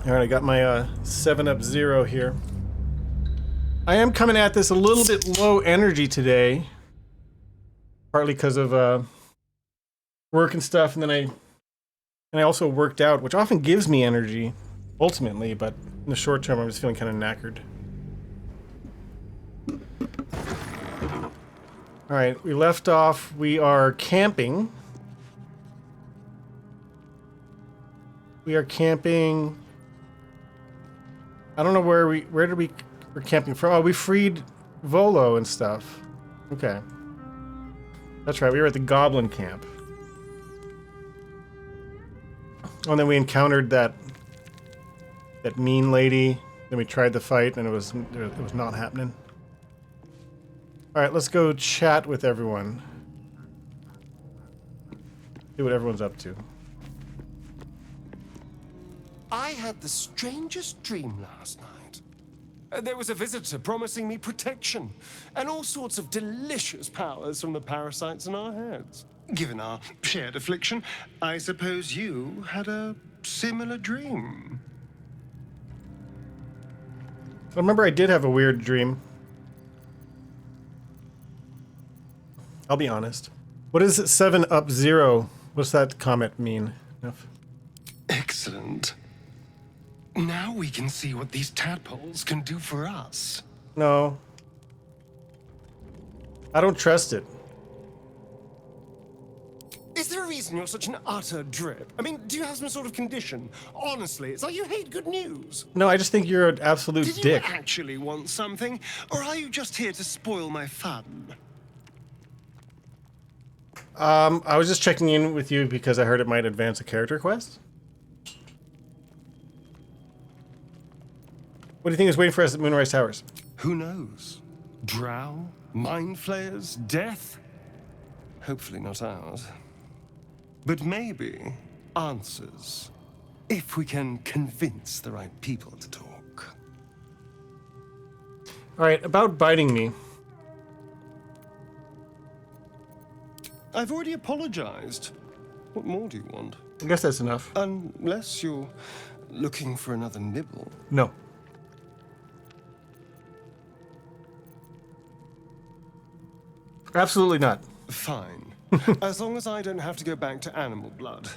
Alright, I got my 7-Up Zero here. I am coming at this a little bit low energy today. Partly because of work and stuff, and then I also worked out, which often gives me energy, ultimately, but in the short term I'm just feeling kind of knackered. Alright, we left off, we are camping. We are camping... I don't know where we're camping from. Oh, we freed Volo and stuff. Okay. That's right, we were at the Goblin Camp. Oh, and then we encountered that mean lady. Then we tried the fight, and it was not happening. All right, let's go chat with everyone. See what everyone's up to. I had the strangest dream last night. There was a visitor promising me protection and all sorts of delicious powers from the parasites in our heads. Given our shared affliction, I suppose you had a similar dream. I remember I did have a weird dream. I'll be honest. What is 7-Up Zero? What's that comment mean? Excellent. Now we can see what these tadpoles can do for us. No. I don't trust it. Is there a reason you're such an utter drip? I mean, do you have some sort of condition? Honestly, it's like you hate good news. No, I just think you're an absolute Did dick. you actually want something? Or are you just here to spoil my fun? I was just checking in with you because I heard it might advance a character quest. What do you think is waiting for us at Moonrise Towers? Who knows? Drow? Mind flayers? Death? Hopefully not ours. But maybe answers. If we can convince the right people to talk. Alright, about biting me. I've already apologized. What more do you want? I guess that's enough. Unless you're looking for another nibble. No. Absolutely not. Fine. As long as I don't have to go back to animal blood.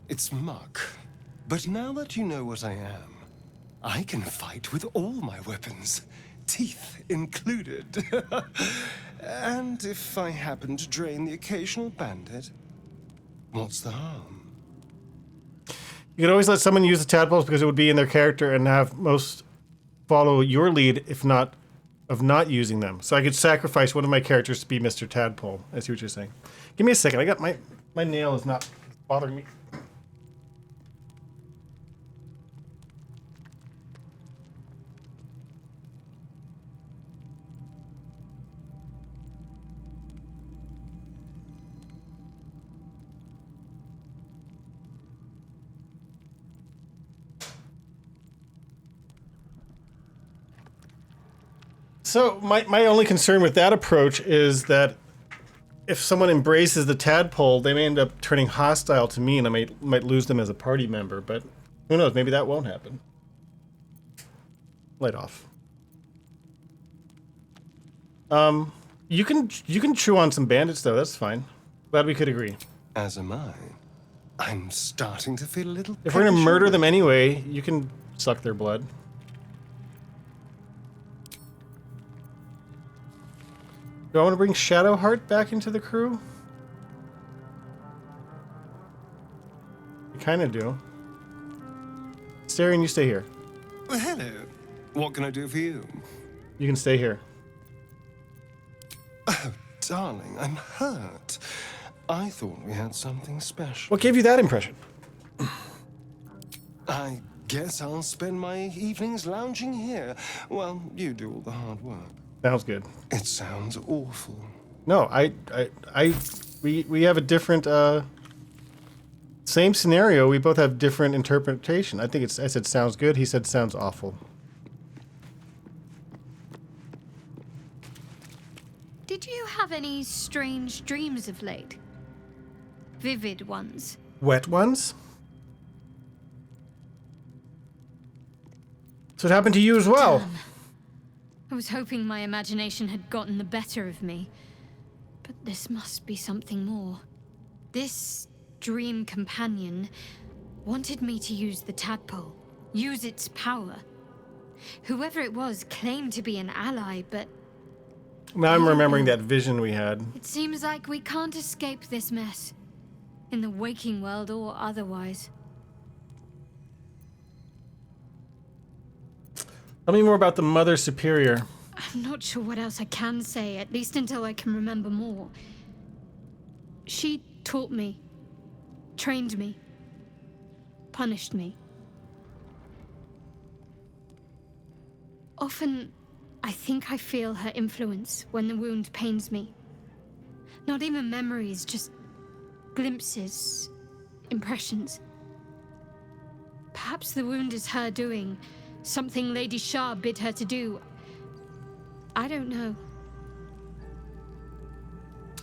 It's muck. But now that you know what I am, I can fight with all my weapons, teeth included. And if I happen to drain the occasional bandit, what's the harm? You could always let someone use the tadpoles because it would be in their character and have most follow your lead, if not of not using them. So I could sacrifice one of my characters to be Mr. Tadpole. I see what you're saying. Give me a second. I got my nail is not bothering me. So my only concern with that approach is that if someone embraces the tadpole, they may end up turning hostile to me, and I might lose them as a party member. But who knows? Maybe that won't happen. Light off. You can chew on some bandits though. That's fine. Glad we could agree. As am I. I'm starting to feel a little. If we're gonna murder them anyway, you can suck their blood. Do I want to bring Shadowheart back into the crew? I kind of do. Starion, you stay here. Well, hello. What can I do for you? You can stay here. Oh, darling, I'm hurt. I thought we had something special. What gave you that impression? I guess I'll spend my evenings lounging here while you do all the hard work. Sounds good. It sounds awful. No, we have a different, same scenario. We both have different interpretation. I said sounds good. He said sounds awful. Did you have any strange dreams of late? Vivid ones? Wet ones? So it happened to you as well. Damn. I was hoping my imagination had gotten the better of me. But this must be something more. This dream companion wanted me to use the tadpole, use its power. Whoever it was claimed to be an ally, but Now I'm remembering that vision we had. it seems like we can't escape this mess. In the waking world or otherwise. Tell me more about the Mother Superior. I'm not sure what else I can say, at least until I can remember more. She taught me, trained me, punished me. Often, I think I feel her influence when the wound pains me. Not even memories, just glimpses, impressions. Perhaps the wound is her doing, something Lady Shah bid her to do. I don't know.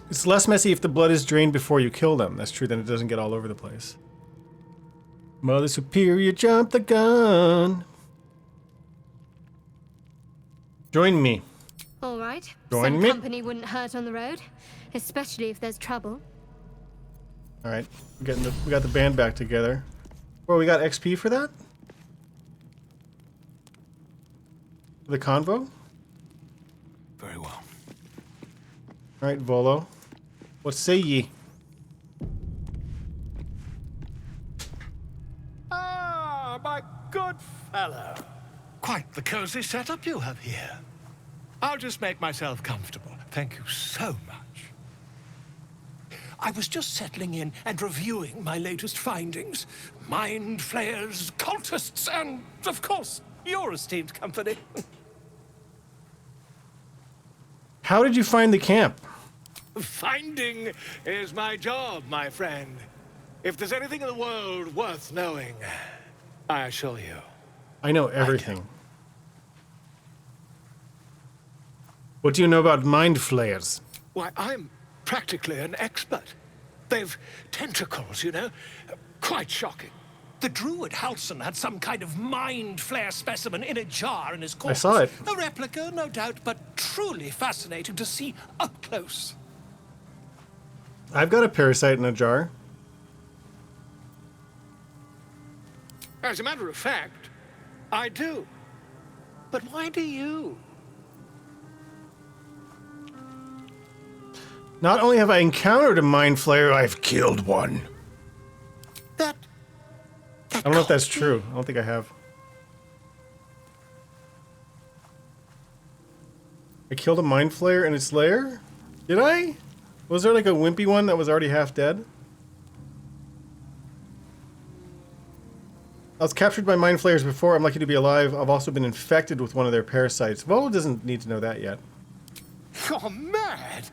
It's less messy if the blood is drained before you kill them. That's true, then it doesn't get all over the place. Mother Superior, jump the gun. Join me. All right. Join Some me. company wouldn't hurt on the road, especially if there's trouble. All right, we got the band back together. Well, we got XP for that? The convo? Very well. All right, Volo. What say ye? Ah, my good fellow. Quite the cozy setup you have here. I'll just make myself comfortable. Thank you so much. I was just settling in and reviewing my latest findings. Mind flayers, cultists, and, of course, your esteemed company. How did you find the camp? Finding is my job, my friend. If there's anything in the world worth knowing, I assure you. I know everything. What do you know about mind flayers? Why, I'm practically an expert. They've tentacles, you know? Quite shocking. The druid Halson had some kind of mind flare specimen in a jar in his corpse. I saw it. A replica, no doubt, but truly fascinating to see up close. I've got a parasite in a jar. As a matter of fact, I do. But why do you? Not only have I encountered a mind flayer, I've killed one. That I don't know if that's true. I don't think I have. I killed a mind flayer in its lair? Did I? Was there like a wimpy one that was already half dead? I was captured by mind flayers before. I'm lucky to be alive. I've also been infected with one of their parasites. Volo doesn't need to know that yet. You're mad.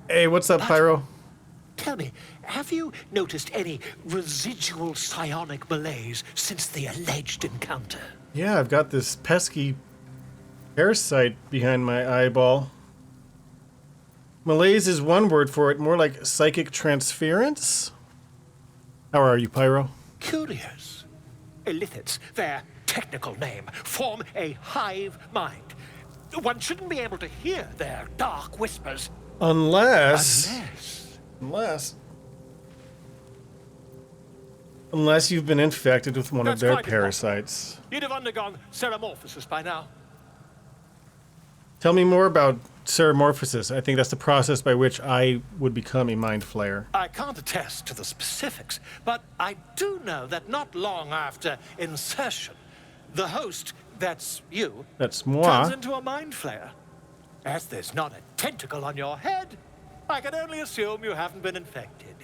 Hey, what's up, Pyro? Tell me, have you noticed any residual psionic malaise since the alleged encounter? Yeah, I've got this pesky parasite behind my eyeball. Malaise is one word for it, more like psychic transference. How are you, Pyro? Curious. Illithids, their technical name, form a hive mind. One shouldn't be able to hear their dark whispers. Unless you've been infected with one of That's their quite parasites. You'd have undergone ceramorphosis by now. Tell me more about ceramorphosis. I think that's the process by which I would become a mind flayer. I can't attest to the specifics, but I do know that not long after insertion, the host, that's you, That's turns moi. into a mind flayer. As there's not a tentacle on your head, I can only assume you haven't been infected.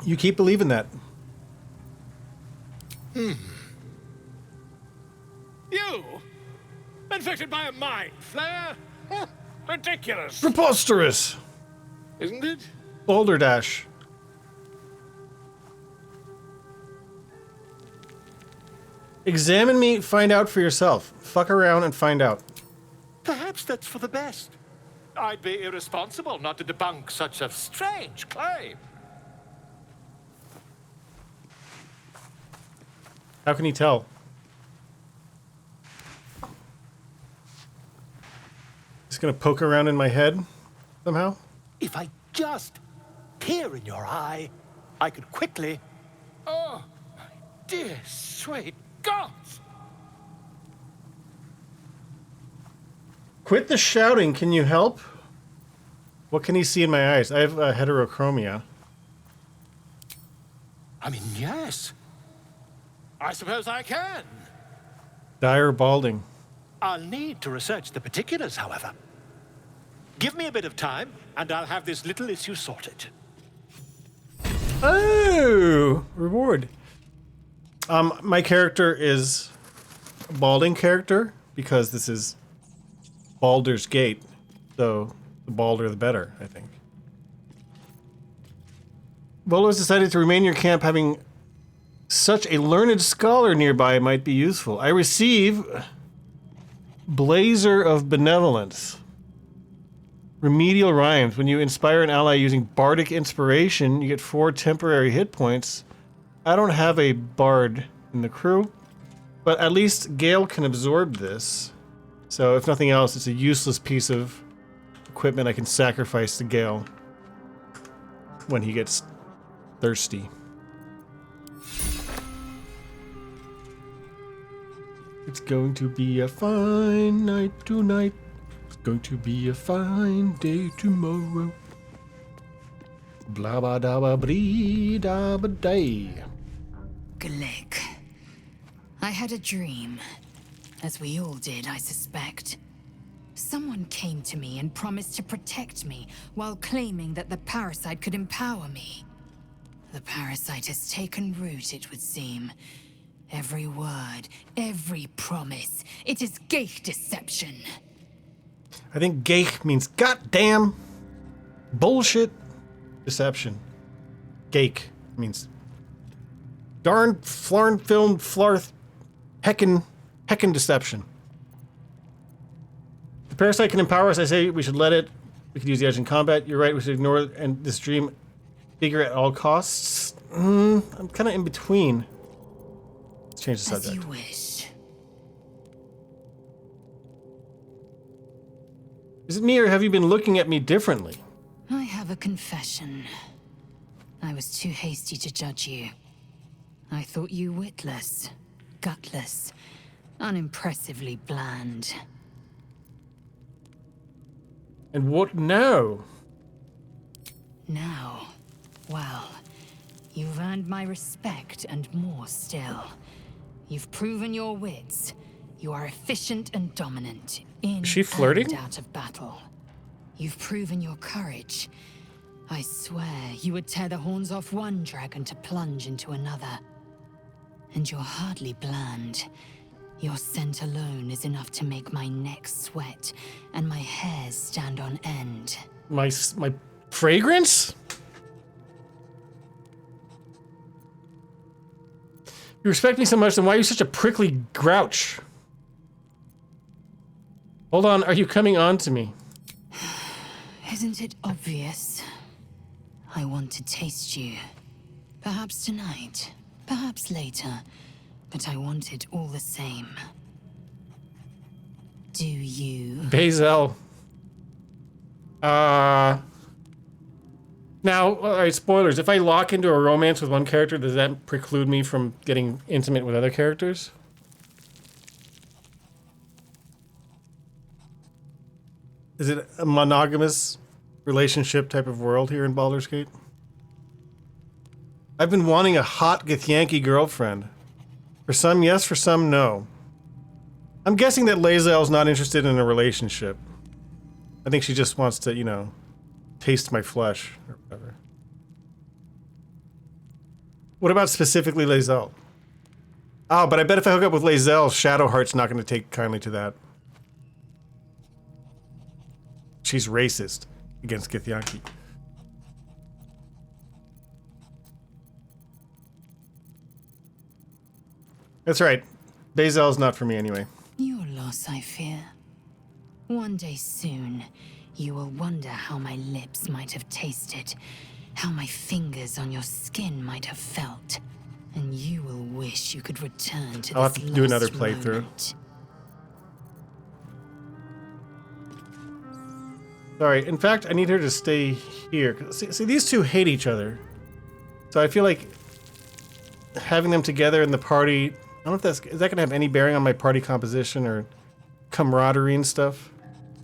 You keep believing that. You? Infected by a mind flare? Huh, ridiculous, Preposterous! isn't it? Boulder Dash. Examine me, find out for yourself. Fuck around and find out. Perhaps that's for the best. I'd be irresponsible not to debunk such a strange claim. How can you tell? gonna poke around in my head somehow. If I just peer in your eye, I could quickly... Oh, my dear sweet gods! Quit the shouting. Can you help? What can he see in my eyes? I have heterochromia. I mean, yes. I suppose I can. Dire balding. I'll need to research the particulars, however. Give me a bit of time, and I'll have this little issue sorted. Oh, reward. My character is a balding character because this is Baldur's Gate, so the balder the better, I think. Volo has decided to remain in your camp. Having such a learned scholar nearby might be useful. I receive Blazer of Benevolence. Remedial rhymes. When you inspire an ally using bardic inspiration, you get 4 temporary hit points. I don't have a bard in the crew, but at least Gale can absorb this. So if nothing else, it's a useless piece of equipment I can sacrifice to Gale when he gets thirsty. It's going to be a fine night tonight. It's going to be a fine day tomorrow. Blah ba da ba bree da ba day. Glick. I had a dream. As we all did, I suspect. Someone came to me and promised to protect me while claiming that the parasite could empower me. The parasite has taken root, it would seem. Every word, every promise, it is Geich deception. I think Geich means goddamn bullshit deception. Geich means darn flarn film flarth heckin' deception. The parasite can empower us. I say we should let it. We could use the edge in combat. You're right. We should ignore it and this dream bigger at all costs. I'm kind of in between. Let's change the subject. As you wish. Is it me or have you been looking at me differently? I have a confession. I was too hasty to judge you. I thought you witless, gutless, unimpressively bland. And what now? Now, well, you've earned my respect and more still. You've proven your wits. You are efficient and dominant, in Is she flirting? and out of battle. You've proven your courage. I swear you would tear the horns off one dragon to plunge into another. And you're hardly bland. Your scent alone is enough to make my neck sweat and my hairs stand on end. My fragrance? You respect me so much, then why are you such a prickly grouch? Hold on, are you coming on to me? Isn't it obvious? I want to taste you. Perhaps tonight, perhaps later, but I want it all the same. Do you? Bazel. Now, alright, spoilers. If I lock into a romance with one character, does that preclude me from getting intimate with other characters? Is it a monogamous relationship type of world here in Baldur's Gate? I've been wanting a hot Githyanki girlfriend. For some, yes. For some, no. I'm guessing that Lae'zel's not interested in a relationship. I think she just wants to, you know, taste my flesh or whatever. What about specifically Lae'zel? Oh, but I bet if I hook up with Lae'zel, Shadowheart's not going to take kindly to that. She's racist against Githyanki. That's right. Bazel's not for me anyway. Your loss, I fear. One day soon, you will wonder how my lips might have tasted, how my fingers on your skin might have felt, and you will wish you could return to I'll this have to do another lost playthrough. moment. Sorry. In fact, I need her to stay here. See, these two hate each other. So I feel like having them together in the party, I don't know if is that going to have any bearing on my party composition or camaraderie and stuff.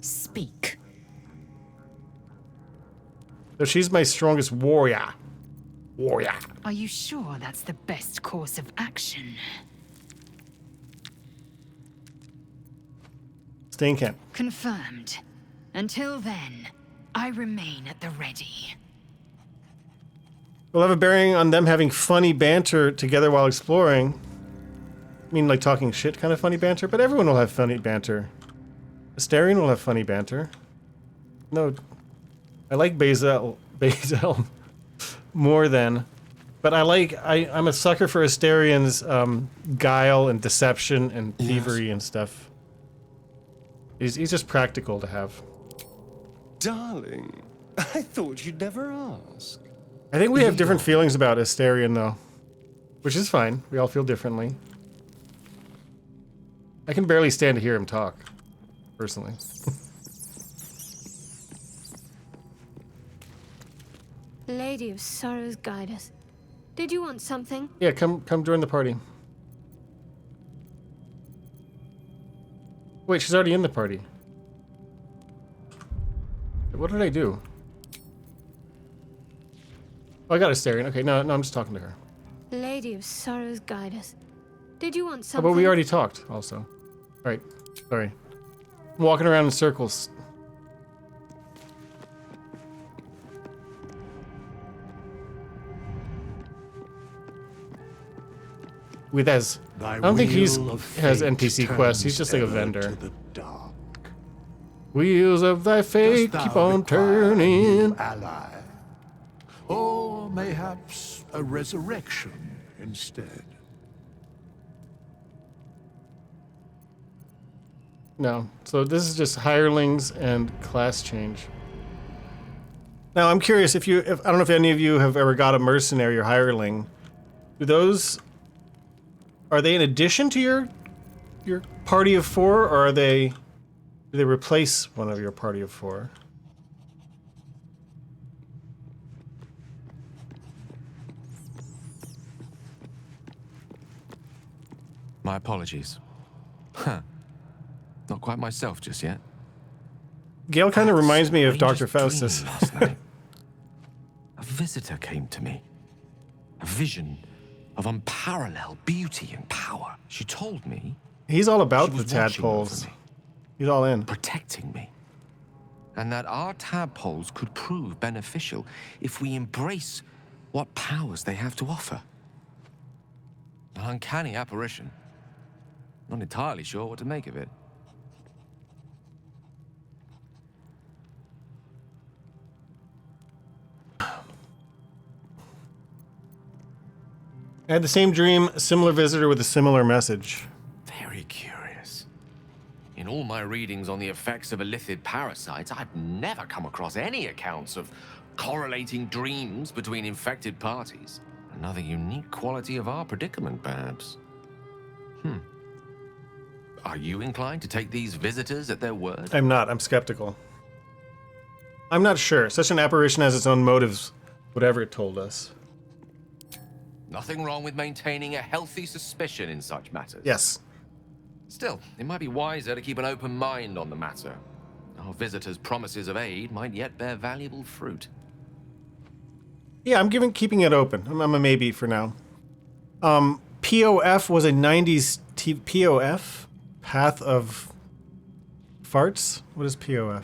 Speak. So she's my strongest warrior. Warrior. Are you sure that's the best course of action? Stay in camp. Confirmed. Until then, I remain at the ready. We'll have a bearing on them having funny banter together while exploring. I mean, like talking shit kind of funny banter, but everyone will have funny banter. Asterion will have funny banter. No, I like Bazel more than, but I'm a sucker for Asterion's guile and deception and thievery and stuff. He's just practical to have. Darling, I thought you'd never ask. I think we have different feelings about Asterion, though, which is fine. We all feel differently. I can barely stand to hear him talk, personally. Lady of Sorrows, guide us. Did you want something? Yeah, come join the party. Wait, she's already in the party. What did I do? Oh, I got Asterion. Okay, no, I'm just talking to her. Lady of Sorrows, guide us. Did you want Oh, something? but we already talked, also. All right, sorry. I'm walking around in circles. With Ez. I don't think he's has NPC quests. He's just like a vendor. Wheels of thy fate keep on turning. Ally, or mayhaps a resurrection instead. No, so this is just hirelings and class change. Now I'm curious if I don't know if any of you have ever got a mercenary or hireling. Are they in addition to your party of 4, or do they replace one of your party of 4? My apologies. Huh. Not quite myself just yet. Gale kind of reminds me of Dr. Strangest Faustus. dream last night. A visitor came to me. A vision of unparalleled beauty and power. She told me He's all about she the was watching tadpoles. over me, He's all in. protecting me. And that our tadpoles could prove beneficial if we embrace what powers they have to offer. An uncanny apparition. Not entirely sure what to make of it. I had the same dream, similar visitor with a similar message. Very curious. In all my readings on the effects of illithid parasites, I've never come across any accounts of correlating dreams between infected parties. Another unique quality of our predicament, perhaps. Are you inclined to take these visitors at their word? I'm not. I'm skeptical. I'm not sure. Such an apparition has its own motives, whatever it told us. Nothing wrong with maintaining a healthy suspicion in such matters. Yes. Still, it might be wiser to keep an open mind on the matter. Our visitors' promises of aid might yet bear valuable fruit. Yeah, I'm keeping it open. I'm a maybe for now. POF was a 90s POF? Path of Farts? What is POF? By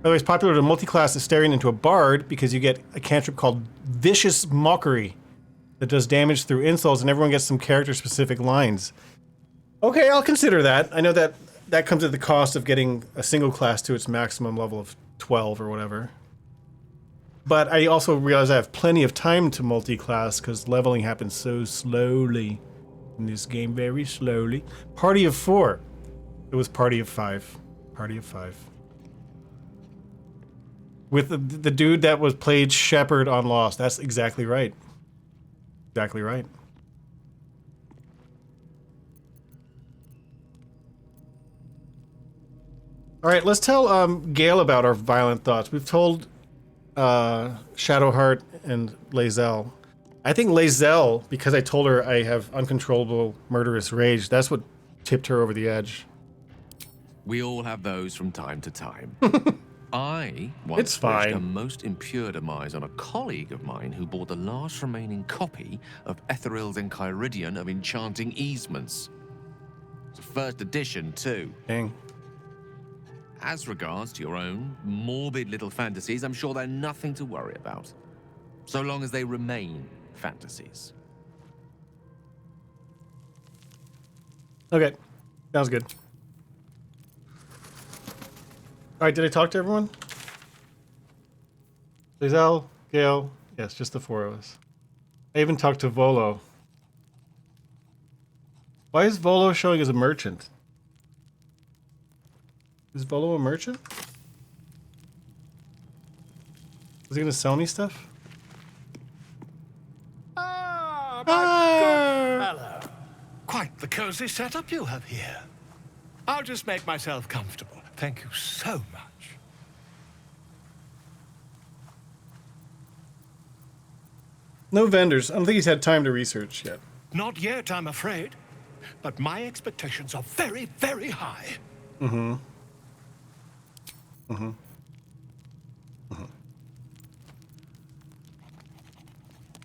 the way, it's popular to multi-class Asterion into a bard because you get a cantrip called Vicious Mockery that does damage through insults, and everyone gets some character-specific lines. Okay, I'll consider that. I know that comes at the cost of getting a single class to its maximum level of 12 or whatever. But I also realize I have plenty of time to multi-class because leveling happens so slowly in this game, very slowly. Party of 4. It was Party of 5. Party of 5. With the dude that was played Shepard on Lost. That's exactly right. Exactly right. All right, let's tell Gale about our violent thoughts. We've told Shadowheart and Lae'zel. I think Lae'zel, because I told her I have uncontrollable murderous rage, that's what tipped her over the edge. We all have those from time to time. I once It's fine. wished a most impure demise on a colleague of mine who bought the last remaining copy of Etheril's Enchiridion of Enchanting Easements. It's a first edition, too. Dang. As regards to your own morbid little fantasies, I'm sure they're nothing to worry about. So long as they remain fantasies. Okay, sounds good. All right, did I talk to everyone? Lae'zel, Gale, yes, just the 4 of us. I even talked to Volo. Why is Volo showing as a merchant? Is Volo a merchant? Is he gonna sell me stuff? Ah, my good fellow. Quite the cozy setup you have here. I'll just make myself comfortable. Thank you so much. No vendors. I don't think he's had time to research yet. Not yet, I'm afraid. But my expectations are very, very high. Mm-hmm.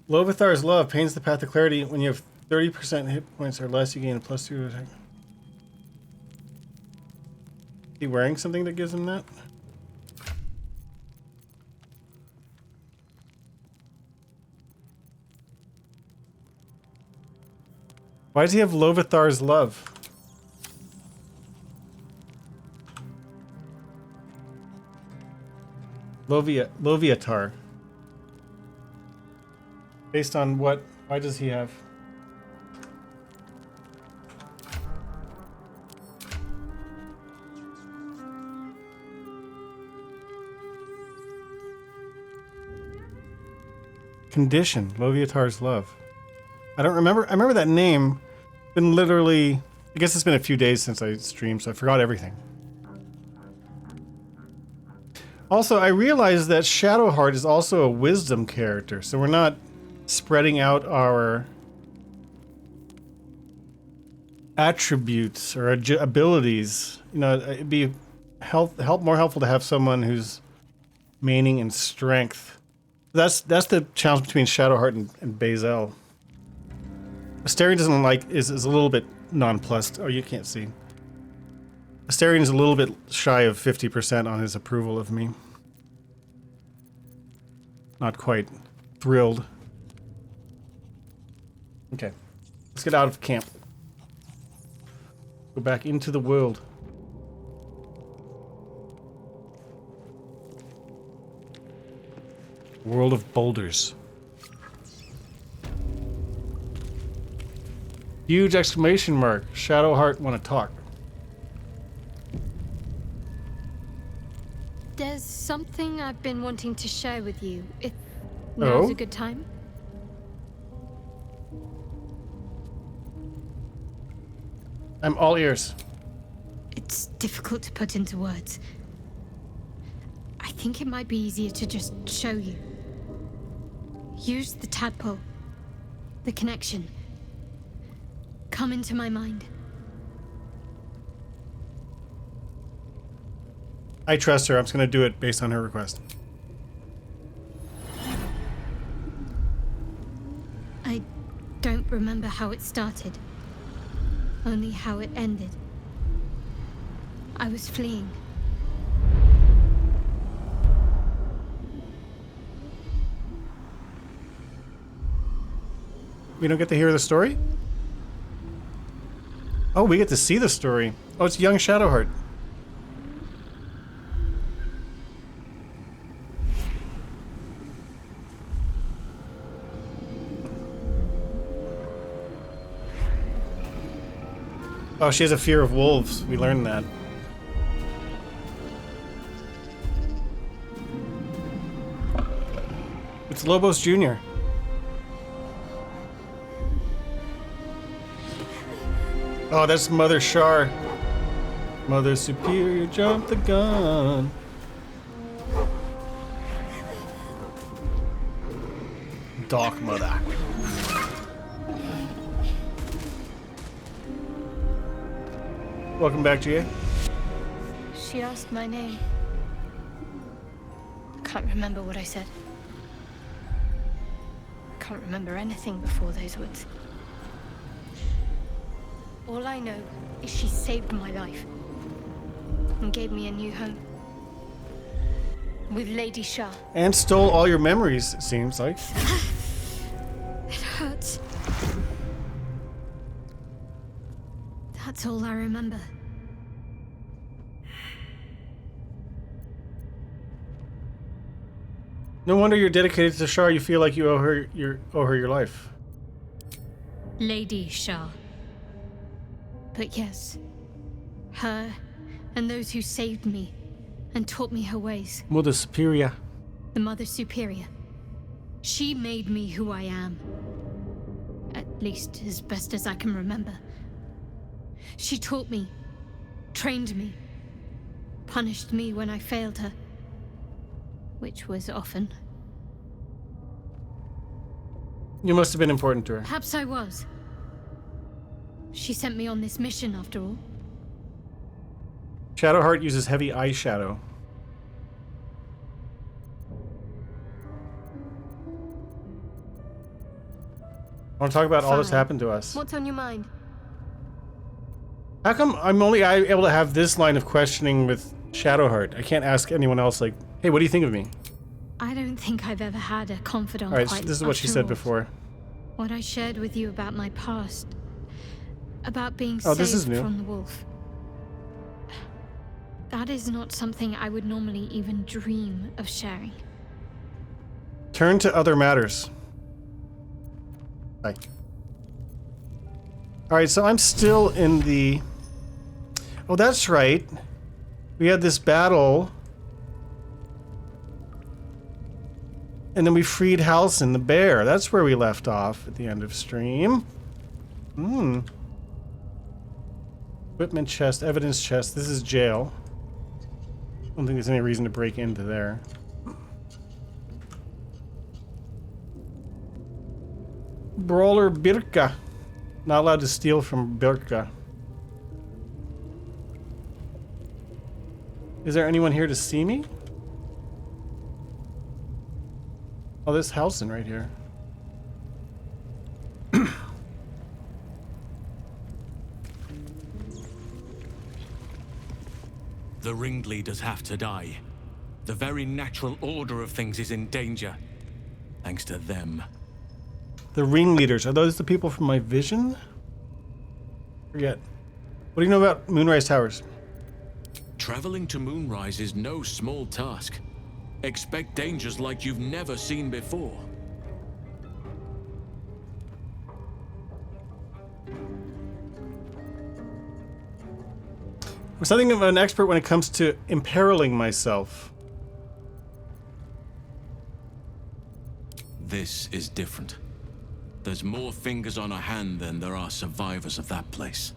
Lovathar's Love paints the path to clarity. When you have 30% hit points or less, you gain a +2 attack. Is he wearing something that gives him that? Why does he have Lovathar's Love? Loviatar. Based on what? Why does he have? Condition. Loviatar's Love. I don't remember. I remember that name. Been literally. I guess it's been a few days since I streamed, so I forgot everything. Also, I realized that Shadowheart is also a wisdom character, so we're not spreading out our attributes or abilities. You know, it'd be more helpful to have someone who's maining in strength. That's the challenge between Shadowheart and Bazel. Asterion doesn't like is a little bit nonplussed. Oh, you can't see. Asterion is a little bit shy of 50% on his approval of me. Not quite thrilled. Okay, let's get out of camp. Go back into the world. World of boulders. Huge exclamation mark. Shadowheart want to talk. There's something I've been wanting to share with you, if now's a good time. I'm all ears. It's difficult to put into words. I think it might be easier to just show you. Use the tadpole. The connection. Come into my mind. I trust her. I'm just going to do it based on her request. I don't remember how it started. Only how it ended. I was fleeing. We don't get to hear the story? Oh, we get to see the story. Oh, it's young Shadowheart. Oh, she has a fear of wolves. We learned that. It's Lobos Jr. Oh, that's Mother Shar. Mother Superior, jump the gun. Dark Mother. Welcome back, GA. She asked my name. I can't remember what I said. I can't remember anything before those words. All I know is she saved my life and gave me a new home. With Lady Shah. And stole all your memories, it seems like. It hurts. That's all I remember. No wonder you're dedicated to Shah. You feel like you owe her your life. Lady Shah. But yes, her and those who saved me and taught me her ways. Mother Superior. The Mother Superior. She made me who I am. At least as best as I can remember. She taught me, trained me, punished me when I failed her. Which was often. You must have been important to her. Perhaps I was. She sent me on this mission after all. Shadowheart uses heavy eyeshadow. I want to talk about all this Fine. happened to us. What's on your mind? How come I'm only able to have this line of questioning with Shadowheart? I can't ask anyone else like, hey, what do you think of me? I don't think I've ever had a confidant Alright, quite so this is what she after said all. before. What I shared with you about my past. About being Oh, saved this is new. from the wolf. That is not something I would normally even dream of sharing. Turn to other matters. Bye. Alright, so I'm still in the... Oh, that's right. We had this battle. And then we freed Halcyon, the bear. That's where we left off at the end of stream. Equipment chest, evidence chest. This is jail. I don't think there's any reason to break into there. Brawler Birka. Not allowed to steal from Birka. Is there anyone here to see me? Oh, this Halcyon right here. The ringleaders have to die. The very natural order of things is in danger. Thanks to them. The ringleaders. Are those the people from my vision? Forget. What do you know about Moonrise Towers? Traveling to Moonrise is no small task. Expect dangers like you've never seen before. I'm something of an expert when it comes to imperiling myself. This is different. There's more fingers on a hand than there are survivors of that place.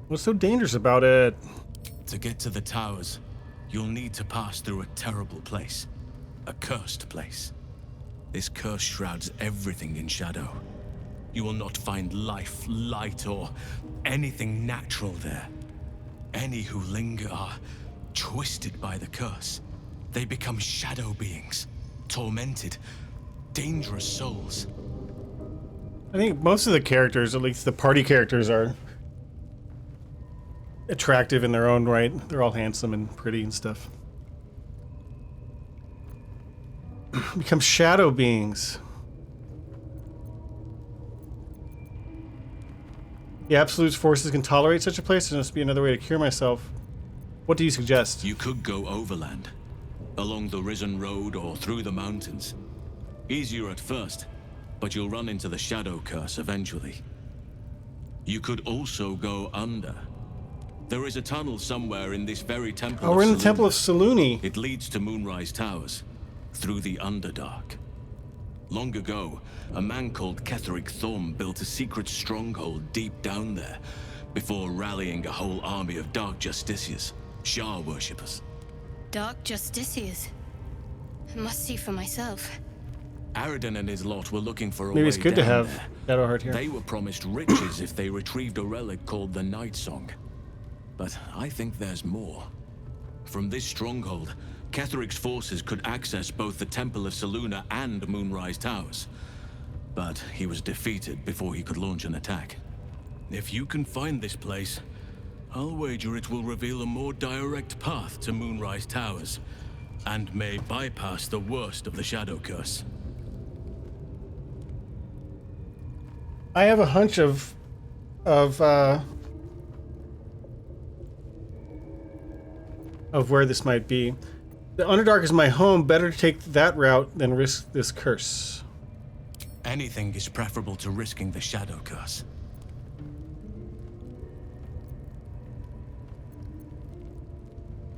What's so dangerous about it? To get to the towers, you'll need to pass through a terrible place. A cursed place. This curse shrouds everything in shadow. You will not find life, light, or anything natural there. Any who linger are twisted by the curse. They become shadow beings, tormented, dangerous souls. I think most of the characters, at least the party characters, are attractive in their own right. They're all handsome and pretty and stuff. Become shadow beings. The Absolute's forces can tolerate such a place. There must be another way to cure myself. What do you suggest? You could go overland, along the Risen Road or through the mountains. Easier at first, but you'll run into the shadow curse eventually. You could also go under. There is a tunnel somewhere in this very temple. Oh, we're in the Temple of Selûne. It leads to Moonrise Towers, through the Underdark. Long ago, a man called Ketheric Thorm built a secret stronghold deep down there, before rallying a whole army of Dark Justiciars, Shah worshippers. Dark Justiciars. I must see for myself. Aradin and his lot were looking for a Maybe way it's good to down have there. Shadowheart here. They were promised riches if they retrieved a relic called the Night Song. But I think there's more. From this stronghold, Ketheric's forces could access both the Temple of Selûne and Moonrise Towers. But he was defeated before he could launch an attack. If you can find this place, I'll wager it will reveal a more direct path to Moonrise Towers, and may bypass the worst of the Shadow Curse. I have a hunch of where this might be. The Underdark is my home. Better take that route than risk this curse. Anything is preferable to risking the Shadow Curse.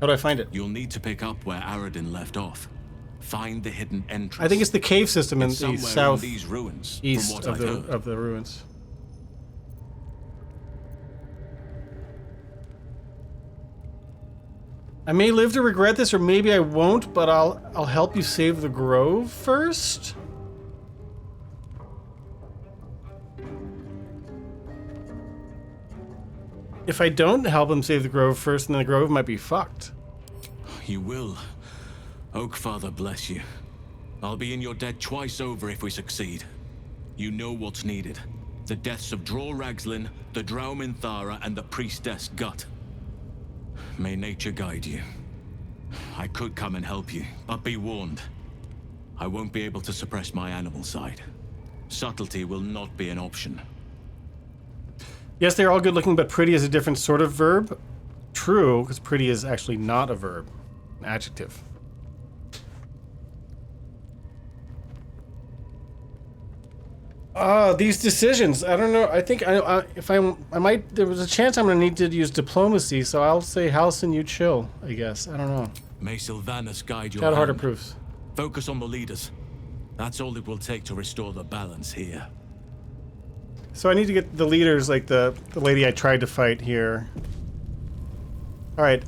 How do I find it? You'll need to pick up where Aradin left off. Find the hidden entrance. I think it's the cave system in It's the somewhere south in these ruins, east from what of I've the heard. of the ruins. I may live to regret this, or maybe I won't, but I'll help you save the grove first. If I don't help him save the grove first, then the grove might be fucked. You will. Oakfather bless you. I'll be in your debt twice over if we succeed. You know what's needed. The deaths of Dror Ragzlin, the Drow Minthara, and the Priestess Gut. May nature guide you. I could come and help you, but be warned. I won't be able to suppress my animal side. Subtlety will not be an option. Yes, they're all good looking, but pretty is a different sort of verb. True, because pretty is actually not a verb, an adjective. These decisions. I don't know. I think I might. There was a chance I'm gonna need to use diplomacy, so I'll say Halcyon, you chill. I guess. I don't know. May Sylvanas guide your Shadowheart hand. approves. Focus on the leaders. That's all it will take to restore the balance here. So I need to get the leaders, like the lady I tried to fight here. All right.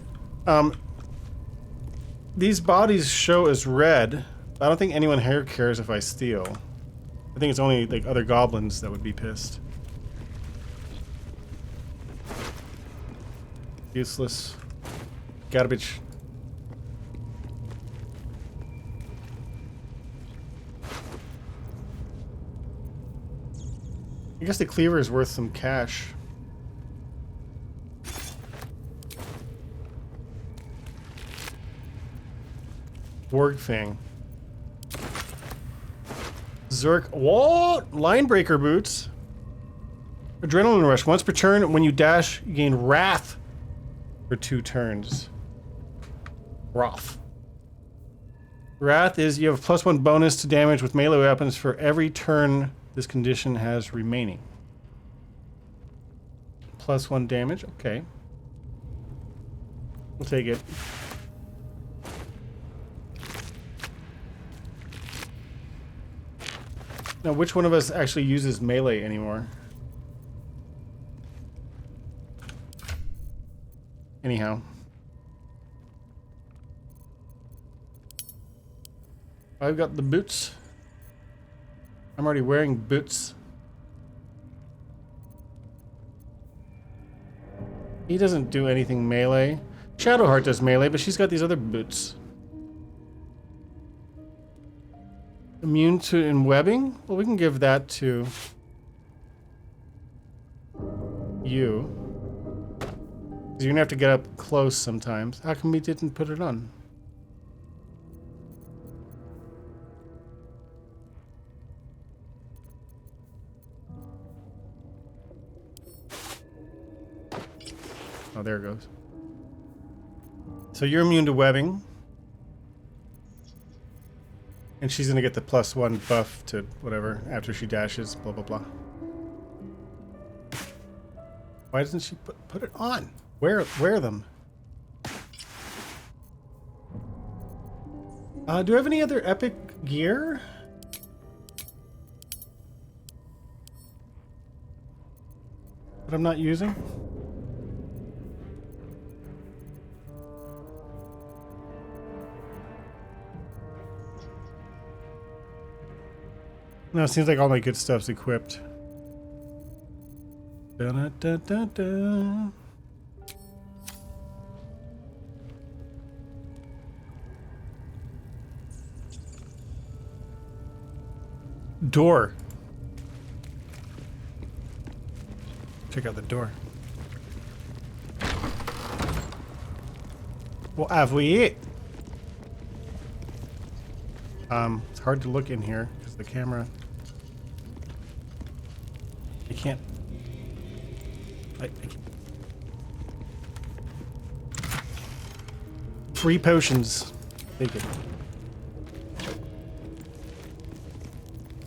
These bodies show as red. I don't think anyone here cares if I steal. I think it's only like other goblins that would be pissed. Useless. Garbage. I guess the cleaver is worth some cash. Wargfang. Zerk. What? Linebreaker boots. Adrenaline rush. Once per turn, when you dash, you gain wrath for 2 turns. Wrath. Wrath is you have a +1 bonus to damage with melee weapons for every turn this condition has remaining. +1 damage. Okay. We'll take it. Now, which one of us actually uses melee anymore? Anyhow. I've got the boots. I'm already wearing boots. He doesn't do anything melee. Shadowheart does melee, but she's got these other boots. Immune to webbing? Well, we can give that to you. 'Cause you're gonna have to get up close sometimes. How come we didn't put it on? Oh, there it goes. So you're immune to webbing. And she's gonna get the +1 buff to whatever after she dashes, blah blah blah. Why doesn't she put it on? Wear them. Do I have any other epic gear? That I'm not using? No, it seems like all my good stuff's equipped. Da-da-da-da-da. Door. Check out the door. Well, have we it? It's hard to look in here because the camera. I can't. I can't. Free potions. Take it.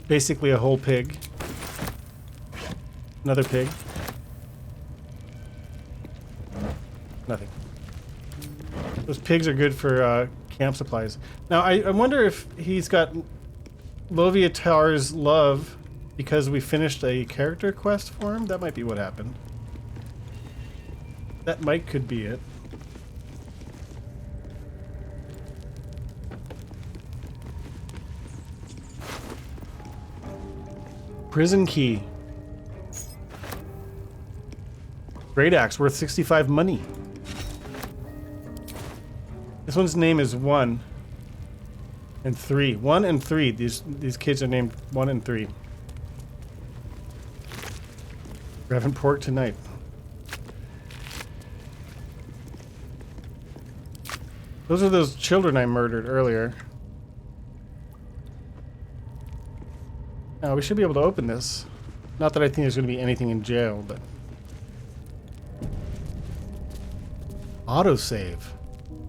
Basically a whole pig. Another pig. Nothing. Those pigs are good for camp supplies. Now, I wonder if he's got Loviatar's love because we finished a character quest for him. That might be what happened. That could be it. Prison key. Great axe worth 65 money. This one's name is 1 and 3. 1 and 3. These kids are named 1 and 3. We're having pork tonight. Those are those children I murdered earlier. We should be able to open this. Not that I think there's going to be anything in jail, but... Autosave.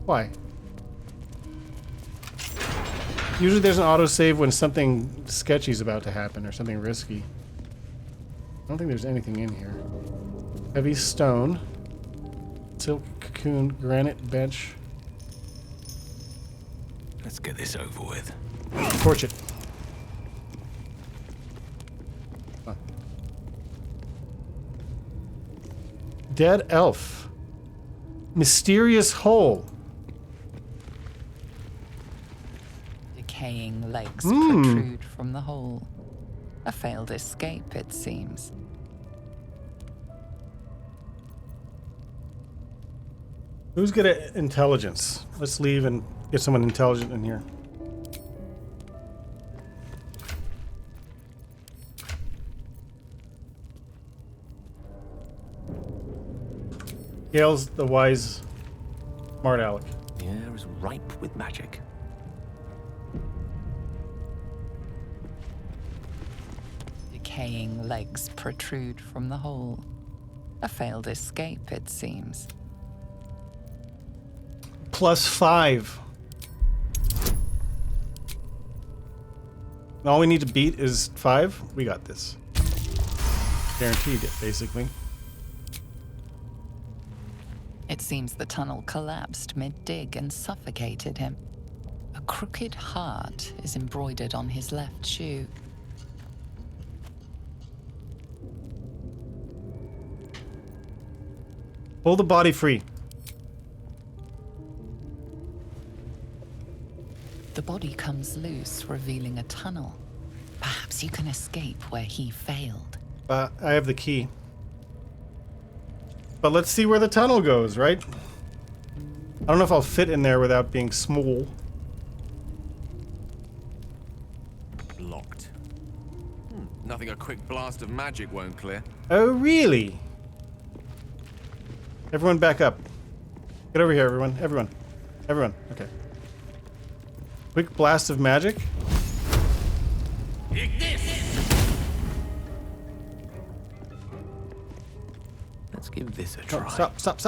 Why? Usually there's an autosave when something sketchy is about to happen or something risky. I don't think there's anything in here. Heavy stone. Silk cocoon, granite bench. Let's get this over with. Torch it. Huh. Dead elf. Mysterious hole. Decaying legs protrude from the hole. A failed escape, it seems. Who's good at intelligence? Let's leave and get someone intelligent in here. Gale's the wise, smart aleck. The air is ripe with magic. Decaying legs protrude from the hole. A failed escape, it seems. +5. All we need to beat is 5. We got this. Guaranteed it, basically. It seems the tunnel collapsed mid-dig and suffocated him. A crooked heart is embroidered on his left shoe. Pull the body free. The body comes loose, revealing a tunnel. Perhaps you can escape where he failed. I have the key. But let's see where the tunnel goes, right? I don't know if I'll fit in there without being small. Locked. Nothing a quick blast of magic won't clear. Oh, really? Everyone back up. Get over here, everyone. Everyone. Everyone. Okay. Quick blast of magic. Let's give this a try. Stop.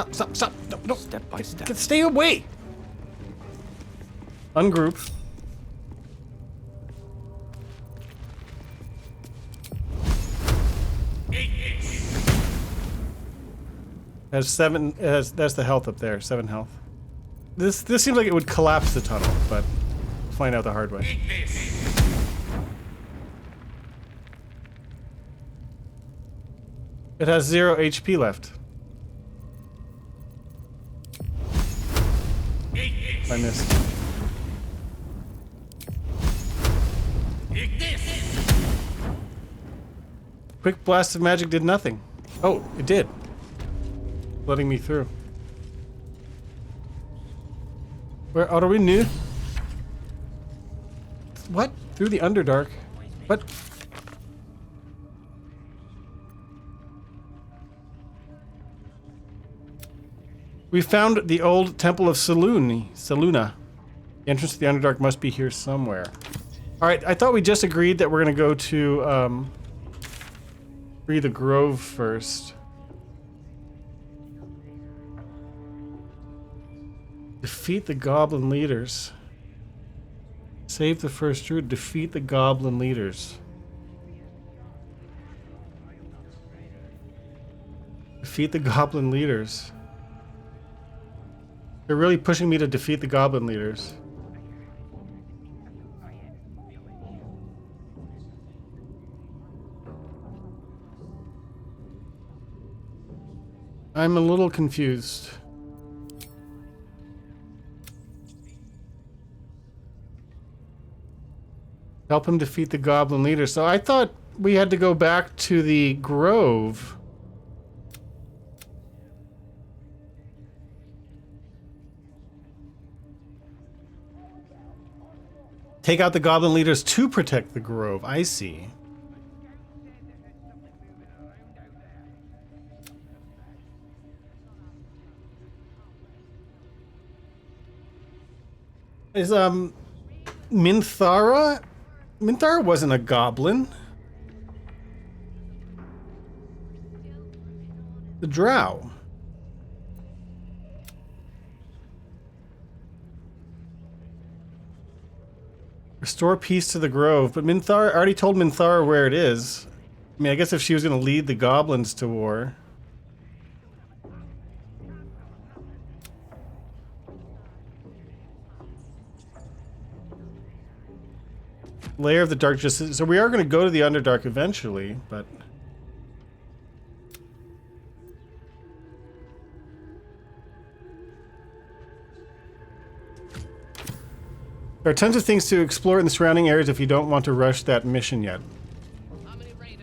No. Step by step. Stay away. Ungroup. Has 7. That's the health up there. 7 health. This seems like it would collapse the tunnel, but we'll find out the hard way. It has 0 HP left. I missed. Quick blast of magic did nothing. Oh, it did. Letting me through. Where are we new? What? Through the Underdark? What? We found the old Temple of Saluna. The entrance to the Underdark must be here somewhere. Alright, I thought we just agreed that we're gonna go to, free the Grove first. Defeat the Goblin leaders. Save the first druid. Defeat the Goblin leaders. Defeat the Goblin leaders. They're really pushing me to defeat the Goblin leaders. I'm a little confused. Help him defeat the Goblin leaders. So I thought we had to go back to the Grove. Take out the Goblin leaders to protect the Grove. I see. Is Minthara? Minthara wasn't a goblin. The Drow. Restore peace to the Grove, but Minthara, I already told Minthara where it is. I mean, I guess if she was going to lead the goblins to war. Lair of the Dark Justice. So we are going to go to the Underdark eventually, but... There are tons of things to explore in the surrounding areas if you don't want to rush that mission yet.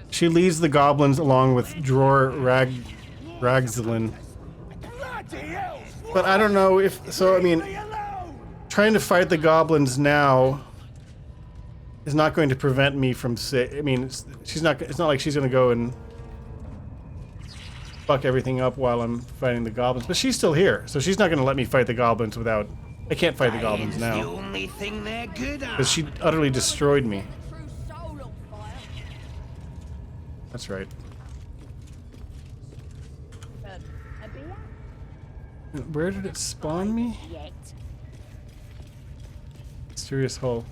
She leads the goblins along with Dror Ragzalin. But I don't know if... So, I mean... Trying to fight the goblins now... is not going to prevent me from I mean, she's not. It's not like she's going to go and fuck everything up while I'm fighting the goblins. But she's still here, so she's not going to let me fight the goblins without. I can't fight the goblins now because she utterly destroyed me. That's right. Where did it spawn me? Mysterious hole.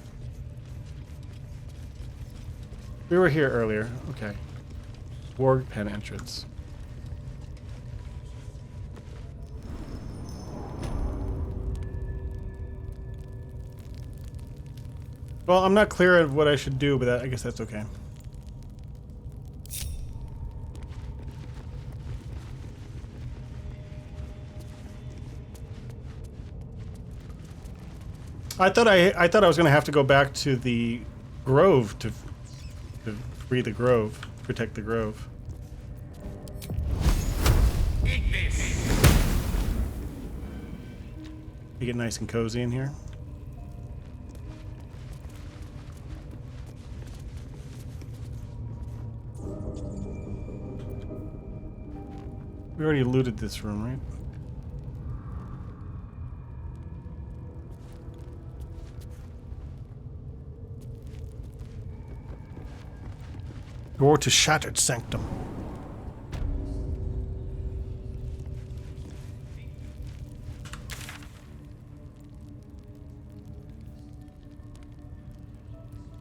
We were here earlier. Okay. Warg pen entrance. Well, I'm not clear of what I should do, but I guess that's okay. I thought I was going to have to go back to the Grove to free the Grove, protect the Grove. You get nice and cozy in here. We already looted this room, right? Door to Shattered Sanctum.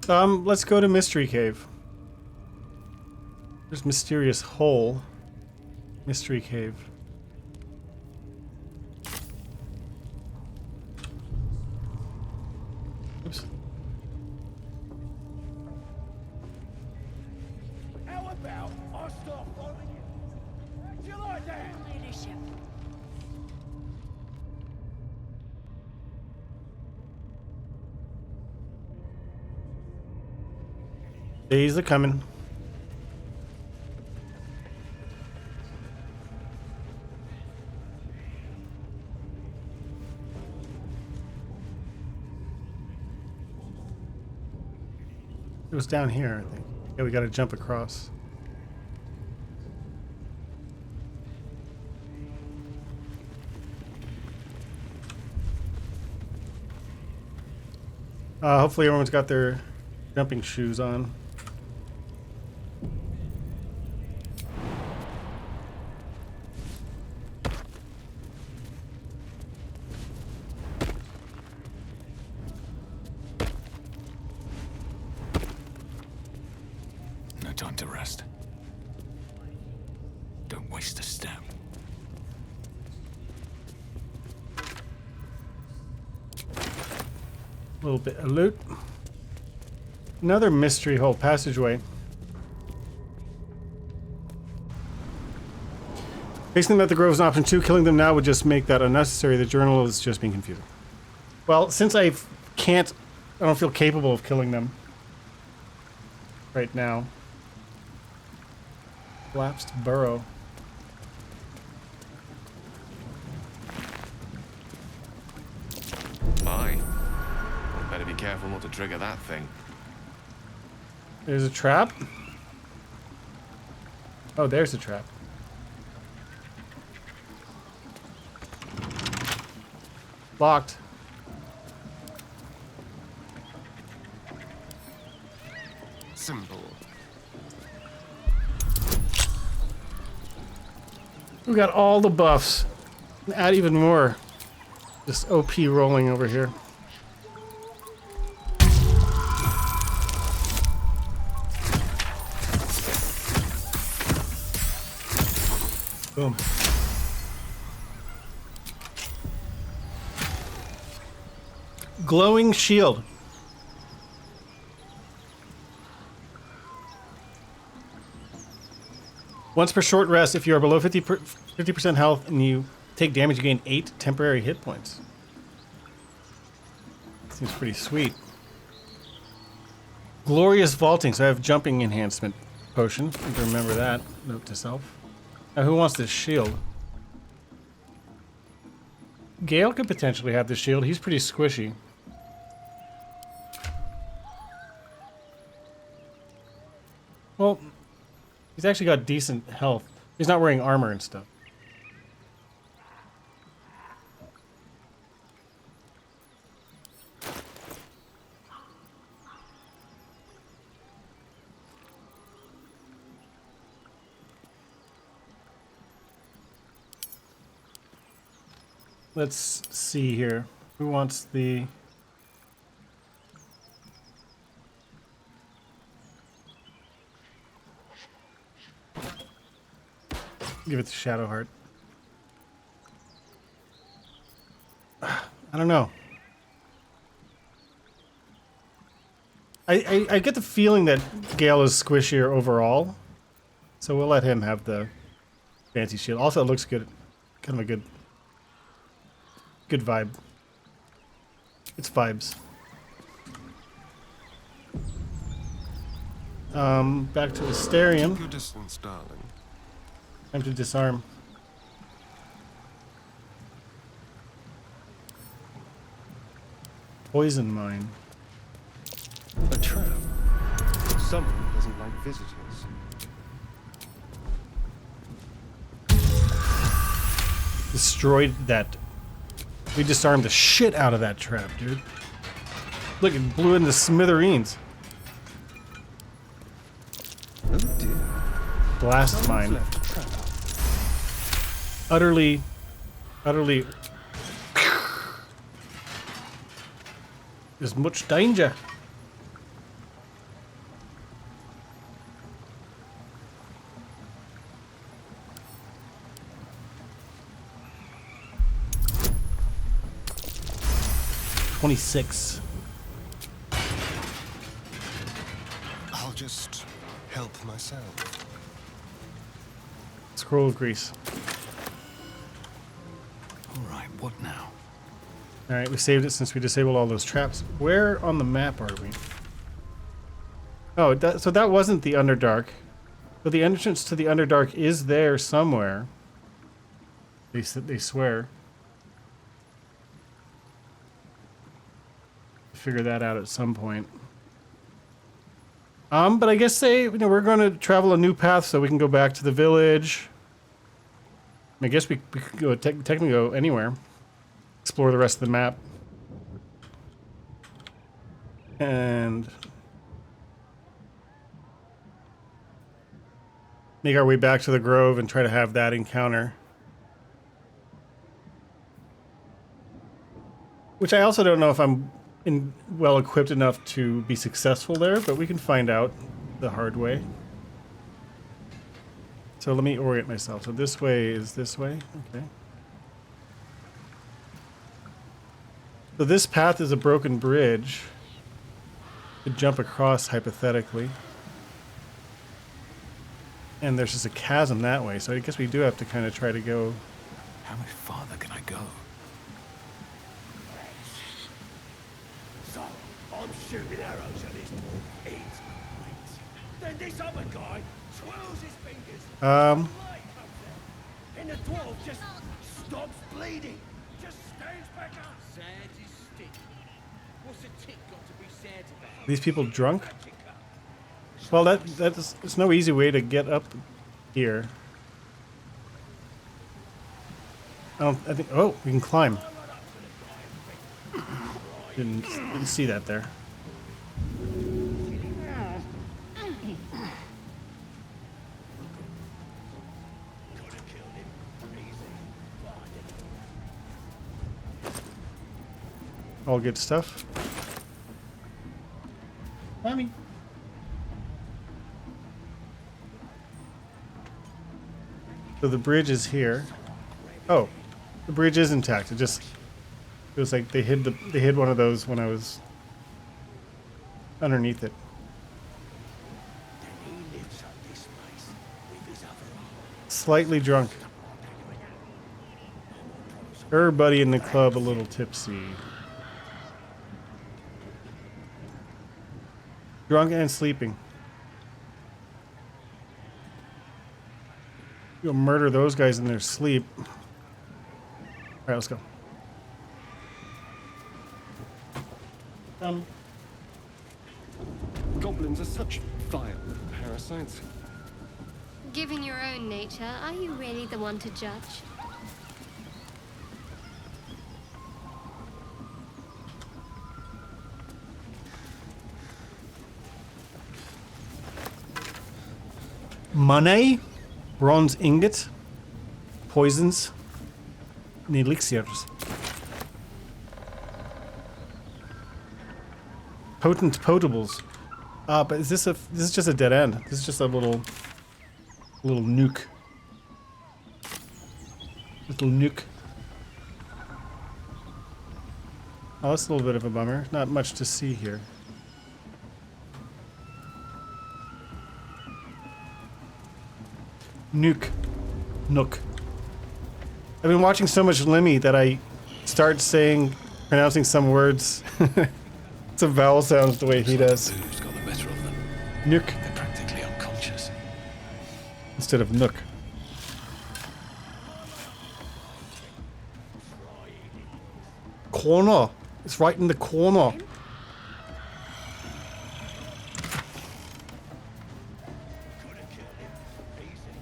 Let's go to Mystery Cave. There's Mysterious Hole. Mystery Cave. Oops. How about I start following you? How'd you like that? Leadership. Days are coming. It was down here, I think. Yeah, we got to jump across. Hopefully everyone's got their jumping shoes on. No time to rest. Don't waste a step. A little bit of loot. Another mystery hole passageway. Facing them at the Grove's an option 2. Killing them now would just make that unnecessary. The journal is just being confusing. Well, since I don't feel capable of killing them right now. Collapsed burrow. My. Better be careful not to trigger that thing. There's a trap. Oh, there's a trap. Locked. Simple. We got all the buffs. Add even more. Just OP rolling over here. Boom. Glowing shield. Once per short rest, if you are below 50% health and you take damage, you gain 8 temporary hit points. Seems pretty sweet. Glorious vaulting, so I have jumping enhancement potion. You can remember that. Note to self. Now, who wants this shield? Gale could potentially have this shield. He's pretty squishy. Well, he's actually got decent health. He's not wearing armor and stuff. Let's see here. Who wants the... Give it to Shadowheart. I don't know. I get the feeling that Gale is squishier overall, so we'll let him have the fancy shield. Also, it looks good. Kind of a good vibe. It's vibes. Back to Asterium. Your distance, darling. Time to disarm. Poison mine. A trap. Someone doesn't like visitors. Destroyed that. We disarmed the shit out of that trap, dude. Look, it blew into smithereens. Oh dear. Blast mine. Left a trap. Utterly. There's much danger. $26. I'll just help myself. Scroll of grease. All right, what now? All right, we saved it since we disabled all those traps. Where on the map are we? Oh, so that wasn't the Underdark. But the entrance to the Underdark is there somewhere. They swear. Figure that out at some point. But I guess we're going to travel a new path so we can go back to the village. I guess we could go technically go anywhere. Explore the rest of the map. And make our way back to the grove and try to have that encounter. Which I also don't know if I'm well equipped enough to be successful there, but we can find out the hard way. So let me orient myself. So this way is this way. Okay. So this path is a broken bridge. To jump across hypothetically. And there's just a chasm that way, so I guess we do have to kind of try to go. How much farther can I go? So, I'm shooting arrows at this dwarf. He's great. Then this other guy twirls his fingers. Light comes out. And the dwarf just stops bleeding. Just stands back up. Sad as stick. What's a tick got to be sad about? These people drunk? Well, there's no easy way to get up here. I think. Oh, we can climb. Didn't see that there. All good stuff. Mommy. So the bridge is here. Oh, the bridge is intact. It was like they hid one of those when I was underneath it. Slightly drunk. Everybody in the club a little tipsy. Drunk and sleeping. You'll murder those guys in their sleep. Alright, let's go. Goblins are such vile parasites. Given your own nature, are you really the one to judge? Money, bronze ingot, poisons, and elixirs. Potent potables. But this is just a dead end. This is just a little nuke. Little nuke. Oh, that's a little bit of a bummer. Not much to see here. Nuke. Nook. I've been watching so much Lemmy that I start pronouncing some words. Some vowel sounds the way he does. Who's got the better of them? Nuke. They're practically unconscious. Instead of nook. Corner. It's right in the corner.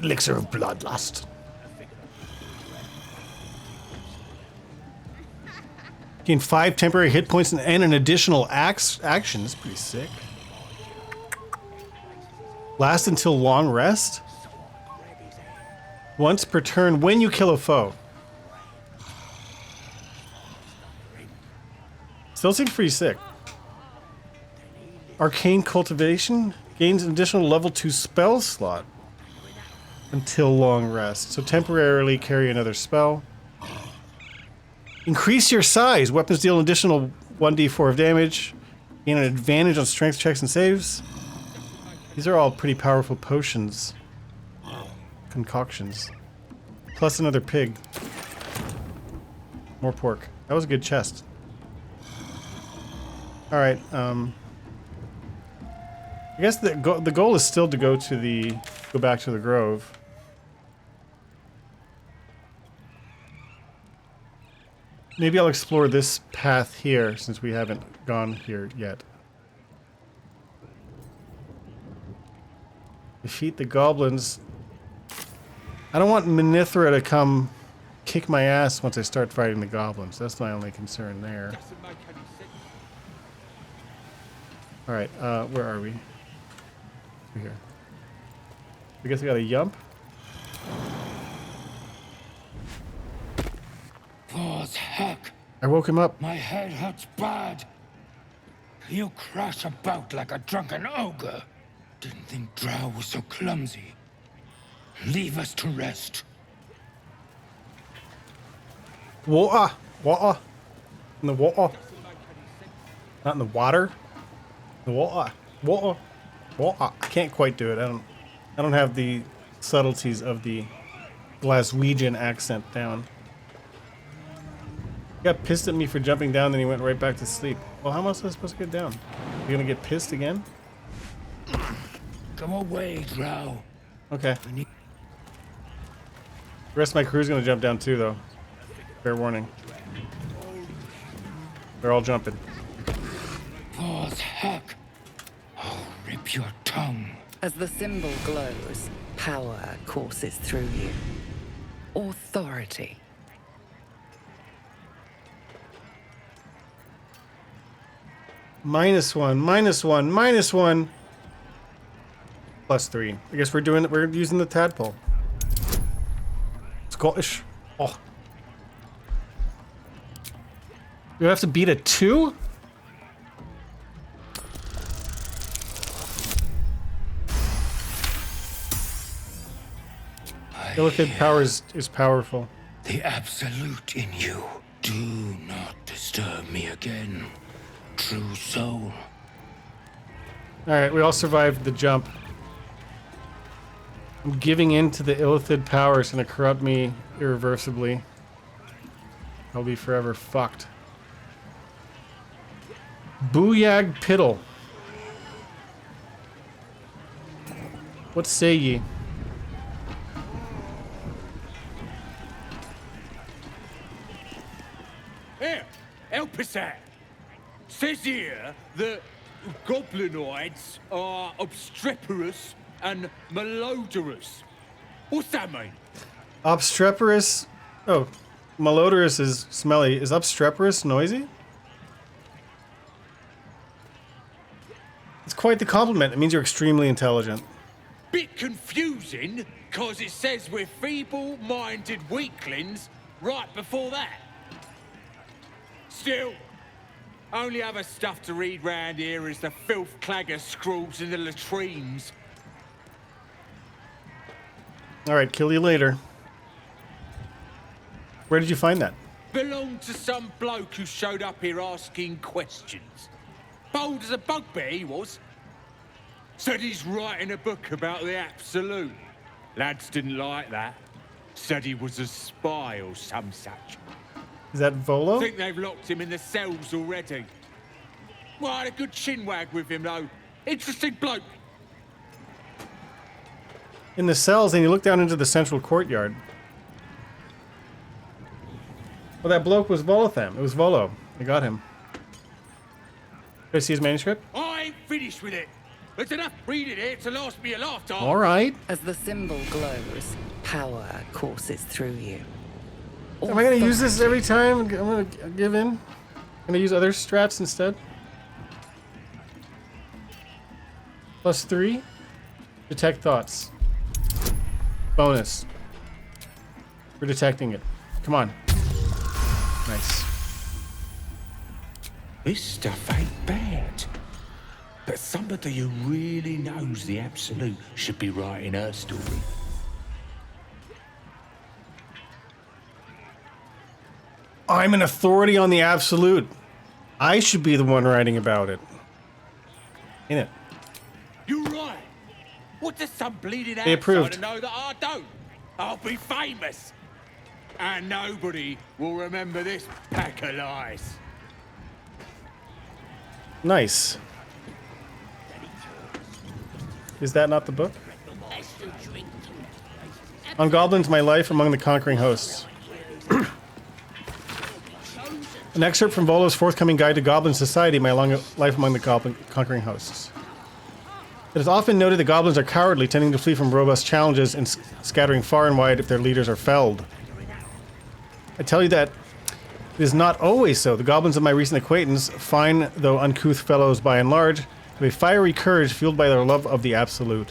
Elixir of bloodlust. Gain 5 temporary hit points and an additional action. That's pretty sick. Last until long rest. Once per turn when you kill a foe. Still seems pretty sick. Arcane Cultivation gains an additional level 2 spell slot until long rest. So temporarily carry another spell. Increase your size. Weapons deal an additional 1d4 of damage. Gain an advantage on strength checks and saves. These are all pretty powerful potions. Concoctions. Plus another pig. More pork. That was a good chest. Alright, I guess the goal is still to go back to the grove. Maybe I'll explore this path here since we haven't gone here yet. Defeat the goblins. I don't want Minithra to come kick my ass once I start fighting the goblins. That's my only concern there. Alright, where are we? We're here. I guess I got a yump. Paws heck. I woke him up. My head hurts bad. You crash about like a drunken ogre. Didn't think Drow was so clumsy. Leave us to rest. Water! Water! In the water. Not in the water. The water. Water. Water. I can't quite do it. I don't have the subtleties of the Glaswegian accent down. He got pissed at me for jumping down, then he went right back to sleep. Well, how am I supposed to get down? You gonna get pissed again? Come away, Drow. Okay. The rest of my crew's gonna jump down too, though. Fair warning. They're all jumping. Paws heck. Oh, rip your tongue. As the symbol glows, power courses through you. Authority. -1, -1, -1. +3. I guess we're using the tadpole. Scottish. Oh. You have to beat a 2? Illithid power is powerful. The absolute in you. Do not disturb me again, true soul. Alright, we all survived the jump. I'm giving in to the Illithid power. It's gonna corrupt me irreversibly. I'll be forever fucked. Booyag Piddle. What say ye? Here, help us out. Says here that goblinoids are obstreperous and malodorous. What's that mean? Obstreperous? Oh, malodorous is smelly. Is obstreperous noisy? It's quite the compliment. It means you're extremely intelligent. Bit confusing, cause it says we're feeble-minded weaklings right before that. Still, only other stuff to read round here is the filth clagger scrawls in the latrines. Alright, kill you later. Where did you find that? Belonged to some bloke who showed up here asking questions. Bold as a bugbear he was. Said he's writing a book about the absolute. Lads didn't like that. Said he was a spy or some such. Is that Volo? Think they've locked him in the cells already. Well, I had a good chinwag with him though. Interesting bloke. In the cells, and you look down into the central courtyard. Well, that bloke was Volotham. It was Volo. I got him. Did I see his manuscript? I ain't finished with it. There's enough reading here to last me a lifetime. All right. As the symbol glows, power courses through you. Am I going to use this every time? I'm going to give in. I'm going to use other strats instead. +3. Detect thoughts. Bonus. We're detecting it. Come on. Nice. This stuff ain't bad. But somebody who really knows the absolute should be writing her story. I'm an authority on the absolute. I should be the one writing about it. Ain't it? You're right. What does some bleeding They approved. outsider know that I don't? I'll be famous. And nobody will remember this pack of lies. Nice. Is that not the book? On Goblins, My Life Among the Conquering Hosts. An excerpt from Volo's forthcoming guide to Goblin Society, My Long Life Among the Conquering Hosts. It is often noted that goblins are cowardly, tending to flee from robust challenges and scattering far and wide if their leaders are felled. I tell you that it is not always so. The goblins of my recent acquaintance, fine though uncouth fellows by and large, have a fiery courage fueled by their love of the absolute.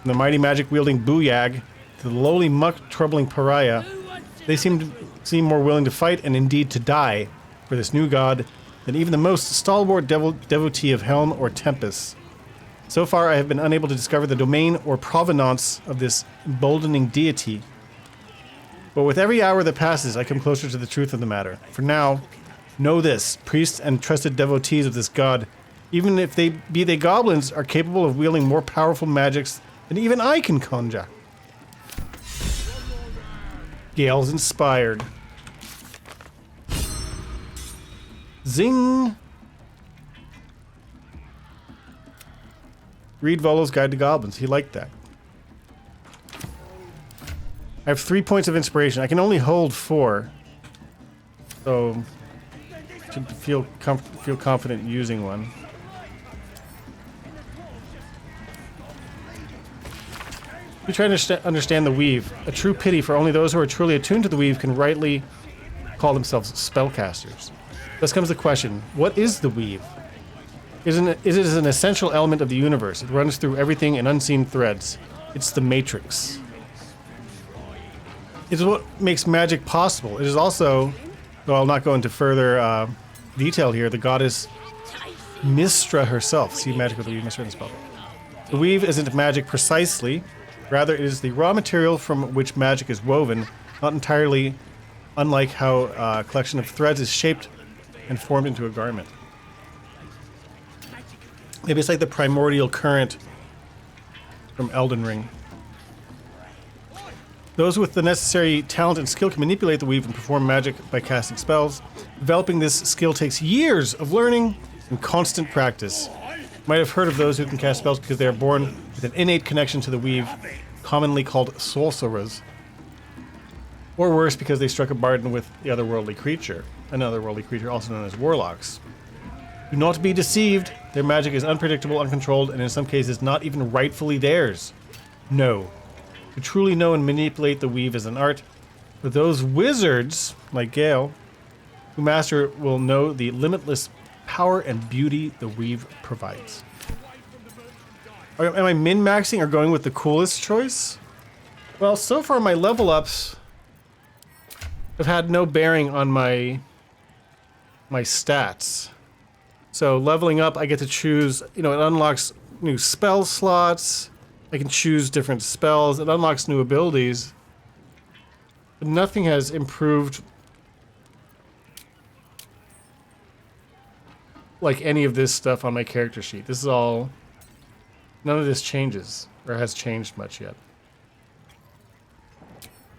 From the mighty magic-wielding booyag to the lowly muck-troubling pariah, they seem more willing to fight and indeed to die for this new god than even the most stalwart devotee of Helm or Tempest. So far, I have been unable to discover the domain or provenance of this emboldening deity. But with every hour that passes, I come closer to the truth of the matter. For now, know this, priests and trusted devotees of this god, even if they be goblins, are capable of wielding more powerful magics than even I can conjure. Gale's inspired. Zing! Read Volo's Guide to Goblins. He liked that. I have 3 points of inspiration. I can only hold 4. So, should feel confident using one. We try to understand the weave. A true pity, for only those who are truly attuned to the weave can rightly call themselves spellcasters. Thus comes the question, what is the weave? It is an essential element of the universe. It runs through everything in unseen threads. It's the matrix. It is what makes magic possible. It is also, though I'll not go into further detail here, the goddess Mystra herself. See Magic of the Weave, Mystra in the spell. The weave isn't magic precisely. Rather, it is the raw material from which magic is woven, not entirely unlike how a collection of threads is shaped and formed into a garment. Maybe it's like the primordial current from Elden Ring. Those with the necessary talent and skill can manipulate the weave and perform magic by casting spells. Developing this skill takes years of learning and constant practice. You might have heard of those who can cast spells because they are born with an innate connection to the weave, commonly called sorcerers. Or worse, because they struck a bargain with the otherworldly creature, another worldly creature also known as warlocks. Do not be deceived. Their magic is unpredictable, uncontrolled, and in some cases not even rightfully theirs. No. To truly know and manipulate the weave is an art, but those wizards, like Gale, who master it will know the limitless power and beauty the weave provides. Am I min-maxing or going with the coolest choice? Well, so far my level ups have had no bearing on my stats. So leveling up, I get to choose, it unlocks new spell slots. I can choose different spells. It unlocks new abilities. But nothing has improved like any of this stuff on my character sheet. This is all, none of this changes or has changed much yet.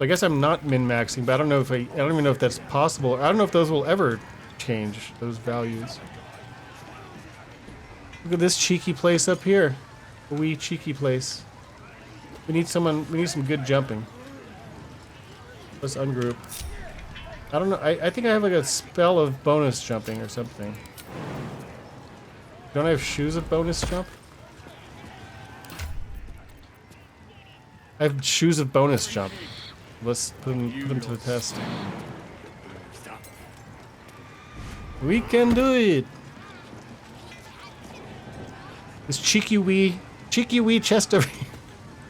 I guess I'm not min-maxing, but I don't know if I don't even know if that's possible. I don't know if those will ever change, those values. Look at this cheeky place up here. A wee cheeky place. We need some good jumping. Let's ungroup. I don't know, I think I have like a spell of bonus jumping or something. Don't I have shoes of bonus jump? I have shoes of bonus jump. Let's put them to the test. We can do it! This cheeky wee chest over here.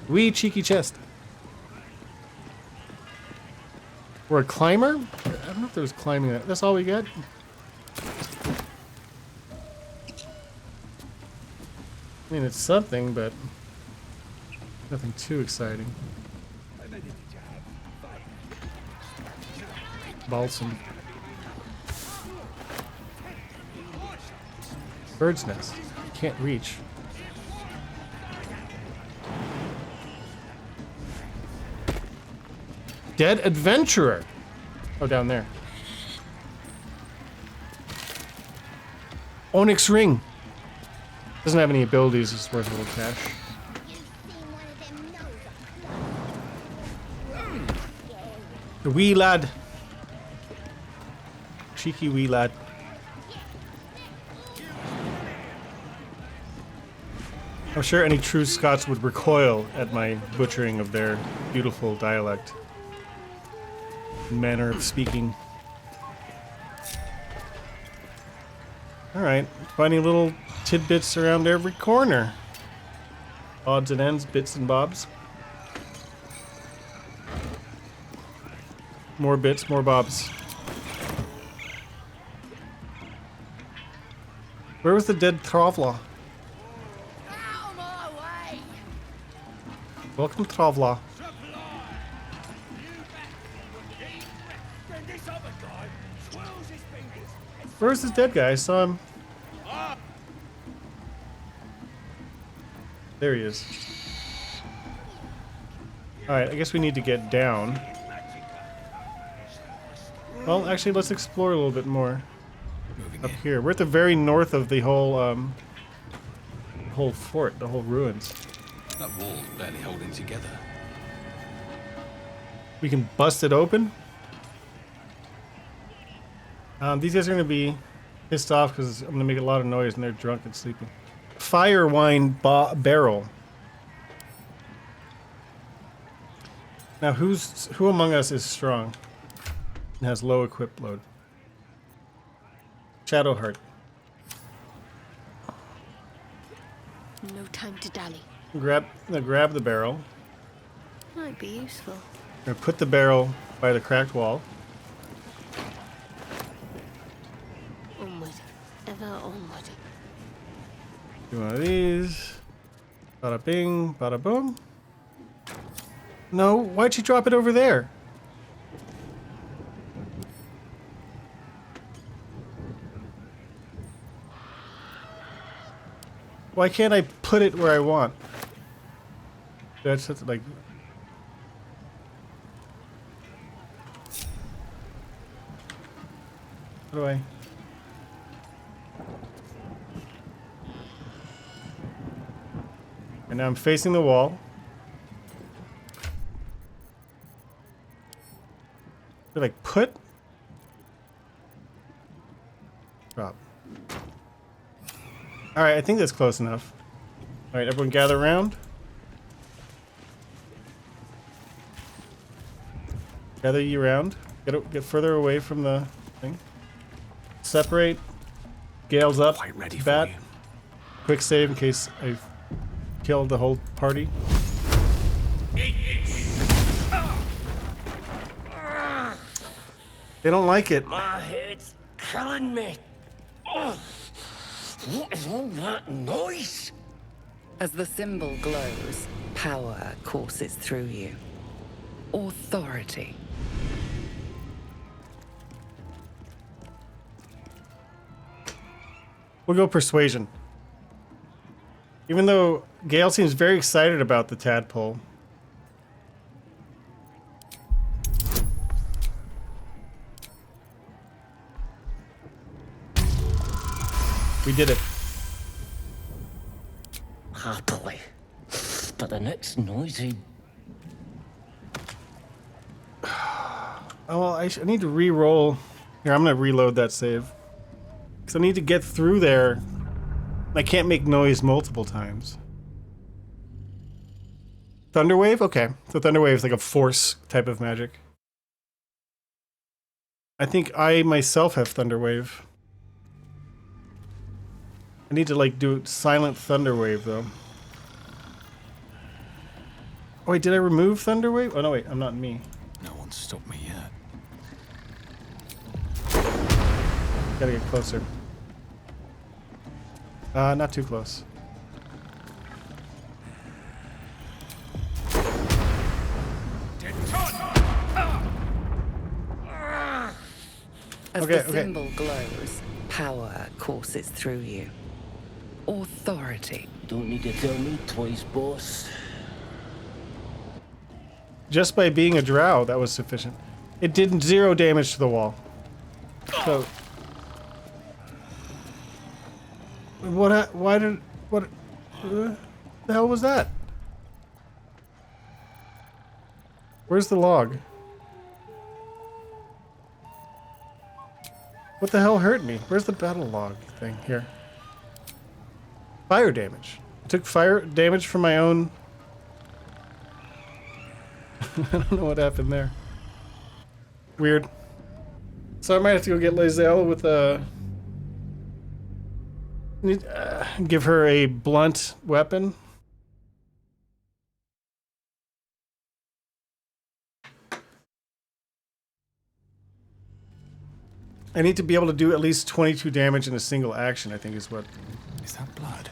Wee cheeky chest. We're a climber? I don't know if there's climbing. That's all we got? I mean, it's something, but nothing too exciting. Balsam. Bird's nest. Can't reach. Dead adventurer. Oh, down there. Onyx ring. Doesn't have any abilities. It's worth a little cash. The wee lad. Cheeky wee lad. I'm sure any true Scots would recoil at my butchering of their beautiful dialect. Manner of speaking. Alright, finding little tidbits around every corner. Odds and ends, bits and bobs. More bits, more bobs. Where was the dead Travla? Welcome, Travla. Where's this dead guy? I saw him. There he is. Alright, I guess we need to get down. Well, actually, let's explore a little bit more. Up here. We're at the very north of the whole fort, the whole ruins. That wall's barely holding together. We can bust it open. These guys are going to be pissed off because I'm going to make a lot of noise and they're drunk and sleeping. Fire wine barrel. Now, who among us is strong and has low equip load? Shadowheart. No time to dally. Grab the barrel. Might be useful. We're gonna put the barrel by the cracked wall. Onward. Ever onward. Do one of these. Bada bing, bada boom. No, why'd you drop it over there? Why can't I put it where I want? That's like... How do I... And now I'm facing the wall. Like put? Drop. Alright, I think that's close enough. Alright, everyone gather around. Gather ye around. Get further away from the thing. Separate. Gale's up. Quite ready bat. for you. Quick save in case I've killed the whole party. They don't like it. My head's killing me. Ugh. What is all that noise? As the symbol glows, power courses through you. Authority. We'll go persuasion. Even though Gale seems very excited about the tadpole. We did it. Happily. But the next noisy... Oh, well, I need to re-roll. Here, I'm going to reload that save. Because I need to get through there. I can't make noise multiple times. Thunderwave? Okay. So Thunderwave is like a force type of magic. I think I myself have Thunderwave. I need to like do silent Thunderwave though. Oh wait, did I remove Thunderwave? Oh no, wait, I'm not me. No one's stopped me yet. Gotta get closer. Not too close. As Okay, the symbol glows, power courses through you. Authority. Don't need to tell me twice, boss. Just by being a drow, that was sufficient. It did 0 damage to the wall. So... What the hell was that? Where's the log? What the hell hurt me? Where's the battle log thing? Here. Fire damage. took fire damage from my own. I don't know what happened there. Weird. So I might have to go get Lazelle with a. Give her a blunt weapon. I need to be able to do at least 22 damage in a single action, I think is what. Is that blood?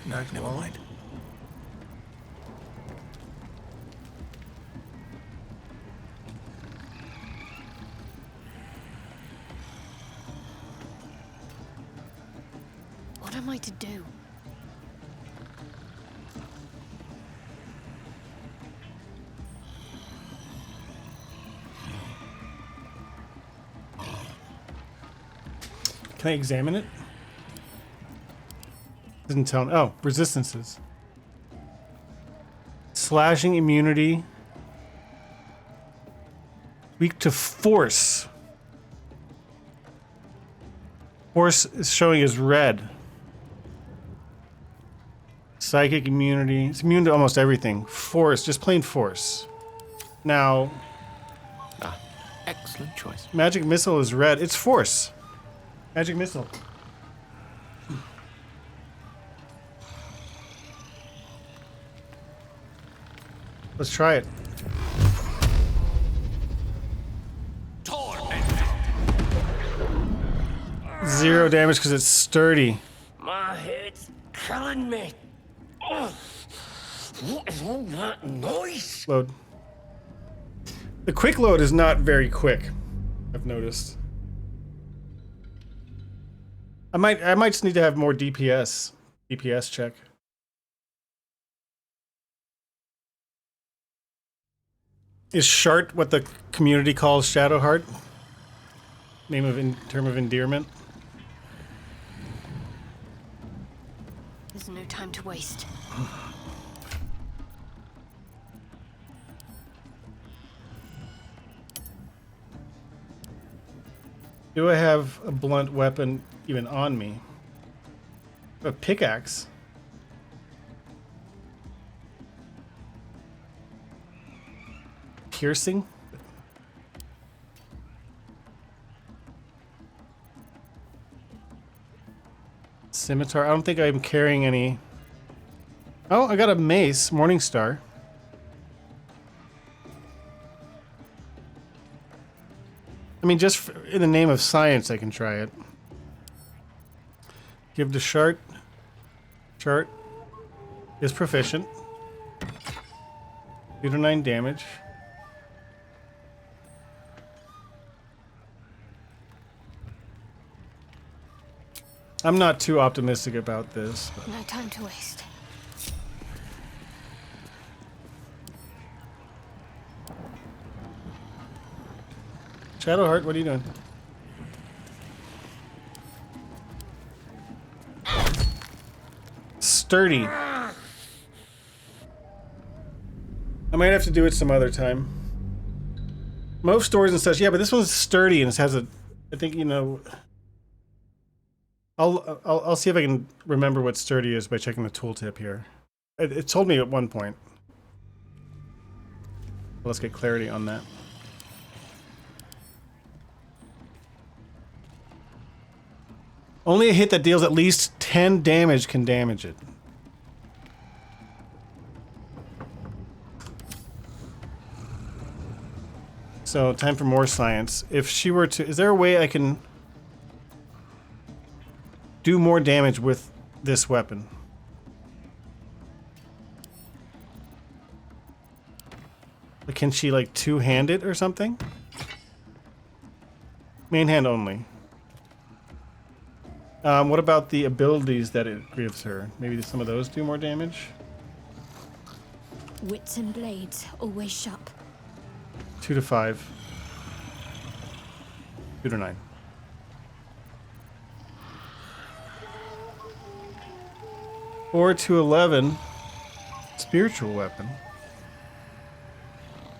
No, never mind. What am I to do? Can I examine it? Doesn't tell me. Oh, resistances. Slashing immunity. Weak to force. Force is showing as red. Psychic immunity. It's immune to almost everything. Force, just plain force. Now. Excellent choice. Magic missile is red. It's force. Magic missile. Let's try it. Zero damage because it's sturdy. My head's killing me. Ugh. What is all that noise? Load. The quick load is not very quick, I've noticed. I might just need to have more DPS check. Is Shart what the community calls Shadowheart? Name of term of endearment. There's no time to waste. Do I have a blunt weapon even on me? A pickaxe? Piercing? Scimitar? I don't think I'm carrying any. Oh, I got a mace, Morningstar. I mean, just in the name of science, I can try it. Give to Shart. Shart is proficient. 2 to 9 damage. I'm not too optimistic about this. But. No time to waste. Shadowheart, what are you doing? Sturdy. I might have to do it some other time. Most stores and such, yeah, but this one's sturdy and it has a. I think you know. I'll see if I can remember what sturdy is by checking the tooltip here. It told me at one point. Let's get clarity on that. Only a hit that deals at least 10 damage can damage it. So, time for more science. If she were to... Is there a way I can do more damage with this weapon? Like, can she, like, two-hand it or something? Main hand only. What about the abilities that it gives her? Maybe some of those do more damage? Wits and blades, always sharp. 2 to 5. 2 to 9. Four to 11. Spiritual weapon.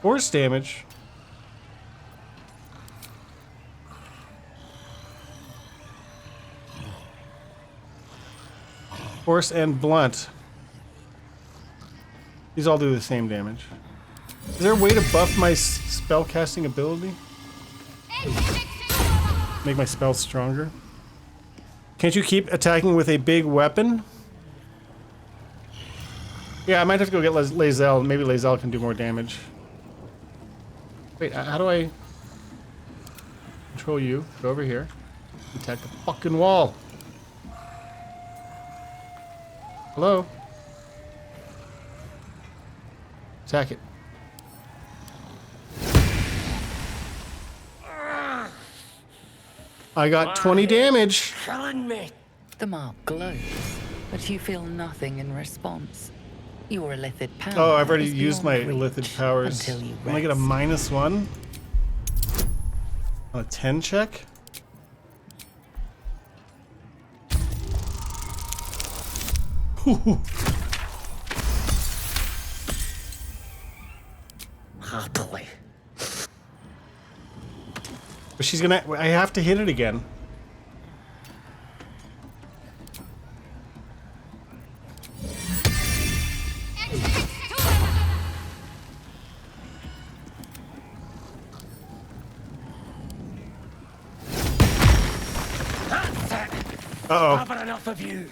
Force damage. Force and blunt. These all do the same damage. Is there a way to buff my spell casting ability? Make my spells stronger? Can't you keep attacking with a big weapon? Yeah, I might have to go get Lae'zel. Maybe Lae'zel can do more damage. Wait, how do I control you? Go over here. Attack the fucking wall. Hello? Attack it. I got 20 damage. Killing me. The mark glows, but you feel nothing in response. Your illithid power. Oh, I've already is used my beyond reach illithid powers. until you Can I get a rest. -1 on a 10 check? Happily. But she's gonna. I have to hit it again. Uh-oh. I've had enough of you.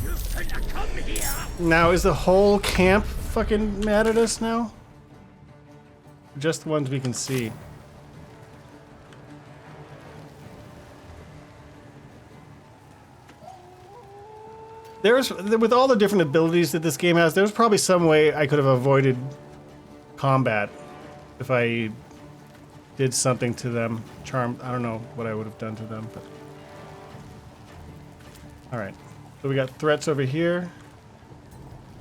You shouldn't have come here. Now, is the whole camp fucking mad at us now? Just the ones we can see. There's, with all the different abilities that this game has, there's probably some way I could have avoided combat if I did something to them. Charmed, I don't know what I would have done to them, but... Alright, so we got threats over here.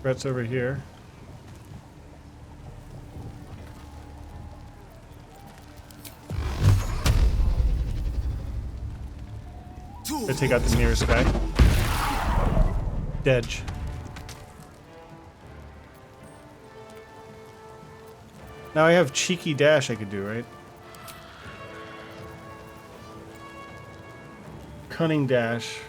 Threats over here. I take out the nearest guy. Dedge. Now I have cheeky dash I could do, right? Cunning dash.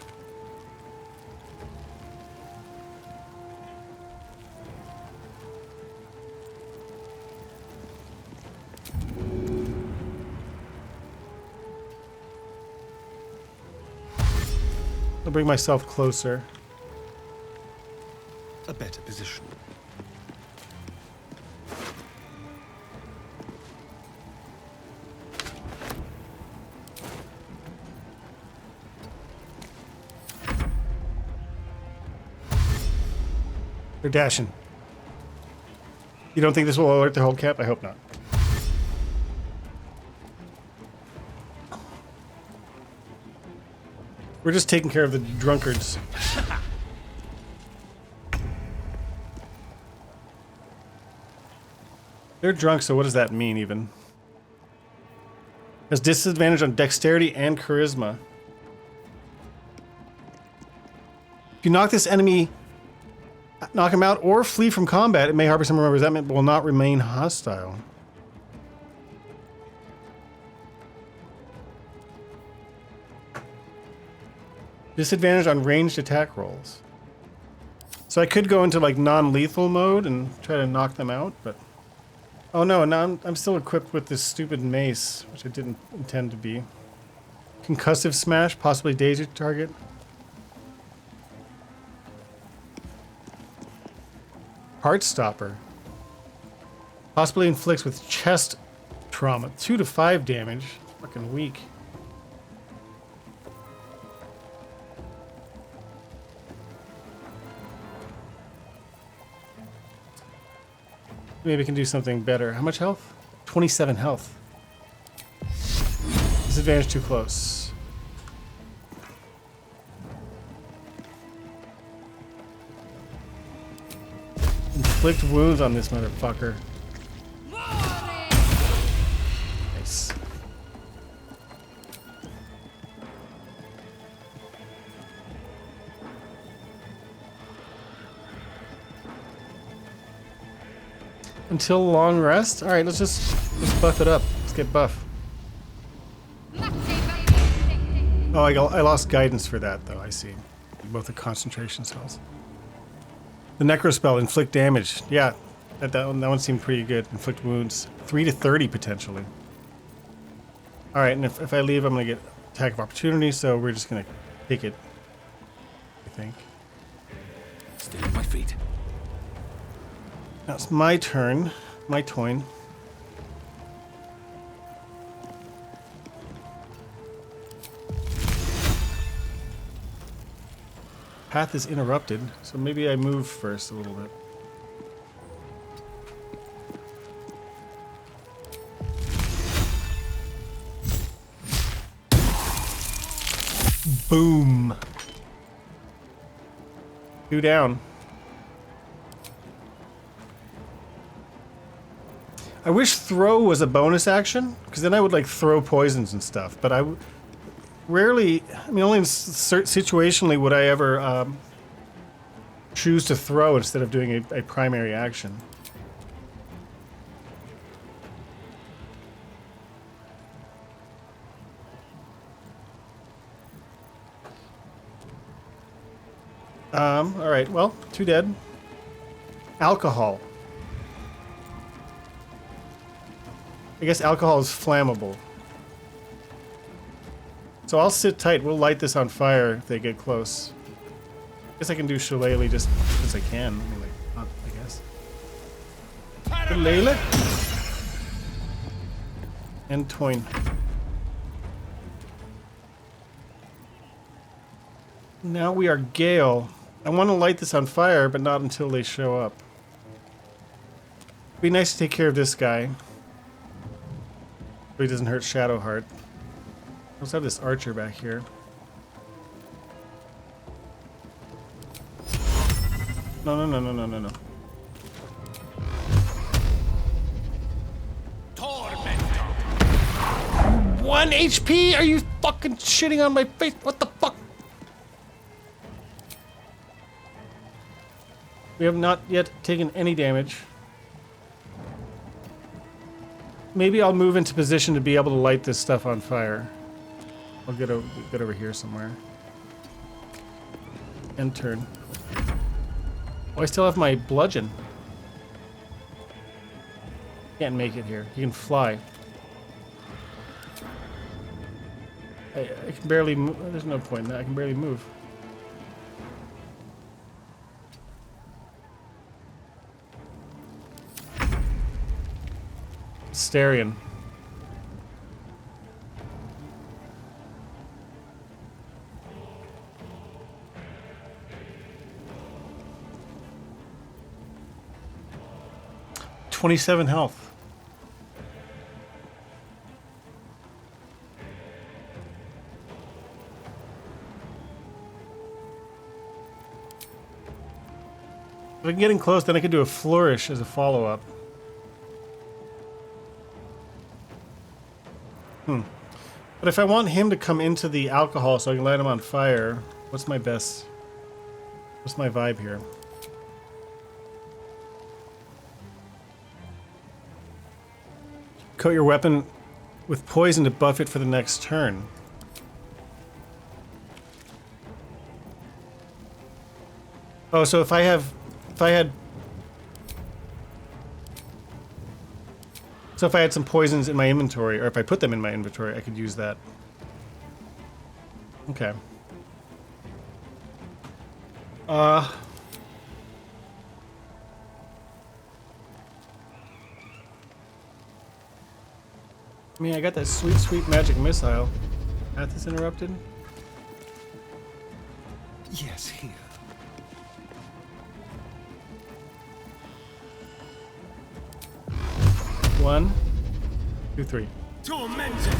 I'll bring myself closer. A better position. They're dashing. You don't think this will alert the whole camp? I hope not. We're just taking care of the drunkards. They're drunk, so what does that mean even? Has disadvantage on dexterity and charisma. If you knock this enemy, knock him out, or flee from combat, it may harbor some resentment but will not remain hostile. Disadvantage on ranged attack rolls. So I could go into like non-lethal mode and try to knock them out, but... Oh no, now I'm still equipped with this stupid mace, which I didn't intend to be. Concussive smash, possibly daisy target. Heart stopper. Possibly inflicts with chest trauma. 2 to 5 damage. Fucking weak. Maybe we can do something better. How much health? 27 health. Disadvantage too close. Inflict wounds on this motherfucker. Nice. Until long rest? Alright, let's buff it up. Let's get buff. Oh, I lost guidance for that, though. I see. Both the concentration cells. The necro spell, inflict damage. Yeah, that one seemed pretty good. Inflict wounds. 3 to 30 potentially. All right, and if I leave, I'm gonna get attack of opportunity. So we're just gonna take it. I think. Stay on my feet. Now it's my turn. My turn. Path is interrupted, so maybe I move first a little bit. Boom. 2 down. I wish throw was a bonus action, because then I would like throw poisons and stuff, but I rarely, I mean, only situationally would I ever choose to throw instead of doing a primary action. All right, well, 2 dead. Alcohol. I guess alcohol is flammable. So I'll sit tight. We'll light this on fire if they get close. I guess I can do shillelagh just because I can. I mean, like, not, I guess. Shillelagh. And toin. Now we are Gale. I want to light this on fire, but not until they show up. It'd be nice to take care of this guy. So he doesn't hurt Shadowheart. Let's have this archer back here. No. 1 HP? Are you fucking shitting on my face? What the fuck? We have not yet taken any damage. Maybe I'll move into position to be able to light this stuff on fire. I'll get over here somewhere. End turn. Oh, I still have my bludgeon. Can't make it here. He can fly. I can barely move. There's no point in that. I can barely move. Starion. $27 health. If I can get in close, then I can do a flourish as a follow-up. But if I want him to come into the alcohol so I can light him on fire, what's my vibe here? Coat your weapon with poison to buff it for the next turn. Oh, so if I had some poisons in my inventory, or if I put them in my inventory, I could use that. Okay. I mean, I got that sweet, sweet magic missile. Path is interrupted? Yes, here. One, 2, 3. Tormented.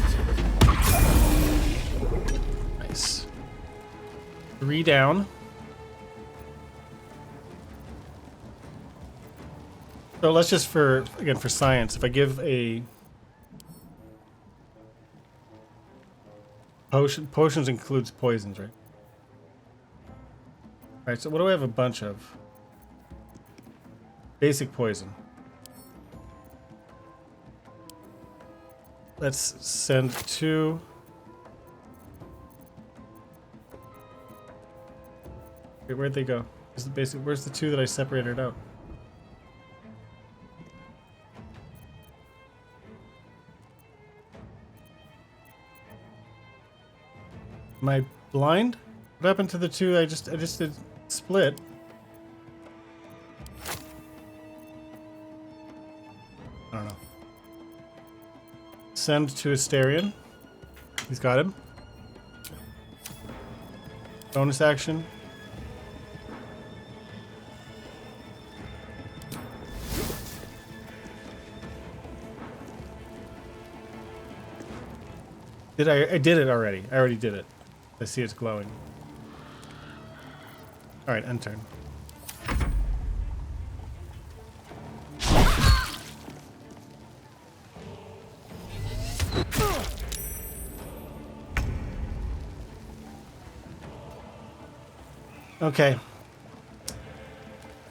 Nice. 3 down. So let's just for science, if I give a potions includes poisons, right? Alright, so what do I have a bunch of? Basic poison. Let's send 2. Wait, where'd they go? Is the basic? Where's the two that I separated out? Am I blind? What happened to the two I just did split? I don't know. Send to Asterion. He's got him. Bonus action. I did it already. I already did it. I see it's glowing. Alright, end turn. Okay.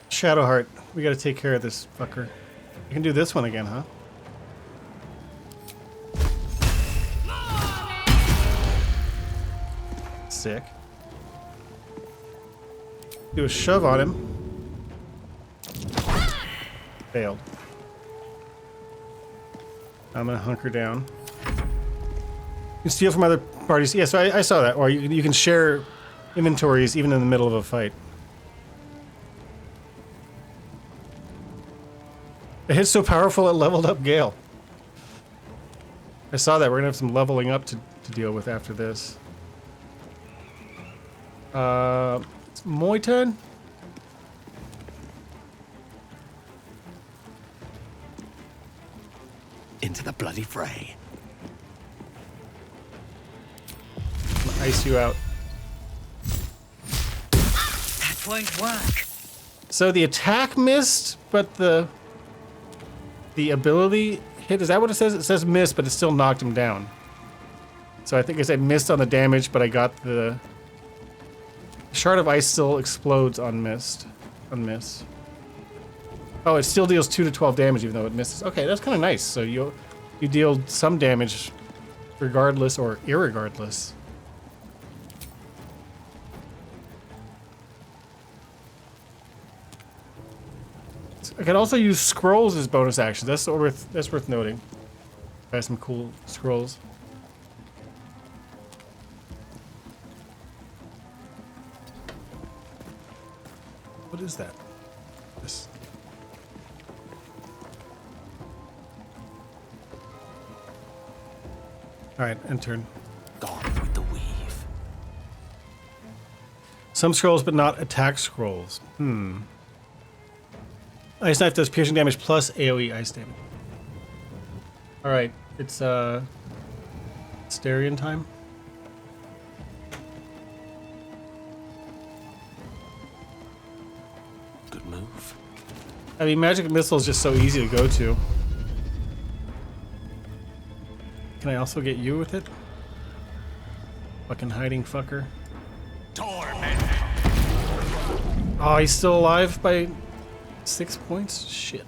Shadowheart. We gotta take care of this fucker. You can do this one again, huh? Sick. Do a shove on him. Failed. I'm gonna hunker down. You can steal from other parties. Yeah, so I saw that. Or you can share inventories even in the middle of a fight. The hit's so powerful it leveled up Gale. I saw that. We're gonna have some leveling up to deal with after this. It's my turn. Into the bloody fray. I'm gonna ice you out. That won't work. So the attack missed, but the ability hit. Is that what it says? It says miss, but it still knocked him down. So I think I said missed on the damage, but I got the Shard of Ice still explodes on miss. Oh, it still deals 2 to 12 damage even though it misses. Okay, that's kind of nice. So you deal some damage regardless or irregardless. I can also use scrolls as bonus actions. That's worth noting. I have some cool scrolls. What is that? This. All right, end turn. Gone with the weave. Some scrolls, but not attack scrolls. Ice Knife does piercing damage plus AoE ice damage. All right, it's Asterion time. Good move. I mean, magic missile is just so easy to go to. Can I also get you with it? Fucking hiding fucker. Torment. Oh, he's still alive by 6 points? Shit.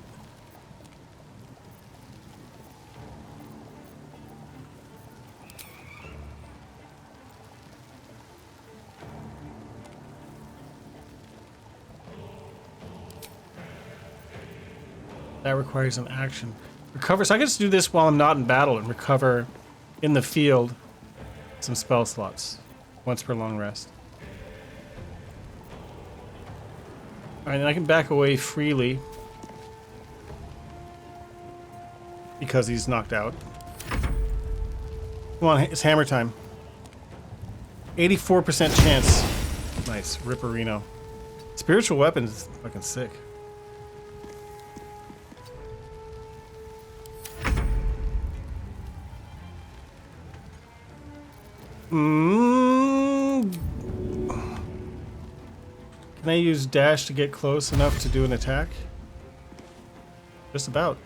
That requires an action. Recover. So I can just do this while I'm not in battle and recover in the field some spell slots once per long rest. Alright, and I can back away freely because he's knocked out. Come on, it's hammer time. 84% chance. Nice, Ripperino. Spiritual weapons is fucking sick. Can I use dash to get close enough to do an attack? Just about.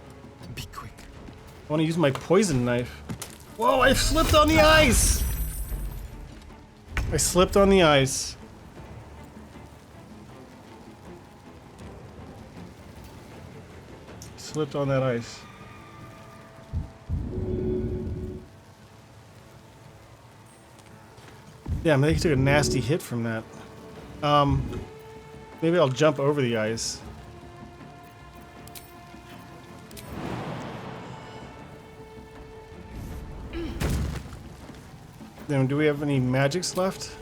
Be quick. I want to use my poison knife. Whoa, I slipped on the ice! I slipped on the ice. Slipped on that ice. Yeah, I think he took a nasty hit from that. Maybe I'll jump over the ice. Then do we have any magics left?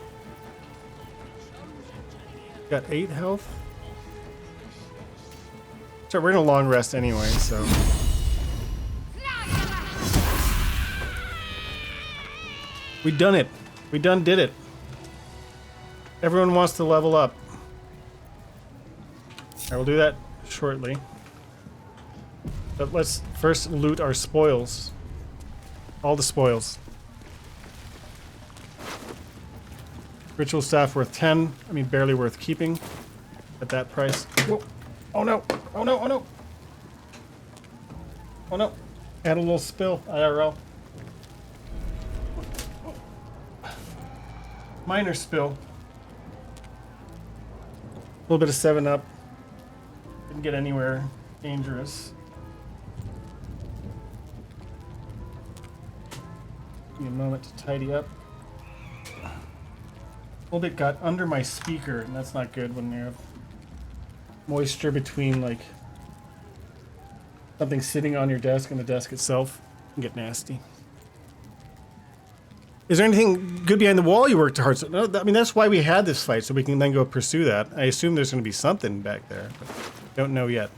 Got 8 health. So we're in a long rest anyway, so. We done it. We done did it. Everyone wants to level up. I will do that shortly. But let's first loot our spoils. All the spoils. Ritual staff worth 10. I mean, barely worth keeping at that price. Whoa. Oh no. Oh no. Oh no. Oh no. Had a little spill. IRL. Minor spill. A little bit of 7-Up. Didn't get anywhere dangerous. Give me a moment to tidy up. A little bit got under my speaker, and that's not good when you have moisture between like something sitting on your desk and the desk itself. It can get nasty. Is there anything good behind the wall you worked hard? So, no, I mean, that's why we had this fight, so we can then go pursue that. I assume there's going to be something back there, but don't know yet.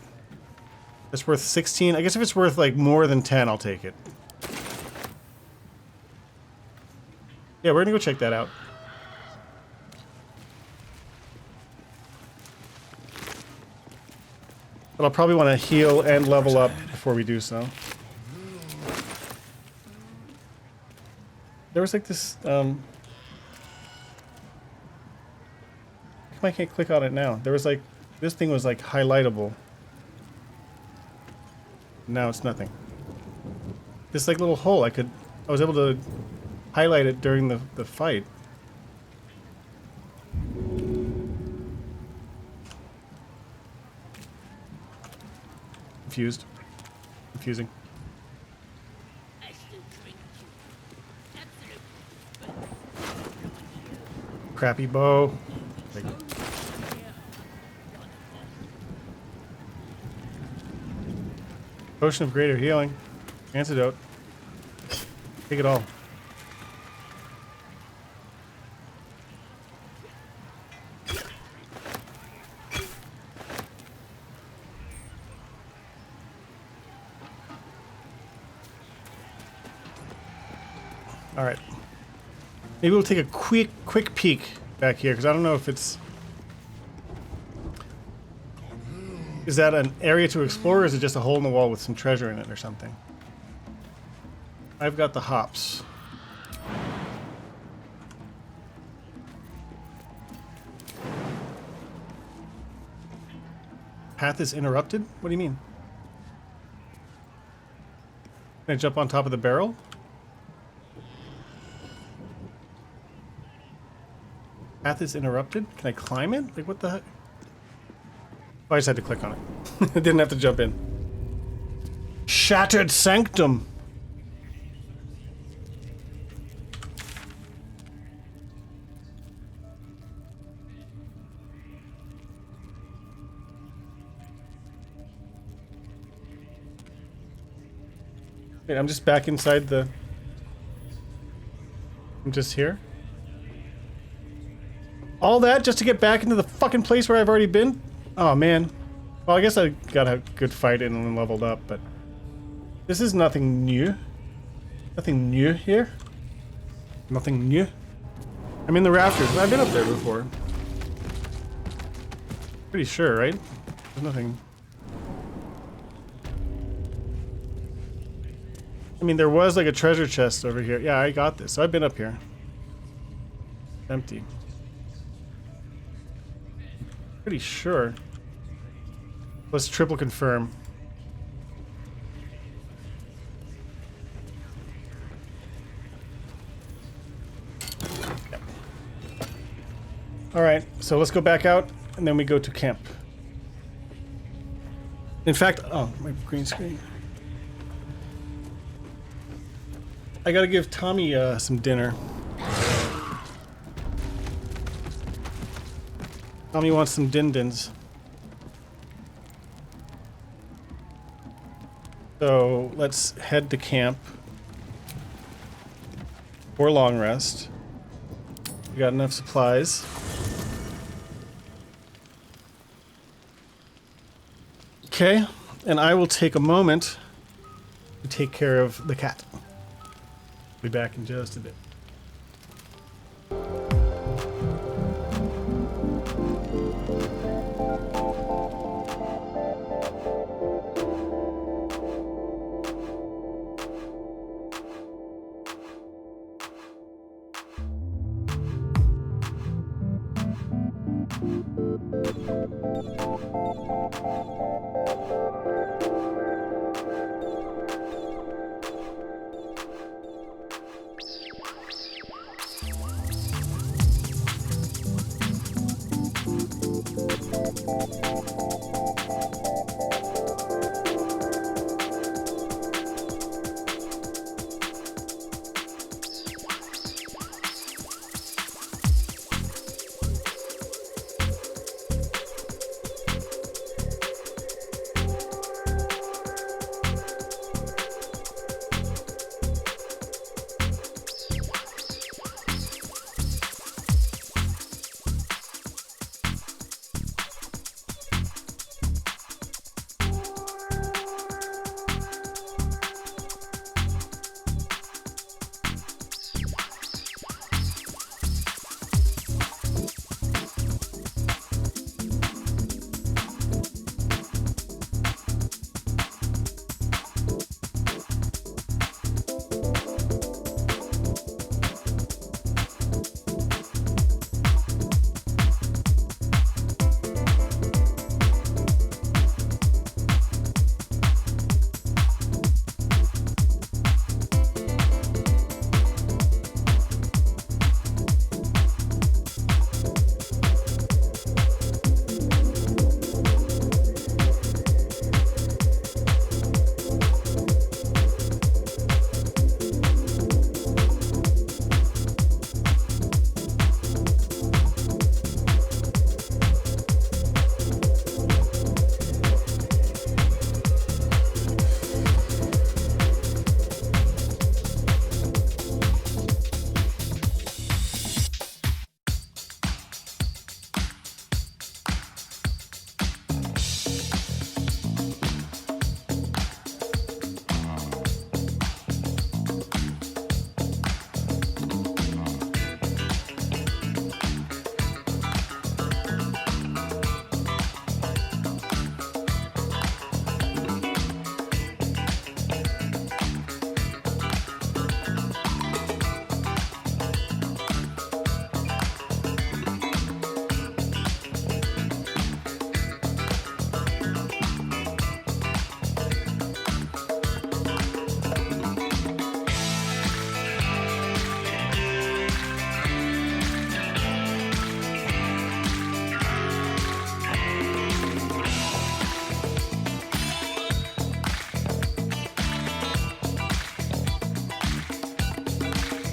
That's worth 16. I guess if it's worth like more than 10, I'll take it. Yeah, we're going to go check that out. But I'll probably want to heal and level up before we do so. There was like this, I can't click on it now. There was like, this thing was like highlightable. Now it's nothing. This like little hole, I was able to highlight it during the fight. Confusing. Crappy bow. Potion of greater healing. Antidote. Take it all. All right. Maybe we'll take a quick peek back here, because I don't know if it's... Is that an area to explore, or is it just a hole in the wall with some treasure in it or something? I've got the hops. Path is interrupted? What do you mean? Can I jump on top of the barrel? Path is interrupted? Can I climb it? Like, what the heck? Oh, I just had to click on it. I didn't have to jump in. Shattered Sanctum! Wait, I'm just back inside the... I'm just here? All that just to get back into the fucking place where I've already been? Oh, man. Well, I guess I got a good fight in and leveled up, but... This is nothing new. Nothing new here. Nothing new. I'm in the rafters. I've been up there before. Pretty sure, right? There's nothing... I mean, there was like a treasure chest over here. Yeah, I got this. So I've been up here. Empty. Pretty sure. Let's triple confirm. Yep. All right, so let's go back out, and then we go to camp. In fact, oh, my green screen. I gotta give Tommy some dinner. Tommy wants some din-dins. So let's head to camp for long rest. We got enough supplies. Okay, and I will take a moment to take care of the cat. Be back in just a bit.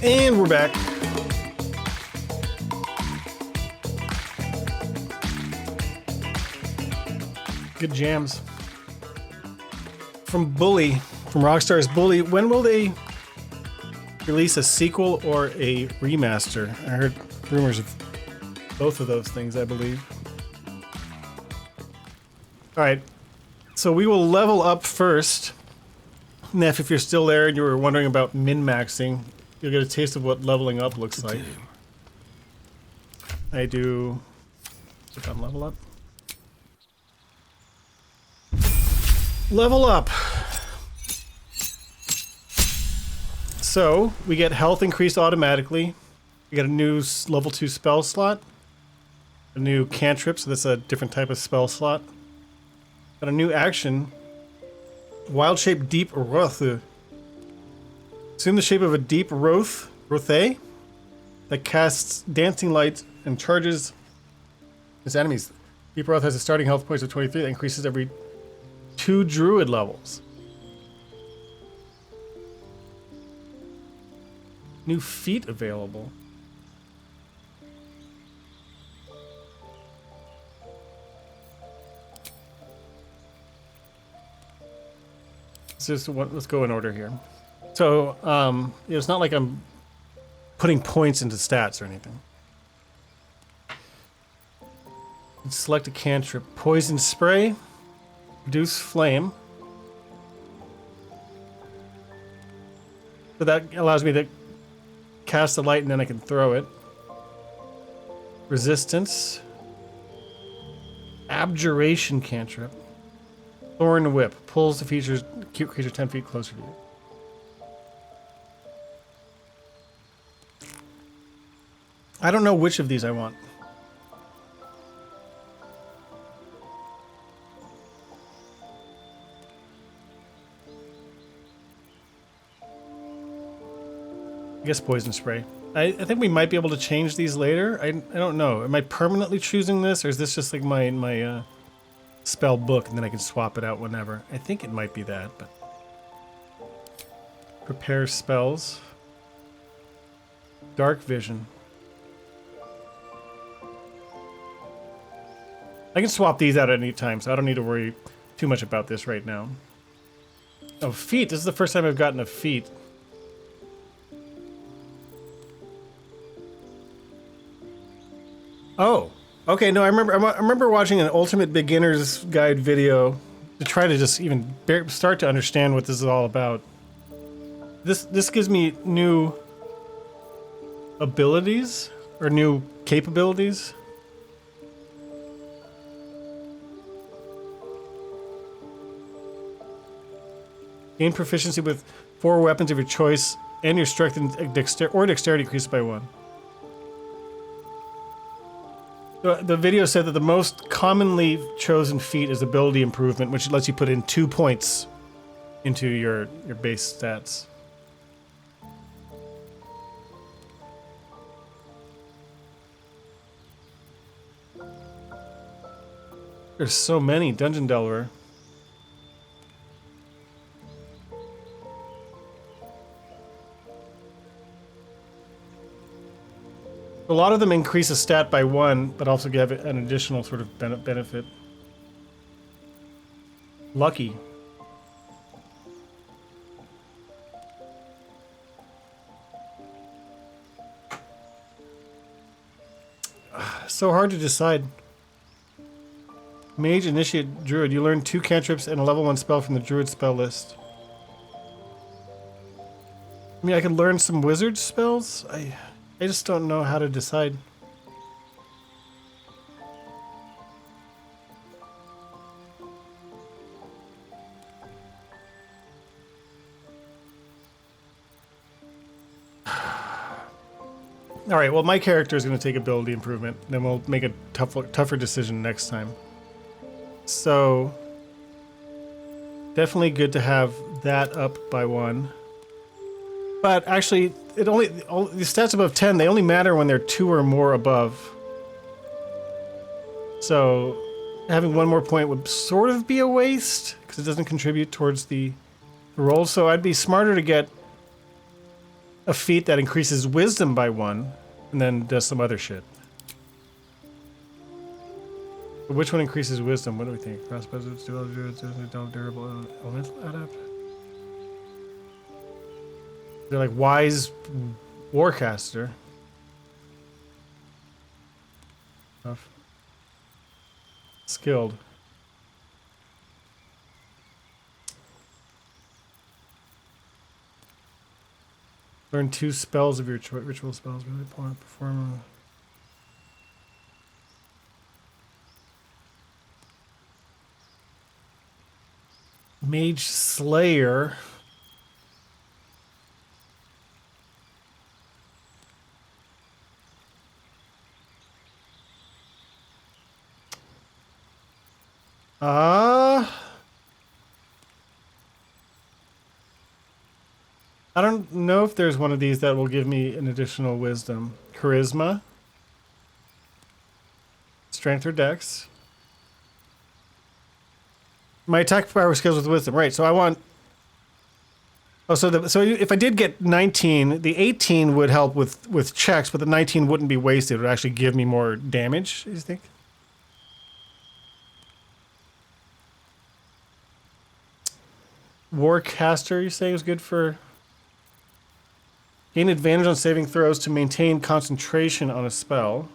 And we're back. Good jams. From Bully, from Rockstar's Bully, when will they release a sequel or a remaster? I heard rumors of both of those things, I believe. Alright, so we will level up first. Neff, if you're still there and you were wondering about min-maxing, you'll get a taste of what leveling up looks like. I do... click on level up. Level up! So, we get health increased automatically. We get a new level 2 spell slot. A new cantrip, so that's a different type of spell slot. Got a new action. Wild shape deep Roth. Assume the shape of a deep Rothe that casts dancing light and charges its enemies. Deep Roth has a starting health points of 23 that increases every 2 druid levels. New feat available. let's go in order here. So it's not like I'm putting points into stats or anything. Select a cantrip. Poison spray. Reduce flame. So that allows me to cast the light and then I can throw it. Resistance. Abjuration cantrip. Thorn whip. Pulls the cute creature 10 feet closer to you. I don't know which of these I want. I guess poison spray. I think we might be able to change these later. I don't know. Am I permanently choosing this, or is this just like my spell book, and then I can swap it out whenever? I think it might be that, but prepare spells. Dark vision. I can swap these out at any time, so I don't need to worry too much about this right now. Oh, feat. This is the first time I've gotten a feat. Oh, okay. No, I remember watching an Ultimate Beginner's Guide video to try to just even start to understand what this is all about. This gives me new abilities or new capabilities. Gain proficiency with 4 weapons of your choice, and your strength and dexterity increased by 1. The video said that the most commonly chosen feat is ability improvement, which lets you put in 2 points into your base stats. There's so many. Dungeon Delver. A lot of them increase a stat by 1, but also give it an additional sort of benefit. Lucky. So hard to decide. Mage, Initiate, Druid. You learn 2 cantrips and a level 1 spell from the Druid spell list. I mean, I could learn some wizard spells. I just don't know how to decide. All right, well, my character is going to take ability improvement. Then we'll make a tougher decision next time. So, definitely good to have that up by 1. But actually, the stats above 10, they only matter when they're 2 or more above. So, having 1 more point would sort of be a waste, because it doesn't contribute towards the roll. So I'd be smarter to get a feat that increases wisdom by 1, and then does some other shit. But which one increases wisdom? What do we think? Crossbows, durable, elemental adapt? They're like wise warcaster. Tough. Skilled. Learn 2 spells of your choice. Ritual spells. Really perform. Mage Slayer. I don't know if there's one of these that will give me an additional wisdom. Charisma. Strength or dex. My attack power scales with wisdom. Right, so I want... Oh, so if I did get 19, the 18 would help with checks, but the 19 wouldn't be wasted. It would actually give me more damage, you think? Warcaster, you're saying, is good for... Gain advantage on saving throws to maintain concentration on a spell.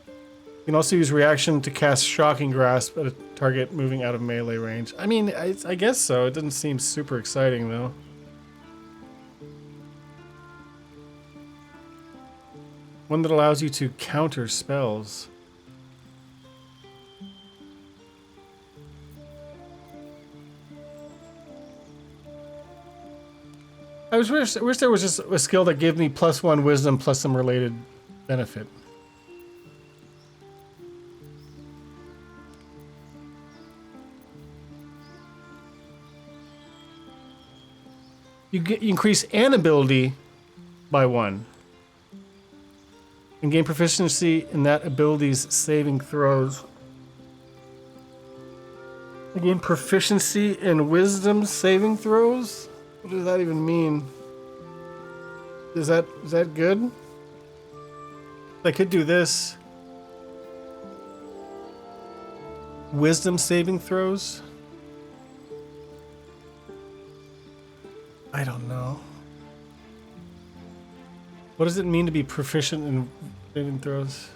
You can also use reaction to cast Shocking Grasp at a target moving out of melee range. I mean, I guess so. It doesn't seem super exciting, though. One that allows you to counter spells. I wish there was just a skill that gave me +1 wisdom plus some related benefit. You increase an ability by 1. And gain proficiency in that ability's saving throws. You gain proficiency in wisdom saving throws? What does that even mean? Is that good? I could do this. Wisdom saving throws? I don't know. What does it mean to be proficient in saving throws?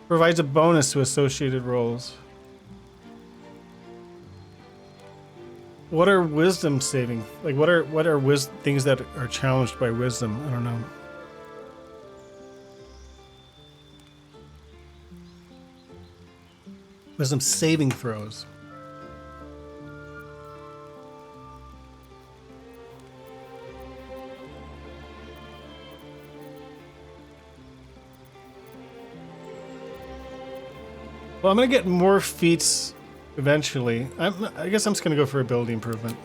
Provides a bonus to associated rolls. What are wisdom saving? Like what are things that are challenged by wisdom? I don't know. Wisdom saving throws. Well, I'm gonna get more feats eventually. I guess I'm just gonna go for ability improvement.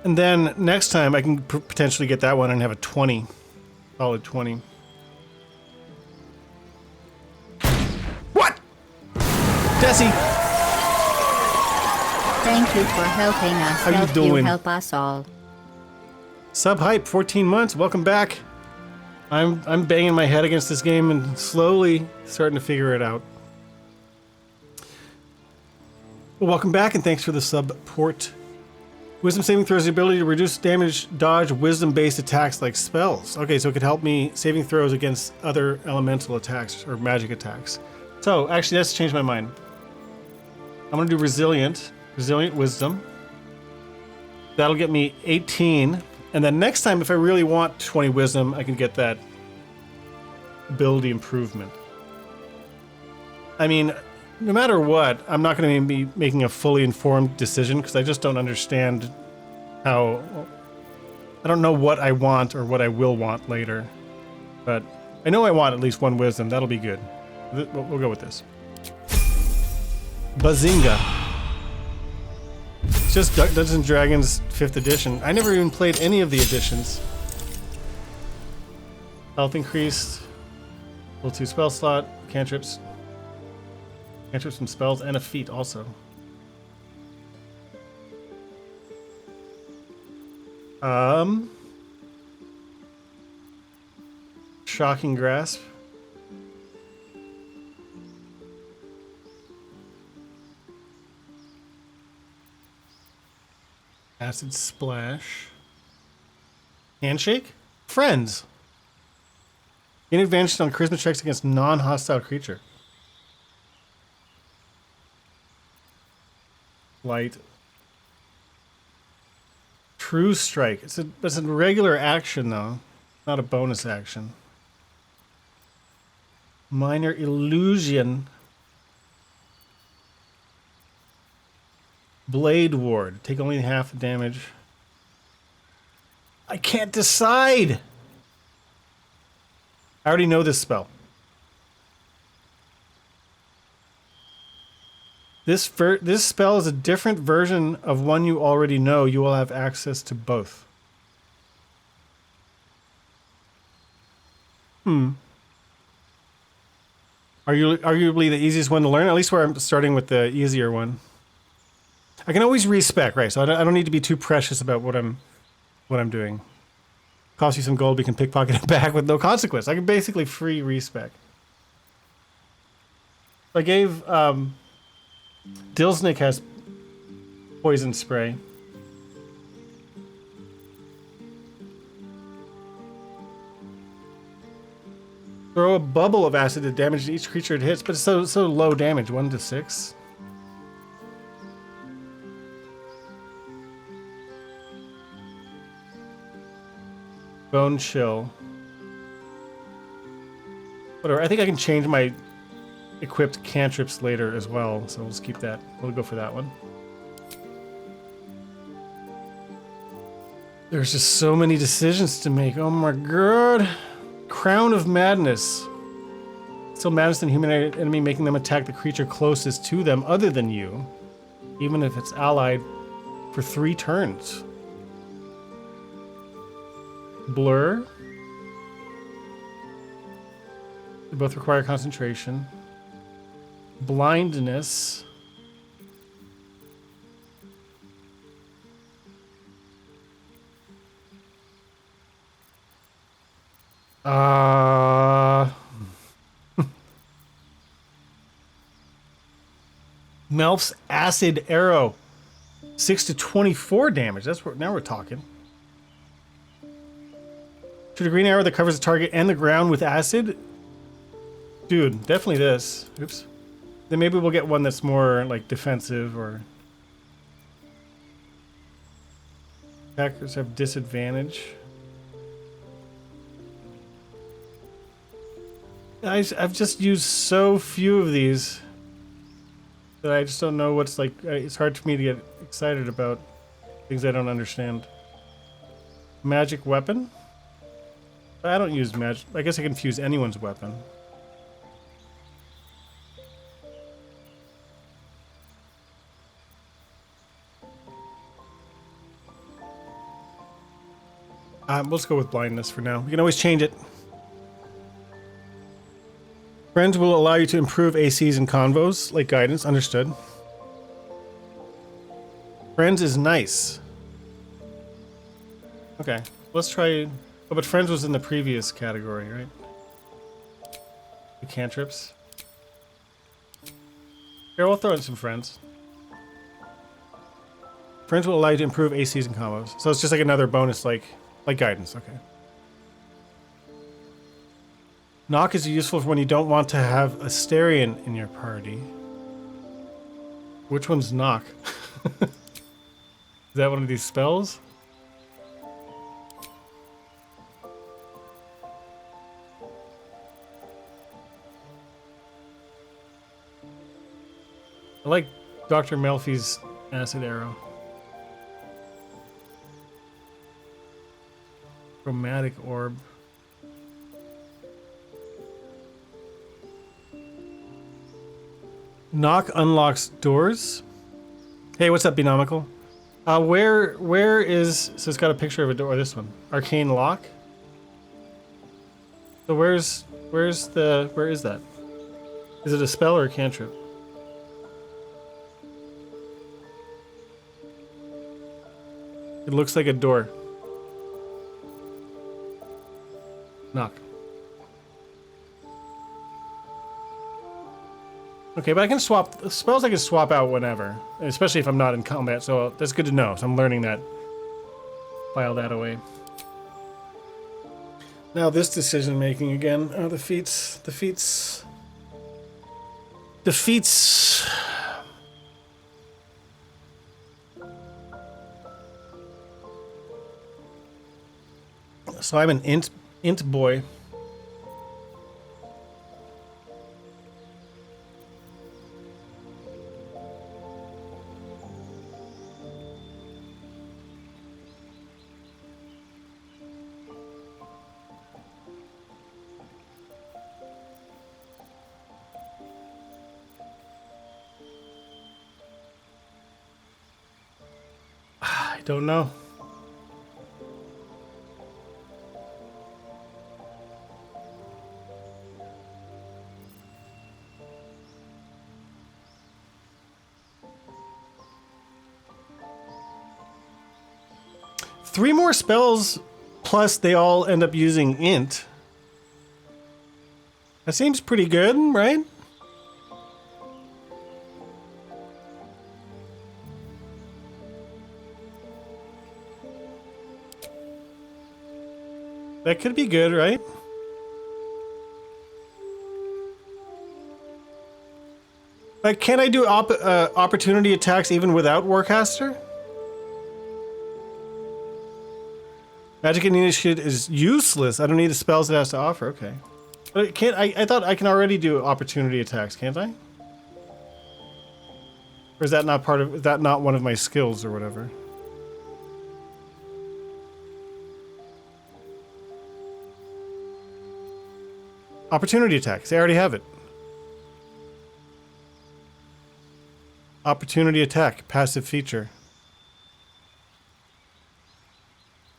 And then next time I can potentially get that one and have a 20. Solid 20. What? Desi! Thank you for helping us. How you doing? You help us all. Subhype, 14 months. Welcome back. I'm banging my head against this game and slowly starting to figure it out. Well, welcome back and thanks for the support. Wisdom saving throws the ability to reduce damage, dodge, wisdom-based attacks like spells. Okay, so it could help me saving throws against other elemental attacks or magic attacks. So, actually, that's changed my mind. I'm gonna do resilient wisdom. That'll get me 18. And then next time, if I really want 20 wisdom, I can get that ability improvement. I mean, no matter what, I'm not going to be making a fully informed decision because I just don't understand how... I don't know what I want or what I will want later. But I know I want at least 1 wisdom. That'll be good. We'll go with this. Bazinga. It's just Dungeons & Dragons 5th edition. I never even played any of the editions. Health increased. Level 2 spell slot. Cantrips. Cantrips and spells and a feat also. Shocking Grasp. Acid Splash. Handshake? Friends. Gain advantage on charisma checks against non-hostile creature. Light. True Strike. It's a regular action though, not a bonus action. Minor Illusion. Blade Ward. Take only half the damage. I can't decide! I already know this spell. This spell is a different version of one you already know. You will have access to both. Arguably the easiest one to learn, at least where I'm starting with the easier one. I can always respec, right? So I don't need to be too precious about what I'm doing. Cost you some gold, but you can pickpocket it back with no consequence. I can basically free respec. I gave Dilsnick has poison spray. Throw a bubble of acid to damage each creature it hits, but it's so low damage, 1 to 6. Bone chill. Whatever. I think I can change my equipped cantrips later as well, so we'll just keep that. We'll go for that one. There's just so many decisions to make. Oh my god. Crown of Madness. Still madness than human enemy, making them attack the creature closest to them other than you, even if it's allied, for 3 turns. Blur. They both require concentration. Blindness. Melf's acid arrow. 6 to 24 damage. That's what now we're talking. Shoot a green arrow that covers the target and the ground with acid. Dude, definitely this. Oops. Then maybe we'll get one that's more like defensive or attackers have disadvantage. I've just used so few of these that I just don't know what's like. It's hard for me to get excited about things I don't understand. Magic weapon? I don't use magic. I guess I can fuse anyone's weapon. Let's go with blindness for now. We can always change it. Friends will allow you to improve ACs and convos, like guidance. Understood. Friends is nice. Okay, let's try. Oh, but Friends was in the previous category, right? The cantrips. Here, we'll throw in some Friends. Friends will allow you to improve ACs and combos. So it's just like another bonus, like guidance. Okay. Knock is useful for when you don't want to have Asterion in your party. Which one's Knock? Is that one of these spells? I like Dr. Melfi's acid arrow. Chromatic orb. Knock unlocks doors. Hey, what's up, Binomical? Where is, so it's got a picture of a door, this one. Arcane lock. So where is that? Is it a spell or a cantrip? It looks like a door. Knock. Okay, but I can swap spells. I can swap out whenever, especially if I'm not in combat. So that's good to know. So I'm learning that. File that away. Now this decision making again. Defeats. So I'm an int boy. I don't know. Three more spells plus they all end up using int. That seems pretty good, right? That could be good, right? Like, can I do opportunity attacks even without Warcaster? Magic Initiate is useless. I don't need the spells it has to offer. Okay. But can't I thought I can already do opportunity attacks, can't I? Or is that not part of, is that not one of my skills or whatever? Opportunity attacks. I already have it. Opportunity attack, passive feature.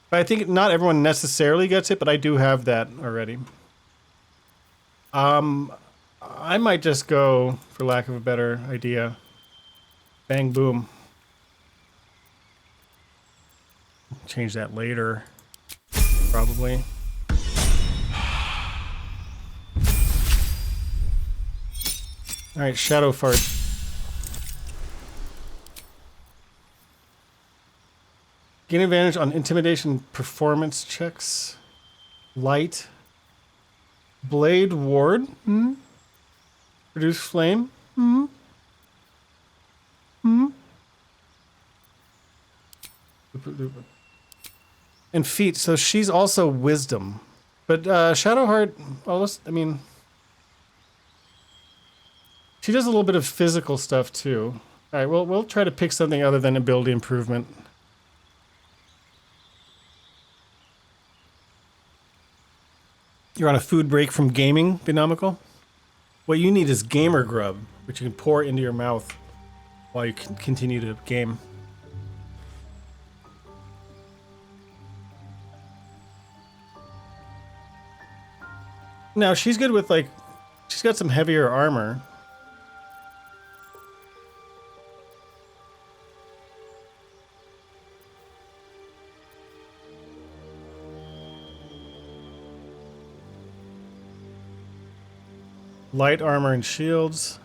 But I think not everyone necessarily gets it, but I do have that already. I might just go, for lack of a better idea, bang boom. Change that later, probably. All right, Shadow Fart. Gain advantage on intimidation performance checks. Light. Blade ward. Reduce flame. And feat. So she's also wisdom. But Shadowheart, well, I mean, she does a little bit of physical stuff too. All right, well, we'll try to pick something other than ability improvement. You're on a food break from gaming, Binomical? What you need is gamer grub, which you can pour into your mouth while you can continue to game. Now, she's good with, like, she's got some heavier armor. Light armor and shields.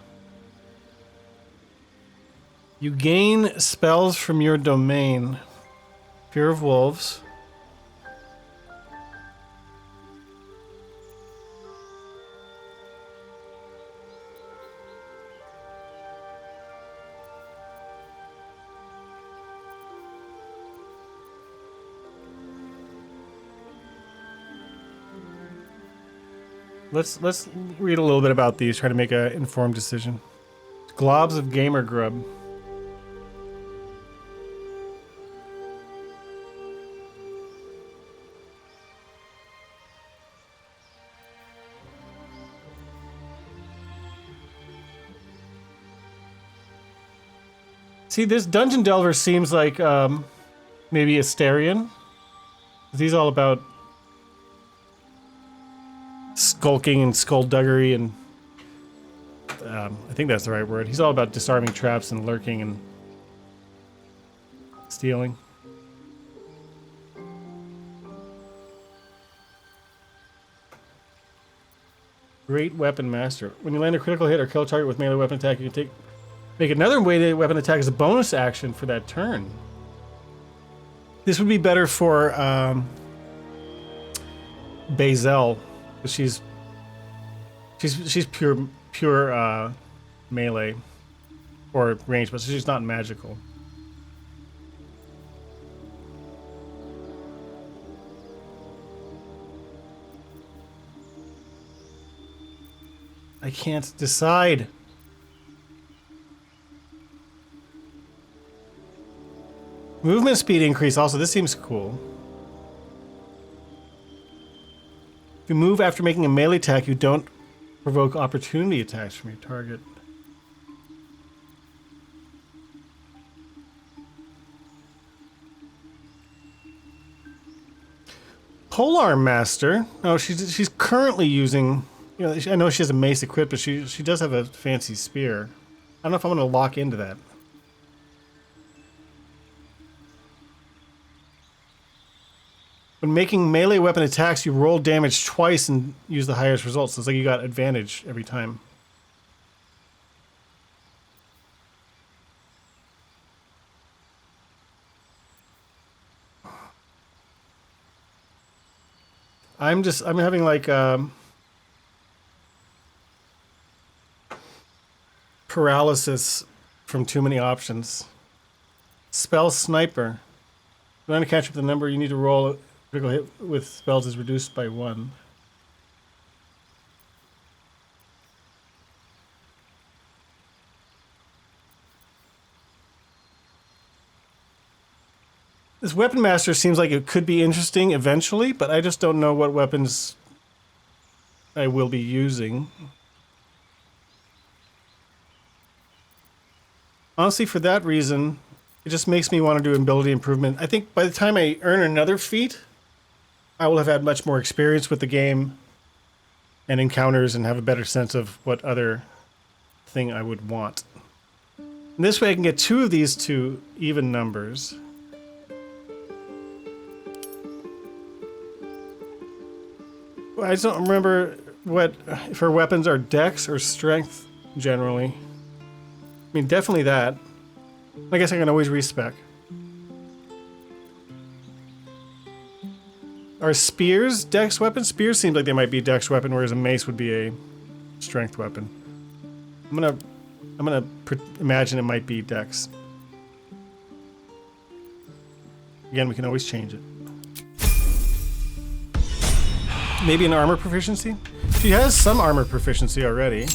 You gain spells from your domain. Fear of Wolves. Let's read a little bit about these, try to make an informed decision. Globs of gamer grub. See, this Dungeon Delver seems like maybe Asterion. He's all about skulking and skullduggery and I think that's the right word. He's all about disarming traps and lurking and stealing. Great Weapon Master. When you land a critical hit or kill a target with melee weapon attack, you can make another melee weapon attack as a bonus action for that turn. This would be better for Bazel. She's pure melee or range, but she's not magical. I can't decide. Movement speed increase also. This seems cool. If you move after making a melee attack, you don't provoke opportunity attacks from your target. Polar Master. Oh, she's currently using. You know, I know she has a mace equipped, but she does have a fancy spear. I don't know if I'm going to lock into that. When making melee weapon attacks, you roll damage twice and use the highest results. So it's like you got advantage every time. I'm having like paralysis from too many options. Spell sniper. If you want to catch up the number, you need to roll a critical hit with spells is reduced by 1. This Weapon Master seems like it could be interesting eventually, but I just don't know what weapons I will be using. Honestly, for that reason, it just makes me want to do ability improvement. I think by the time I earn another feat, I will have had much more experience with the game and encounters and have a better sense of what other thing I would want. And this way I can get 2 of these to even numbers. I just don't remember what if her weapons are dex or strength generally. I mean, definitely that. I guess I can always respec. Are spears dex weapons? Spears seems like they might be a dex weapon, whereas a mace would be a strength weapon. I'm gonna imagine it might be dex. Again, we can always change it. Maybe an armor proficiency? She has some armor proficiency already.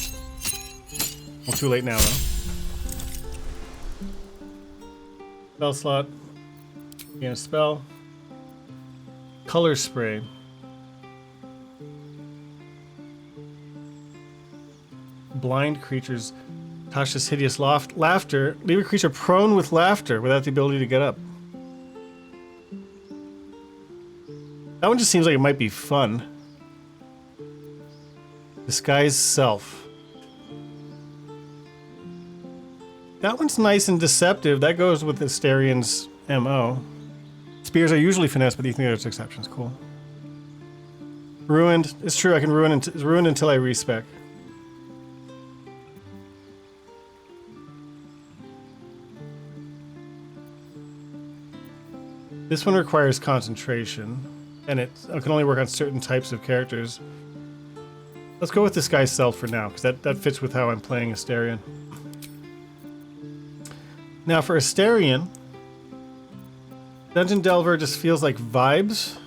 Well, too late now, though. Spell slot. Gain a spell. Color spray. Blind creatures. Tasha's hideous laughter. Leave a creature prone with laughter without the ability to get up. That one just seems like it might be fun. Disguise self. That one's nice and deceptive. That goes with Asterian's MO. Spears are usually finesse, but you think there's exceptions. Cool. Ruined. It's true, I can ruin until I respec. This one requires concentration, and it can only work on certain types of characters. Let's go with this guy's self for now, because that fits with how I'm playing Asterian. Now for Asterian, Dungeon Delver just feels like vibes.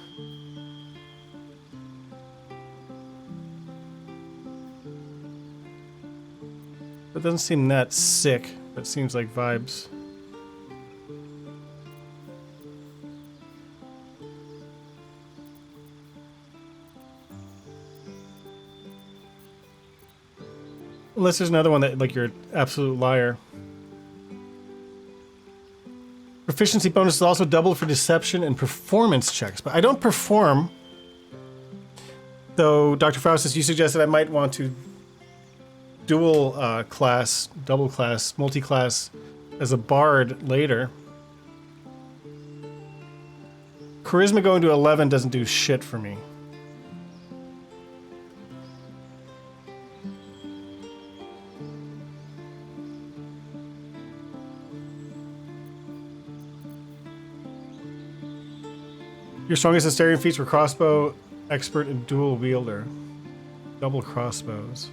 It doesn't seem that sick, but it seems like vibes. Unless there's another one that, like, you're an absolute liar. Proficiency bonus is also doubled for deception and performance checks, but I don't perform. Though, Dr. Faustus, you suggested I might want to dual class, double class, multi-class as a bard later. Charisma going to 11 doesn't do shit for me. Your strongest Asterian feats were crossbow, expert, and dual wielder. Double crossbows.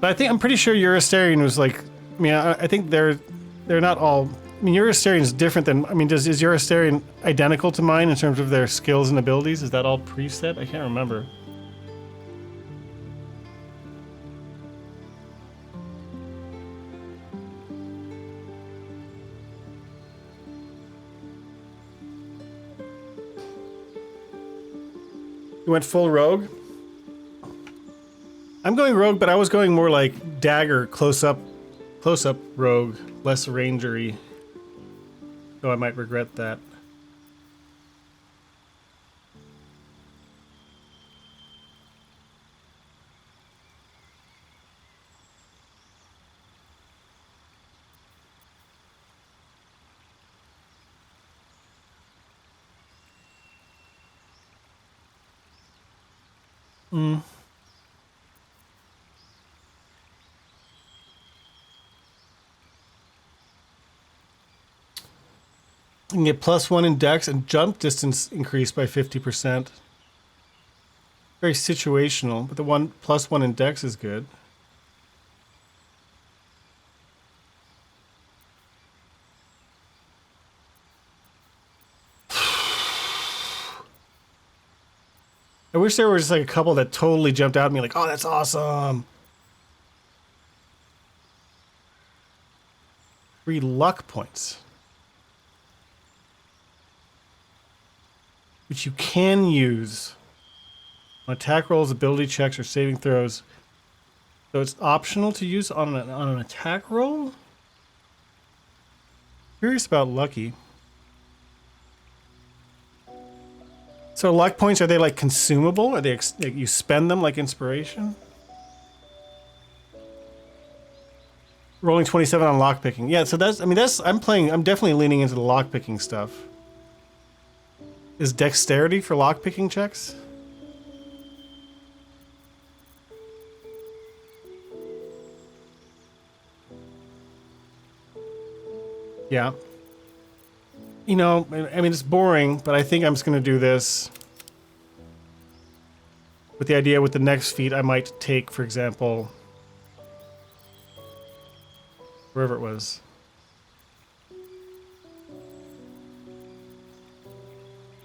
But I'm pretty sure your Asterian was like, I mean, I think they're not all. I mean, your Asterian is different than. I mean, is your Asterian identical to mine in terms of their skills and abilities? Is that all preset? I can't remember. You went full rogue? I'm going rogue, but I was going more like dagger, close-up rogue, less rangery. Though I might regret that. Mm. You can get +1 in dex and jump distance increased by 50%. Very situational, but the +1 in dex is good. I wish there were just like a couple that totally jumped out at me like, oh, that's awesome. 3 luck points. Which you can use on attack rolls, ability checks, or saving throws. So it's optional to use on an attack roll? Curious about lucky. So luck points, are they like consumable? Are they like you spend them like inspiration? Rolling 27 on lockpicking. Yeah, so that's, I mean, I'm definitely leaning into the lockpicking stuff. Is dexterity for lockpicking checks? Yeah. You know, I mean, it's boring, but I think I'm just going to do this with the idea with the next feat I might take, for example, wherever it was.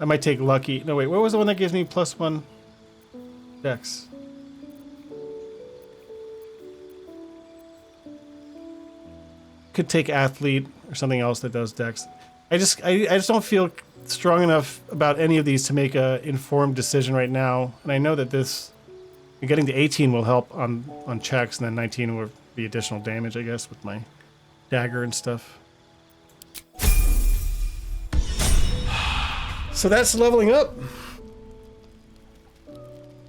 I might take lucky. No, wait, what was the one that gives me +1 dex? Could take athlete or something else that does dex. I just don't feel strong enough about any of these to make a informed decision right now. And I know that getting to 18 will help on checks, and then 19 will be additional damage, I guess, with my dagger and stuff. So that's leveling up.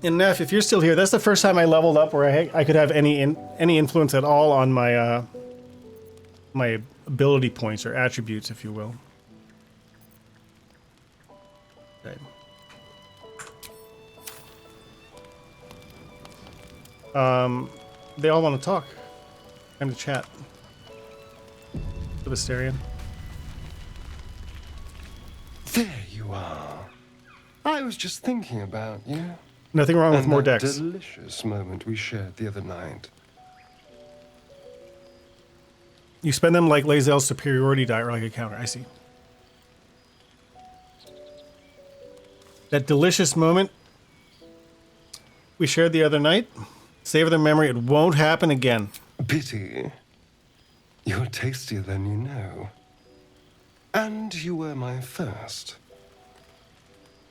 And Neff, if you're still here, that's the first time I leveled up where I could have any influence at all on my my ability points or attributes, if you will. Okay. They all want to talk. Time to chat. The Visterian. There you are. I was just thinking about you. Nothing wrong with more that decks. Delicious moment we shared the other night. You spend them like Lae'zel's superiority die or like a counter. I see. That delicious moment we shared the other night. Savor the memory. It won't happen again. Pity. You're tastier than you know. And you were my first.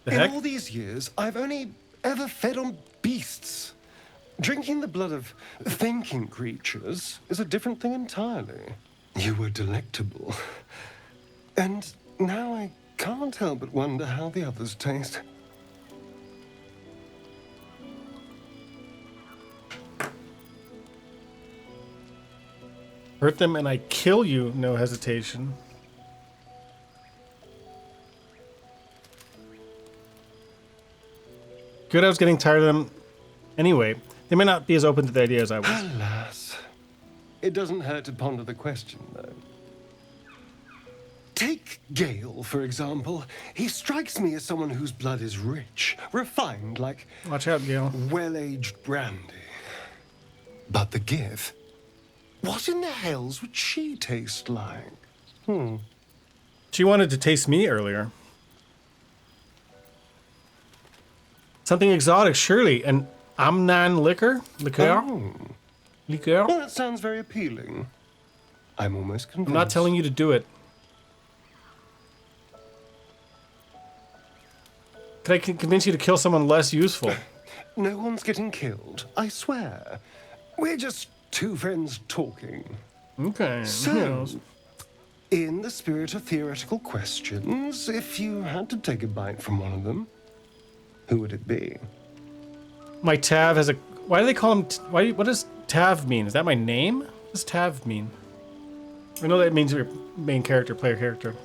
The heck? In all these years, I've only ever fed on beasts. Drinking the blood of thinking creatures is a different thing entirely. You were delectable. And now I can't help but wonder how the others taste. Hurt them and I kill you, no hesitation. Good, I was getting tired of them anyway. They may not be as open to the idea as I was. Alas. It doesn't hurt to ponder the question, though. Take Gale, for example. He strikes me as someone whose blood is rich, refined, like... Watch out, Gale. Well-aged brandy. But the Gith... What in the hells would she taste like? She wanted to taste me earlier. Something exotic, surely. An Amnan liquor? Liqueur? Oh. Liqueur? Well, that sounds very appealing. I'm almost convinced. I'm not telling you to do it. Could I convince you to kill someone less useful? No one's getting killed, I swear. We're just two friends talking. Okay. So, in the spirit of theoretical questions, if you had to take a bite from one of them, who would it be? My Tav has a... Why do they call him... What does Tav mean? Is that my name? What does Tav mean? I know that means your main character, player character.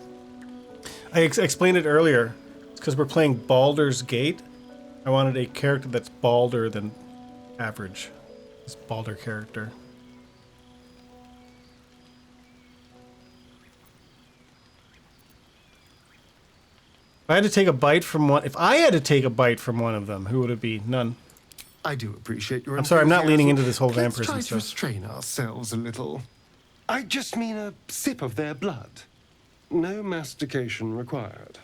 I explained it earlier. It's because we're playing Baldur's Gate. I wanted a character that's balder than average. This Baldur character. If I had to take a bite from one, if I had to take a bite from one of them, who would it be? None. I do appreciate your I'm sorry, I'm not leaning into this whole Let's vampirism try to stuff. restrain ourselves a little. I just mean a sip of their blood. No mastication required.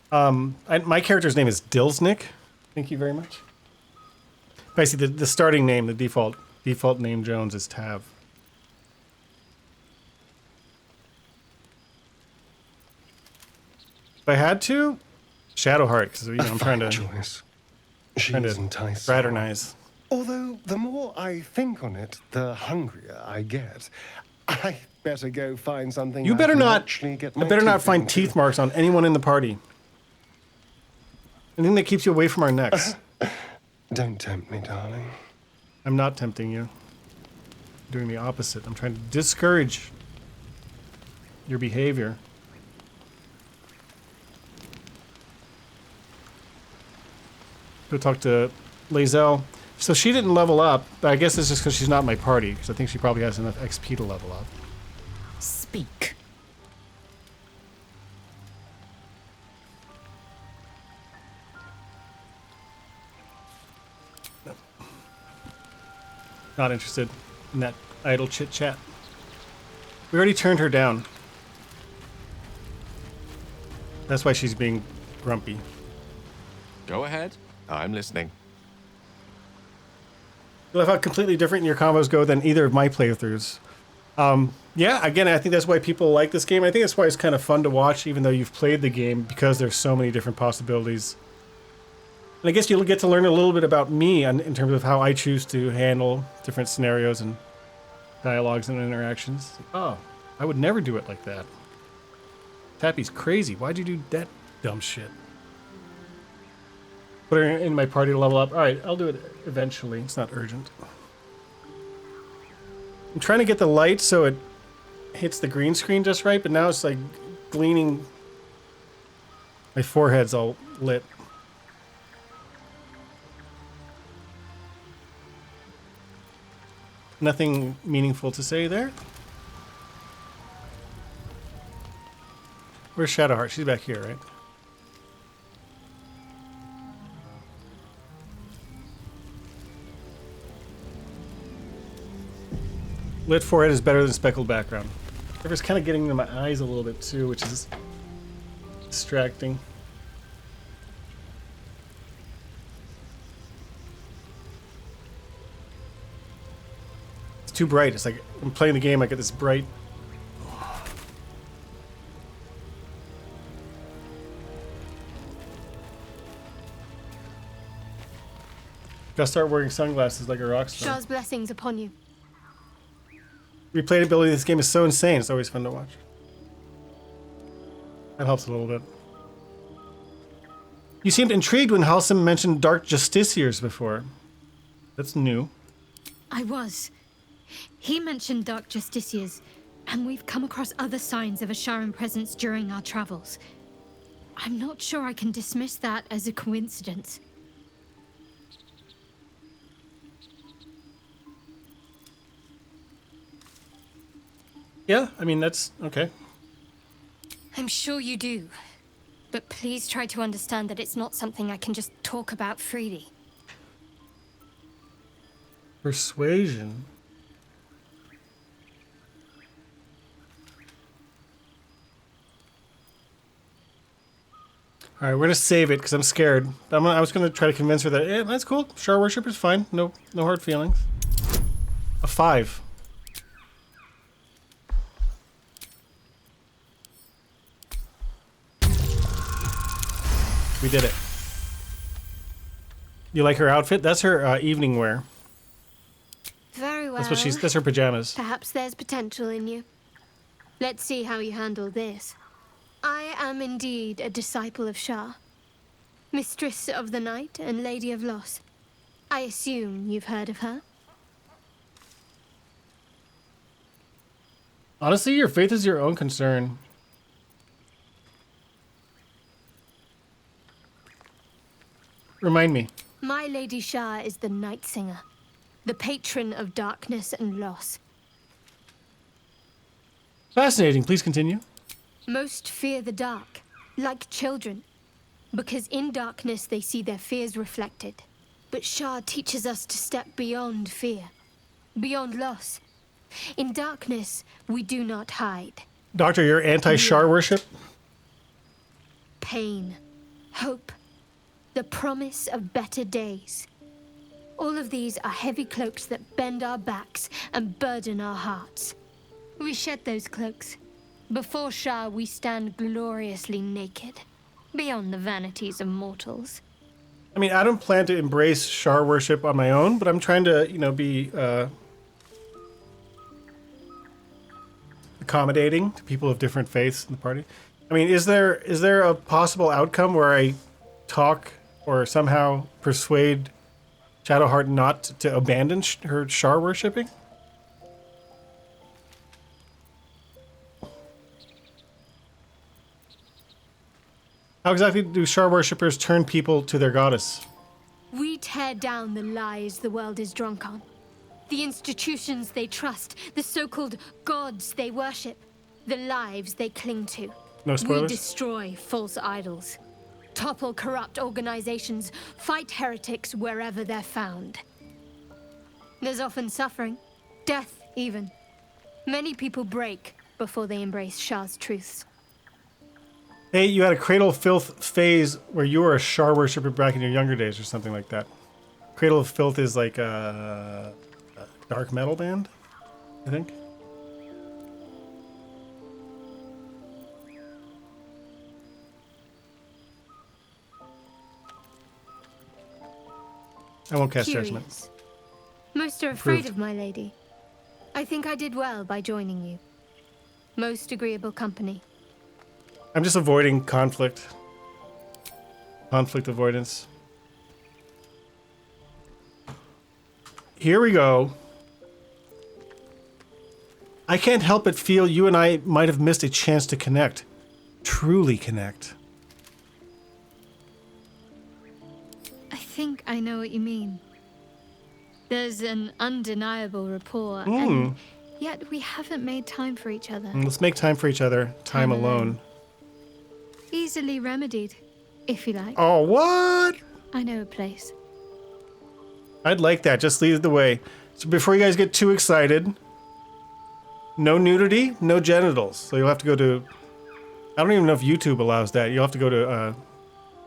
My character's name is Dilsnick. Thank you very much. Basically, the starting name, the default name Jones is Tav. If I had to, Shadowheart, because I'm trying to choice. trying to enticing. fraternize. Although the more I think on it, the hungrier I get. I better go find something. You I better can not. actually get I my better not teeth find into. teeth marks on anyone in the party. Anything that keeps you away from our necks. Don't tempt me, darling. I'm not tempting you. I'm doing the opposite. I'm trying to discourage your behavior. Go talk to Lae'zel. So she didn't level up, but I guess it's just because she's not in my party, because I think she probably has enough XP to level up. Speak. Not interested in that idle chit-chat. We already turned her down. That's why she's being grumpy. Go ahead. I'm listening. I love how completely different your combos go than either of my playthroughs. Yeah, again, I think that's why people like this game. I think that's why it's kind of fun to watch, even though you've played the game, because there's so many different possibilities. And I guess you'll get to learn a little bit about me in terms of how I choose to handle different scenarios and dialogues and interactions. Oh, I would never do it like that. Tappy's crazy. Why'd you do that dumb shit? Put her in my party to level up. All right, I'll do it eventually. It's not urgent. I'm trying to get the light so it hits the green screen just right, but now it's like gleaming. My forehead's all lit. Nothing meaningful to say there. Where's Shadowheart? She's back here, right? Lit forehead is better than speckled background. It's kind of getting into my eyes a little bit too, which is distracting. It's too bright. It's like I'm playing the game, I get this bright. Gotta start wearing sunglasses like a rock star. Shah's blessings upon you. Replayability of this game is so insane, it's always fun to watch. That helps a little bit. You seemed intrigued when Halsem mentioned Dark Justiciars before. That's new. I was. He mentioned Dark Justiciars, and we've come across other signs of a Sharan presence during our travels. I'm not sure I can dismiss that as a coincidence. Yeah, I mean, that's okay. I'm sure you do. But please try to understand that it's not something I can just talk about freely. Persuasion. All right, we're gonna save it because I'm scared. I was gonna try to convince her that that's cool. Shar worship is fine. No hard feelings. A 5. We did it. You like her outfit? That's her evening wear. Very well. That's her pajamas. Perhaps there's potential in you. Let's see how you handle this. I am indeed a disciple of Shah, Mistress of the Night and Lady of Loss. I assume you've heard of her? Honestly, your faith is your own concern. Remind me. My Lady Shah is the Night Singer, the patron of darkness and loss. Fascinating. Please continue. Most fear the dark, like children, because in darkness they see their fears reflected. But Shah teaches us to step beyond fear, beyond loss. In darkness, we do not hide. Doctor, you're anti-Shar worship? Pain, hope, the promise of better days. All of these are heavy cloaks that bend our backs and burden our hearts. We shed those cloaks. Before Shah, we stand gloriously naked, beyond the vanities of mortals. I mean, I don't plan to embrace Shar worship on my own, but I'm trying to, you know, be accommodating to people of different faiths in the party. I mean, is there a possible outcome where I talk or somehow persuade Shadowheart not to abandon her Shar worshipping? How exactly do Shar worshippers turn people to their goddess? We tear down the lies the world is drunk on. The institutions they trust, the so-called gods they worship, the lives they cling to. No spoilers? We destroy false idols, topple corrupt organizations, fight heretics wherever they're found. There's often suffering, death even. Many people break before they embrace Shah's truths. Hey, you had a Cradle of Filth phase where you were a Shar worshipper back in your younger days or something like that. Cradle of Filth is like a dark metal band, I think. I won't cast judgment. Curious. Most are afraid Approved. of my lady. I think I did well by joining you. Most agreeable company. I'm just avoiding conflict. Conflict avoidance. Here we go. I can't help but feel you and I might have missed a chance to connect. Truly connect. I think I know what you mean. There's an undeniable rapport, and yet we haven't made time for each other. Let's make time for each other. Time alone. Easily remedied, if you like. Oh, what? I know a place. I'd like that. Just lead the way. So before you guys get too excited, no nudity, no genitals. So you'll have to go to... I don't even know if YouTube allows that. You'll have to go to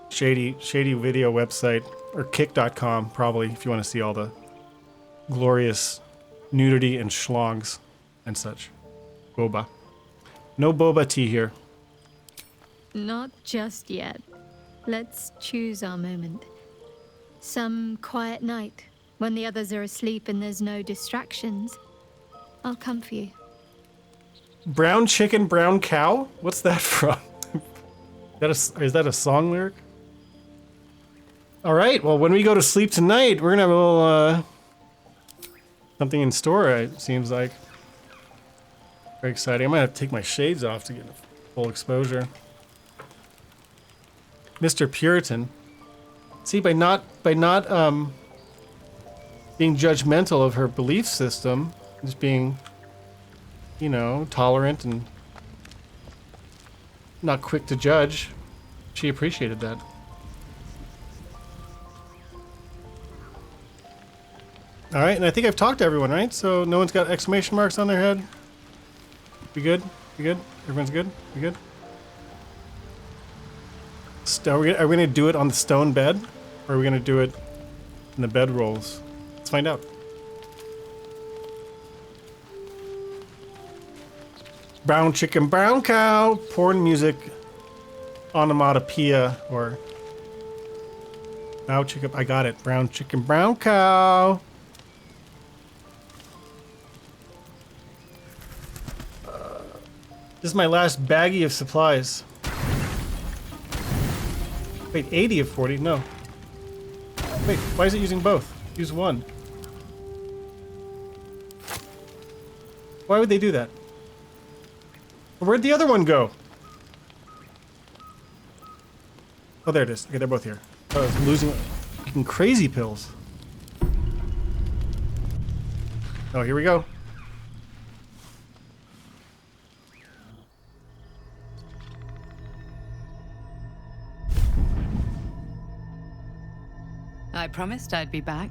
shady video website, or kick.com probably, if you want to see all the glorious nudity and schlongs and such. Boba. No boba tea here. Not just yet. Let's choose our moment. Some quiet night, when the others are asleep and there's no distractions. I'll come for you. Brown chicken, brown cow? What's that from? Is that a song lyric? All right, well, when we go to sleep tonight, we're gonna have a little, something in store, it seems like. Very exciting. I might have to take my shades off to get full exposure. Mr. Puritan. See, by not being judgmental of her belief system, just being, you know, tolerant and not quick to judge, she appreciated that. All right, and I think I've talked to everyone, right? So no one's got exclamation marks on their head. We good? We good? Everyone's good? We good? Are we gonna do it on the stone bed, or are we gonna do it in the bed rolls? Let's find out. Brown chicken, brown cow. Porn music, onomatopoeia, or brown chicken. I got it. Brown chicken, brown cow. This is my last baggie of supplies. Wait, 80 of 40? No. Wait, why is it using both? Use one. Why would they do that? Where'd the other one go? Oh, there it is. Okay, they're both here. Oh, I was losing. fucking crazy pills. Oh, here we go. I promised I'd be back.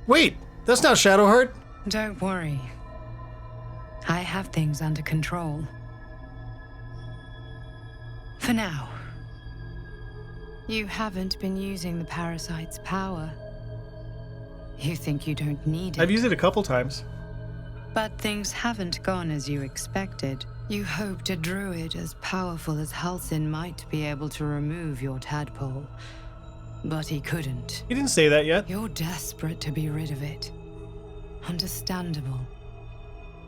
Wait, that's not Shadowheart. Don't worry. I have things under control. For now. You haven't been using the parasite's power. You think you don't need it. I've used it a couple times. But things haven't gone as you expected. You hoped a druid as powerful as Halsin might be able to remove your tadpole. But he couldn't. He didn't say that yet. You're desperate to be rid of it. Understandable.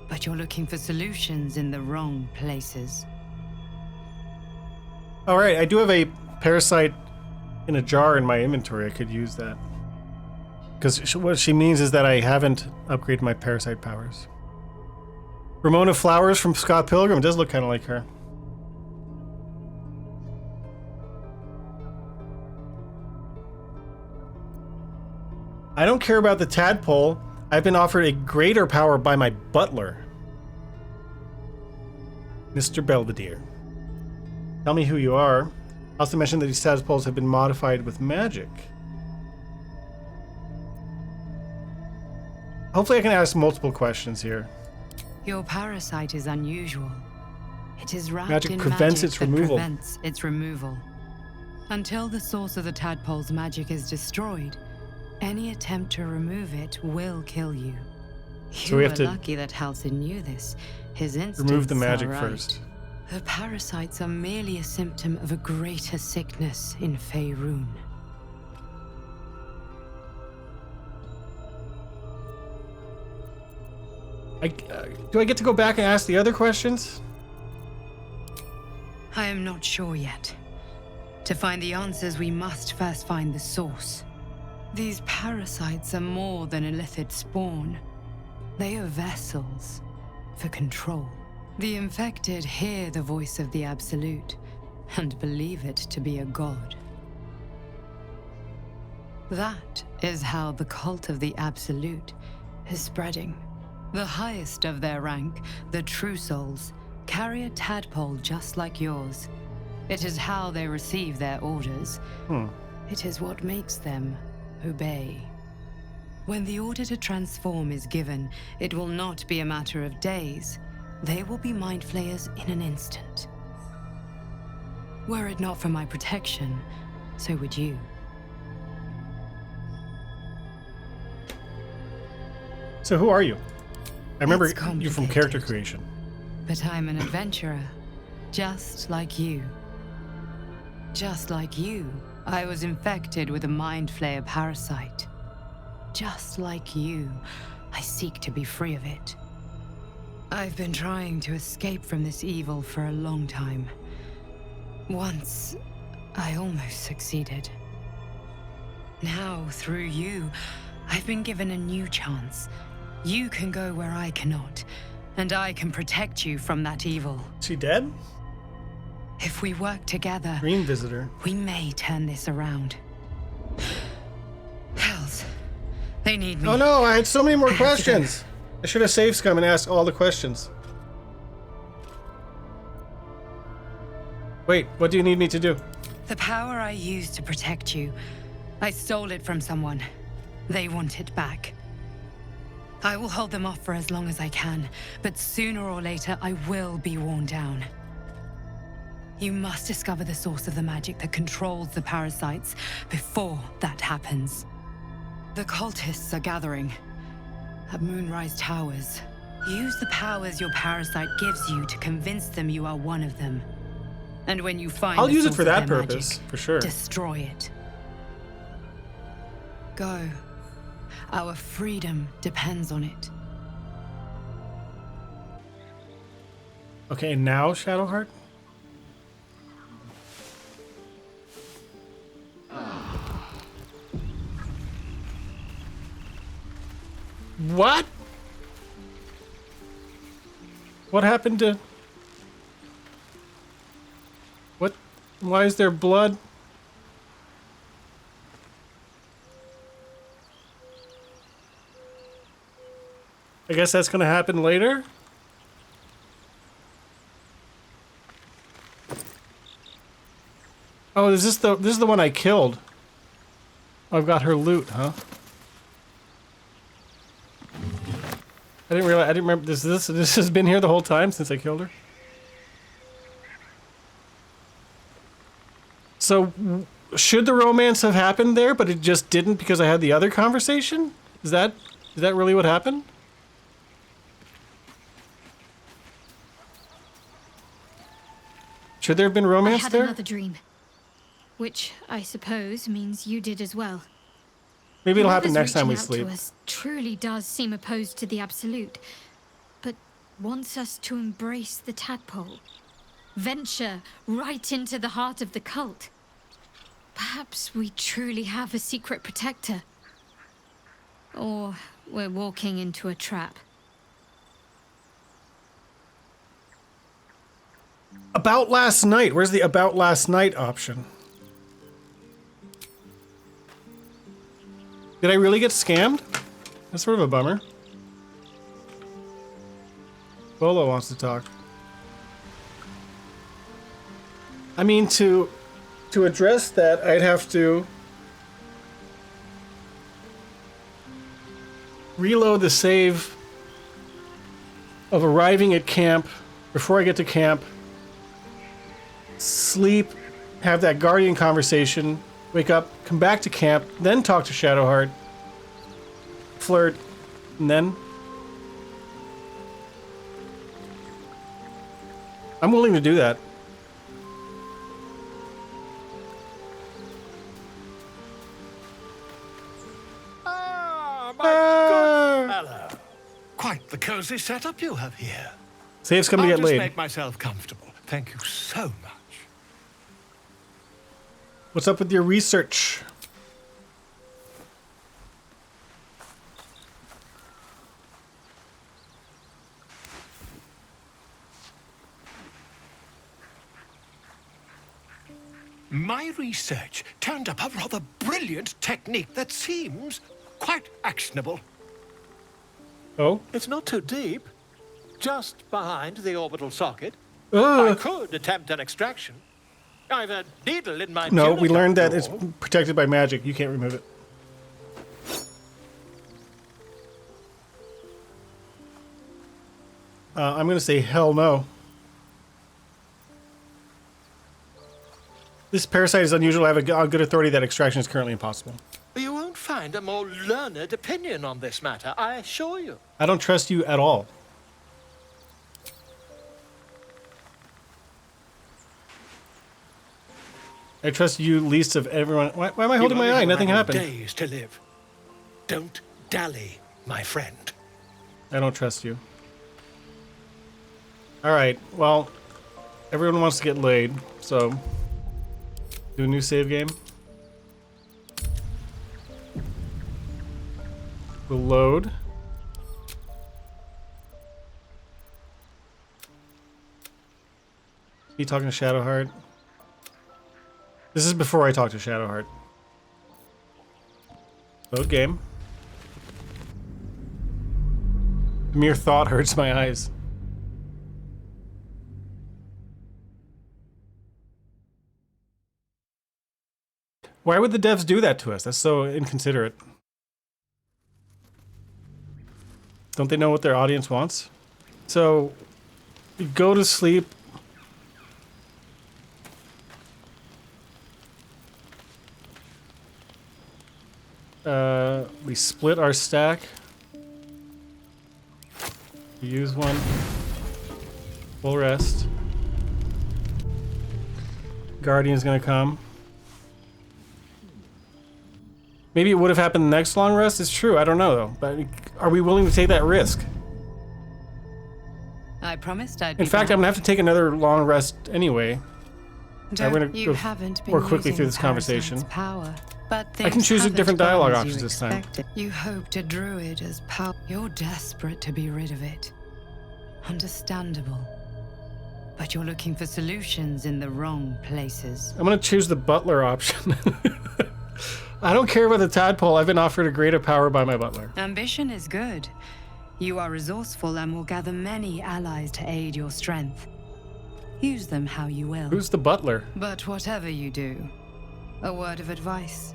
But you're looking for solutions in the wrong places. Alright, I do have a parasite in a jar in my inventory. I could use that. Because what she means is that I haven't upgraded my parasite powers. Ramona Flowers from Scott Pilgrim does look kind of like her. I don't care about the tadpole. I've been offered a greater power by my butler. Mr. Belvedere. Tell me who you are. I also mentioned that these tadpoles have been modified with magic. Hopefully I can ask multiple questions here. Your parasite is unusual. It is wrapped Magic in prevents magic its that removal. prevents its removal. Until the source of the tadpole's magic is destroyed, any attempt to remove it will kill you. So we have to lucky that Halsin knew this. His instincts remove the magic are right. first. The parasites are merely a symptom of a greater sickness in Faerun. Do I get to go back and ask the other questions? I am not sure yet. To find the answers, we must first find the source. These parasites are more than illithid spawn. They are vessels for control. The infected hear the voice of the Absolute and believe it to be a god. That is how the cult of the Absolute is spreading. The highest of their rank, the True Souls, carry a tadpole just like yours. It is how they receive their orders. It is what makes them obey. When the order to transform is given, it will not be a matter of days. They will be mind flayers in an instant. Were it not for my protection, so would you. So who are you? I remember It's you from character creation. But I'm an adventurer, just like you. Just like you, I was infected with a mind flayer parasite. Just like you, I seek to be free of it. I've been trying to escape from this evil for a long time. Once, I almost succeeded. Now, through you, I've been given a new chance. You can go where I cannot, and I can protect you from that evil. Is she dead? If we work together, Green visitor. we may turn this around. Hells, they need me. Oh no, I had so many more questions. I should have saved Scum and asked all the questions. Wait, what do you need me to do? The power I used to protect you, I stole it from someone. They want it back. I will hold them off for as long as I can, but sooner or later I will be worn down. You must discover the source of the magic that controls the parasites before that happens. The cultists are gathering at Moonrise Towers. Use the powers your parasite gives you to convince them you are one of them. And when you find I'll the use it source for of that their purpose, magic, for sure. destroy it. Go. Our freedom depends on it. Okay, now Shadowheart? What? What happened to... What? Why is there blood? I guess that's gonna happen later. Oh, is this this is the one I killed? Oh, I've got her loot, huh? I didn't realize. I didn't remember this. This has been here the whole time since I killed her. So, should the romance have happened there, but it just didn't because I had the other conversation? Is that really what happened? Should there have been romance I had there? another dream, which I suppose means you did as well. Maybe it'll happen Whoever's next time we reaching out sleep. to us truly does seem opposed to the absolute, but wants us to embrace the tadpole, venture right into the heart of the cult. Perhaps we truly have a secret protector, or we're walking into a trap. About last night. Where's the about last night option? Did I really get scammed? That's sort of a bummer. Bolo wants to talk. I mean, to address that, I'd have to reload the save of arriving at camp before I get to camp, sleep, have that Guardian conversation, wake up, come back to camp, then talk to Shadowheart, flirt, and then... I'm willing to do that. Good fellow. Quite the cozy setup you have here. Save's coming to I'll get just laid. make myself comfortable. Thank you so much. What's up with your research? My research turned up a rather brilliant technique that seems quite actionable. Oh? It's not too deep. Just behind the orbital socket. Ugh. I could attempt an extraction. I've a needle in my No, tunic, we learned that after it's all. protected by magic. You can't remove it. I'm gonna say hell no. This parasite is unusual. I have a good authority that extraction is currently impossible. You won't find a more learned opinion on this matter, I assure you. I don't trust you at all. I trust you least of everyone. Why am I holding my eye? Nothing happened. Days to live. Don't dally, my friend. I don't trust you. Alright, well, everyone wants to get laid, so do a new save game. We'll load. You talking to Shadowheart? This is before I talk to Shadowheart. Load game. Mere thought hurts my eyes. Why would the devs do that to us? That's so inconsiderate. Don't they know what their audience wants? So, we go to sleep. We split our stack. We use one. Full rest. Guardian's gonna come. Maybe it would have happened the next long rest. It's true. I don't know though. But are we willing to take that risk? I promised I'd In fact, I'm gonna have to take another long rest anyway. Don't, we're gonna you go haven't been more quickly using through this the conversation. parasite's power, but I can things choose a haven't different gone dialogue as options you this time. expected. You hoped a druid as power. You're desperate to be rid of it. Understandable. But you're looking for solutions in the wrong places. I'm gonna choose the butler option. I don't care about the tadpole. I've been offered a greater power by my butler. Ambition is good, You are resourceful and will gather many allies to aid your strength. Use them how you will. Who's the butler? But whatever you do, a word of advice.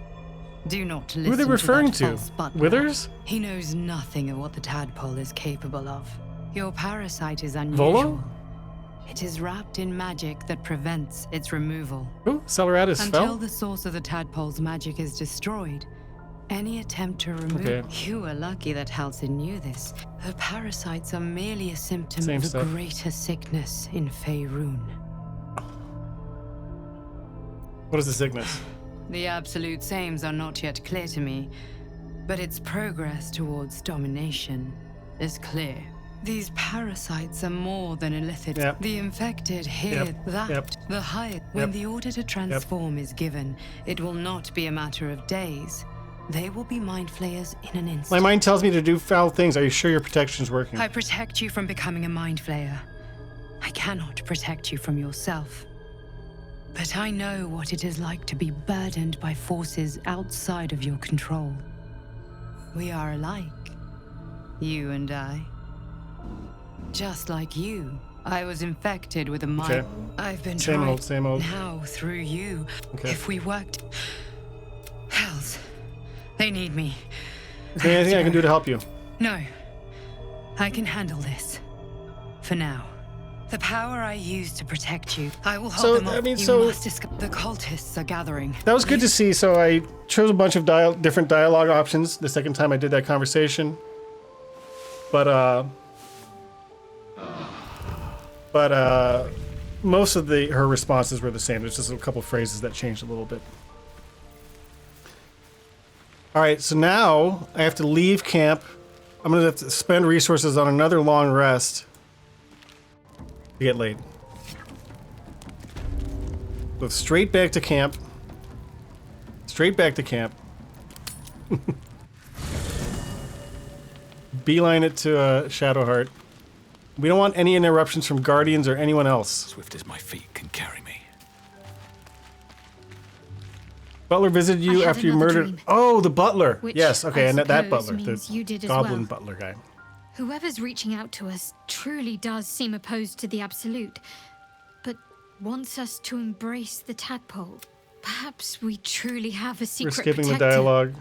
Do not listen Who are they referring to that to? false butler. Withers? He knows nothing of what the tadpole is capable of. Your parasite is unusual. Volo? It is wrapped in magic that prevents its removal. Who? Celeratus Until fell? the source of the tadpole's magic is destroyed, any attempt to remove... Okay. You are lucky that Halcyon knew this. The parasites are merely a symptom Same of the stuff. greater sickness in Faerun. What is the sickness? The absolute sames are not yet clear to me, but its progress towards domination is clear. These parasites are more than illithid. Yep. The infected hear Yep. that. Yep. The higher. When Yep. the order to transform is given, it will not be a matter of days. They will be mind flayers in an instant. My mind tells me to do foul things. Are you sure your protection's working? I protect you from becoming a mind flayer. I cannot protect you from yourself. But I know what it is like to be burdened by forces outside of your control. We are alike, you and I. Just like you, I was infected with a mind. Okay. I've been Same trying old, same old. now through you. Okay. If we worked... Hells. They need me. Is there anything I can do to help you? No. I can handle this. For now. The power I use to protect you, I will hold So, them off. I mean, You so- must the cultists are gathering. That was good to see. So I chose a bunch of different dialogue options the second time I did that conversation. But most of her responses were the same. There's just a couple phrases that changed a little bit. All right, so now I have to leave camp. I'm gonna have to spend resources on another long rest to get late. So straight back to camp. Straight back to camp. Beeline it to Shadowheart. We don't want any interruptions from Guardians or anyone else. Swift as my feet can carry me. Butler visited you I had after you another murdered. dream. Oh, the butler. Which Yes, okay, I and that suppose butler, means the you did as goblin well. butler guy. Whoever's reaching out to us truly does seem opposed to the Absolute, but wants us to embrace the tadpole. Perhaps we truly have a We're secret skipping protector. the dialogue.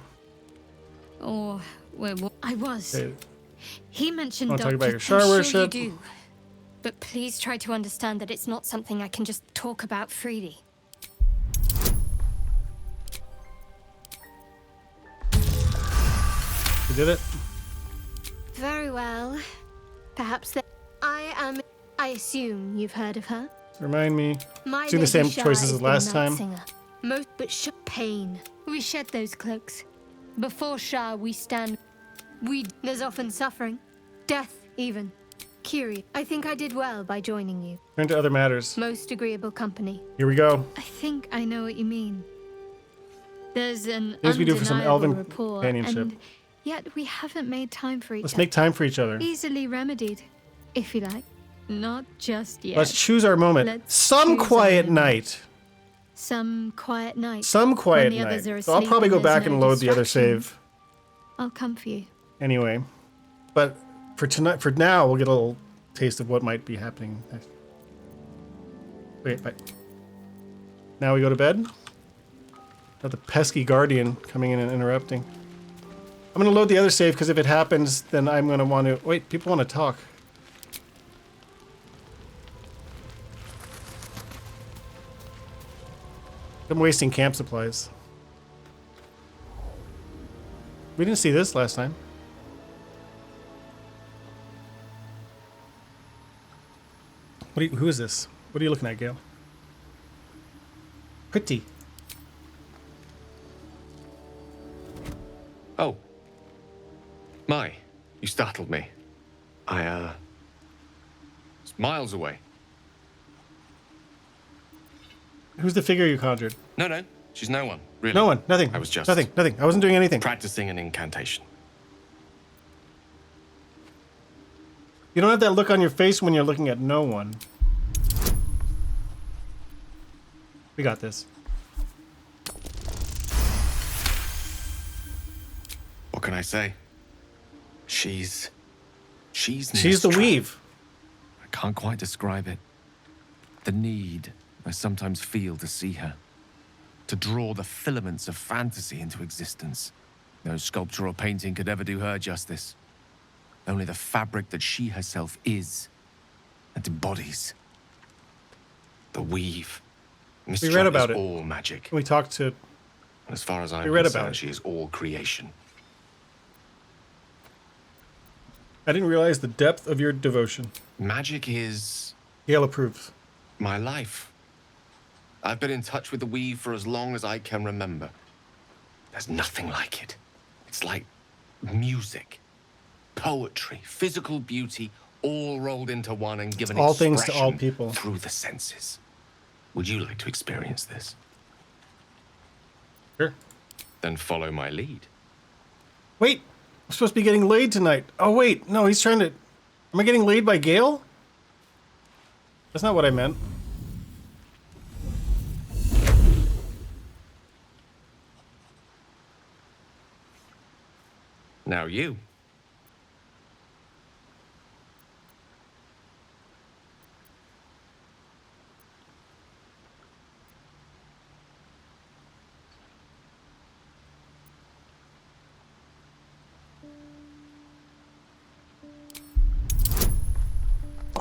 Or I was. Okay. He mentioned Wanna talk about Doc, your Shar I'm sure worship? you do. But please try to understand that it's not something I can just talk about freely. You did it? Very well. Perhaps I assume you've heard of her. Remind me. My Do the Lady same Shah choices is as the last night time. singer. Most but pain. We shed those cloaks. Before Shah, we stand. There's often suffering, death even. Kiri, I think I did well by joining you. Turn to other matters. Most agreeable company. Here we go. I think I know what you mean. There's an Here's what we do for some undeniable elven rapport, companionship. and yet we haven't made time for each Let's other. make time for each other. Easily remedied, if you like. Not just yet. Let's choose our moment. Let's Some choose our quiet moment. night. Some quiet night. Some quiet when the night. others are So I'll asleep probably and go back there's and no load the other distractions. save I'll come for you. anyway. But for tonight, for now, we'll get a little taste of what might be happening next. Wait, bye. Now we go to bed. Got the pesky guardian coming in and interrupting. I'm gonna load the other save because if it happens, then I'm gonna want to. Wait, people want to talk. I'm wasting camp supplies. We didn't see this last time. Who is this? What are you looking at, Gale? Pretty. Oh. My, you startled me. I, was miles away. Who's the figure you conjured? No, she's no one, really. No one. Nothing. I was just... Nothing. I wasn't doing anything. practicing an incantation. You don't have that look on your face when you're looking at no one. We got this. What can I say? She's She's the weave. I can't quite describe it. The need I sometimes feel to see her. To draw the filaments of fantasy into existence. No sculpture or painting could ever do her justice. Only the fabric that she herself is and embodies. The weave. Miss We read Trent about is it. all magic. We talked to. As far as I'm We read concerned, about it. she is all creation. I didn't realize the depth of your devotion. Magic is Gail approves. my life. I've been in touch with the weave for as long as I can remember. There's nothing like it. It's like music, poetry, physical beauty, all rolled into one and given all things to all expression people. through the senses. Would you like to experience this? Sure. Then follow my lead. Wait, I'm supposed to be getting laid tonight. Oh wait, no, he's trying to. Am I getting laid by Gale? That's not what I meant. Now you.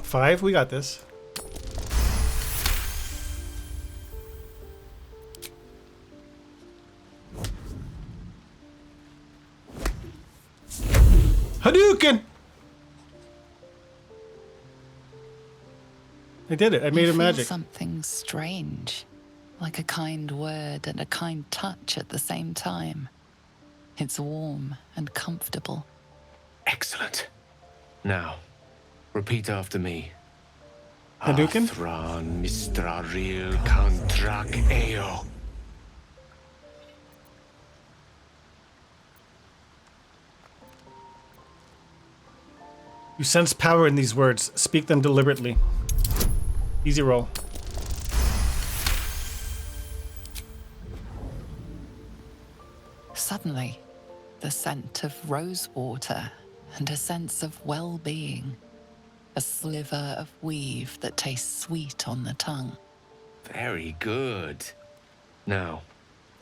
Five, we got this. Hadouken! I did it. I made You it feel magic. something strange, like a kind word and a kind touch at the same time. It's warm and comfortable. Excellent. Now, repeat after me. Hadouken? Athran Mistraril Kantrak Eo. You sense power in these words. Speak them deliberately. Easy roll. Suddenly, the scent of rose water and a sense of well-being. A sliver of weave that tastes sweet on the tongue. Very good. Now,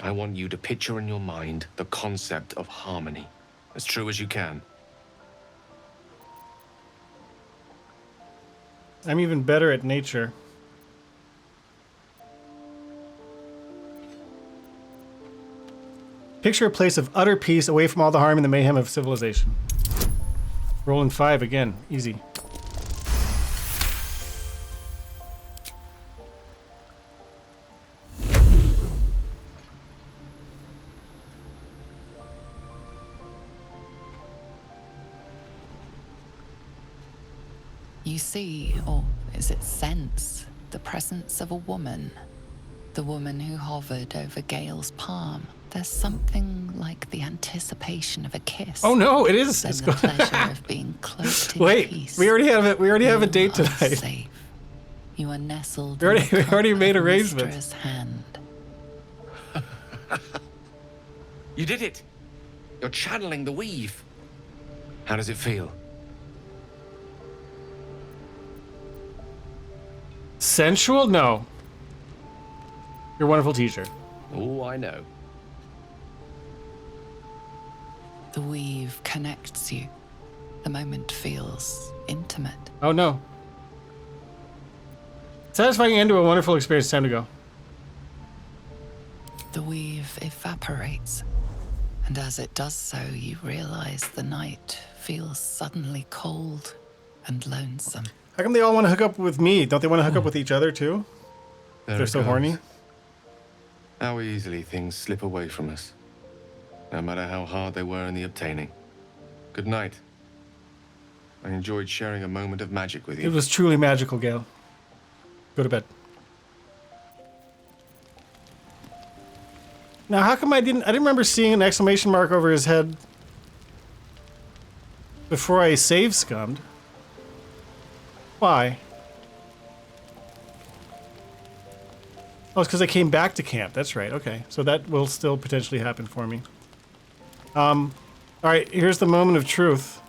I want you to picture in your mind the concept of harmony, as true as you can. I'm even better at nature. Picture a place of utter peace away from all the harm and the mayhem of civilization. Rolling 5 again. Easy. You see, or is it sense, the presence of a woman. The woman who hovered over Gale's palm. There's something like the anticipation of a kiss. Oh no, it is. Then It's the going. pleasure of being cloaked in Wait, peace. we already have it. We already have a date You are tonight. safe. You are nestled. We already- in the we already cup made of arrangements. Mistra's hand. You did it! You're channeling the weave. How does it feel? Sensual? No. Your wonderful teacher. Oh, I know. The weave connects you. The moment feels intimate. Oh no. Satisfying end to a wonderful experience. Time to go. The weave evaporates. And as it does so, you realize the night feels suddenly cold and lonesome. How come they all want to hook up with me? Don't they want to hook up with each other too? There They're it so goes. horny. How easily things slip away from us, no matter how hard they were in the obtaining. Good night. I enjoyed sharing a moment of magic with you. It was truly magical, Gale. Go to bed. Now, how come I didn't remember seeing an exclamation mark over his head before I save scummed? Why? Oh, it's because I came back to camp. That's right. Okay. So that will still potentially happen for me. All right. Here's the moment of truth.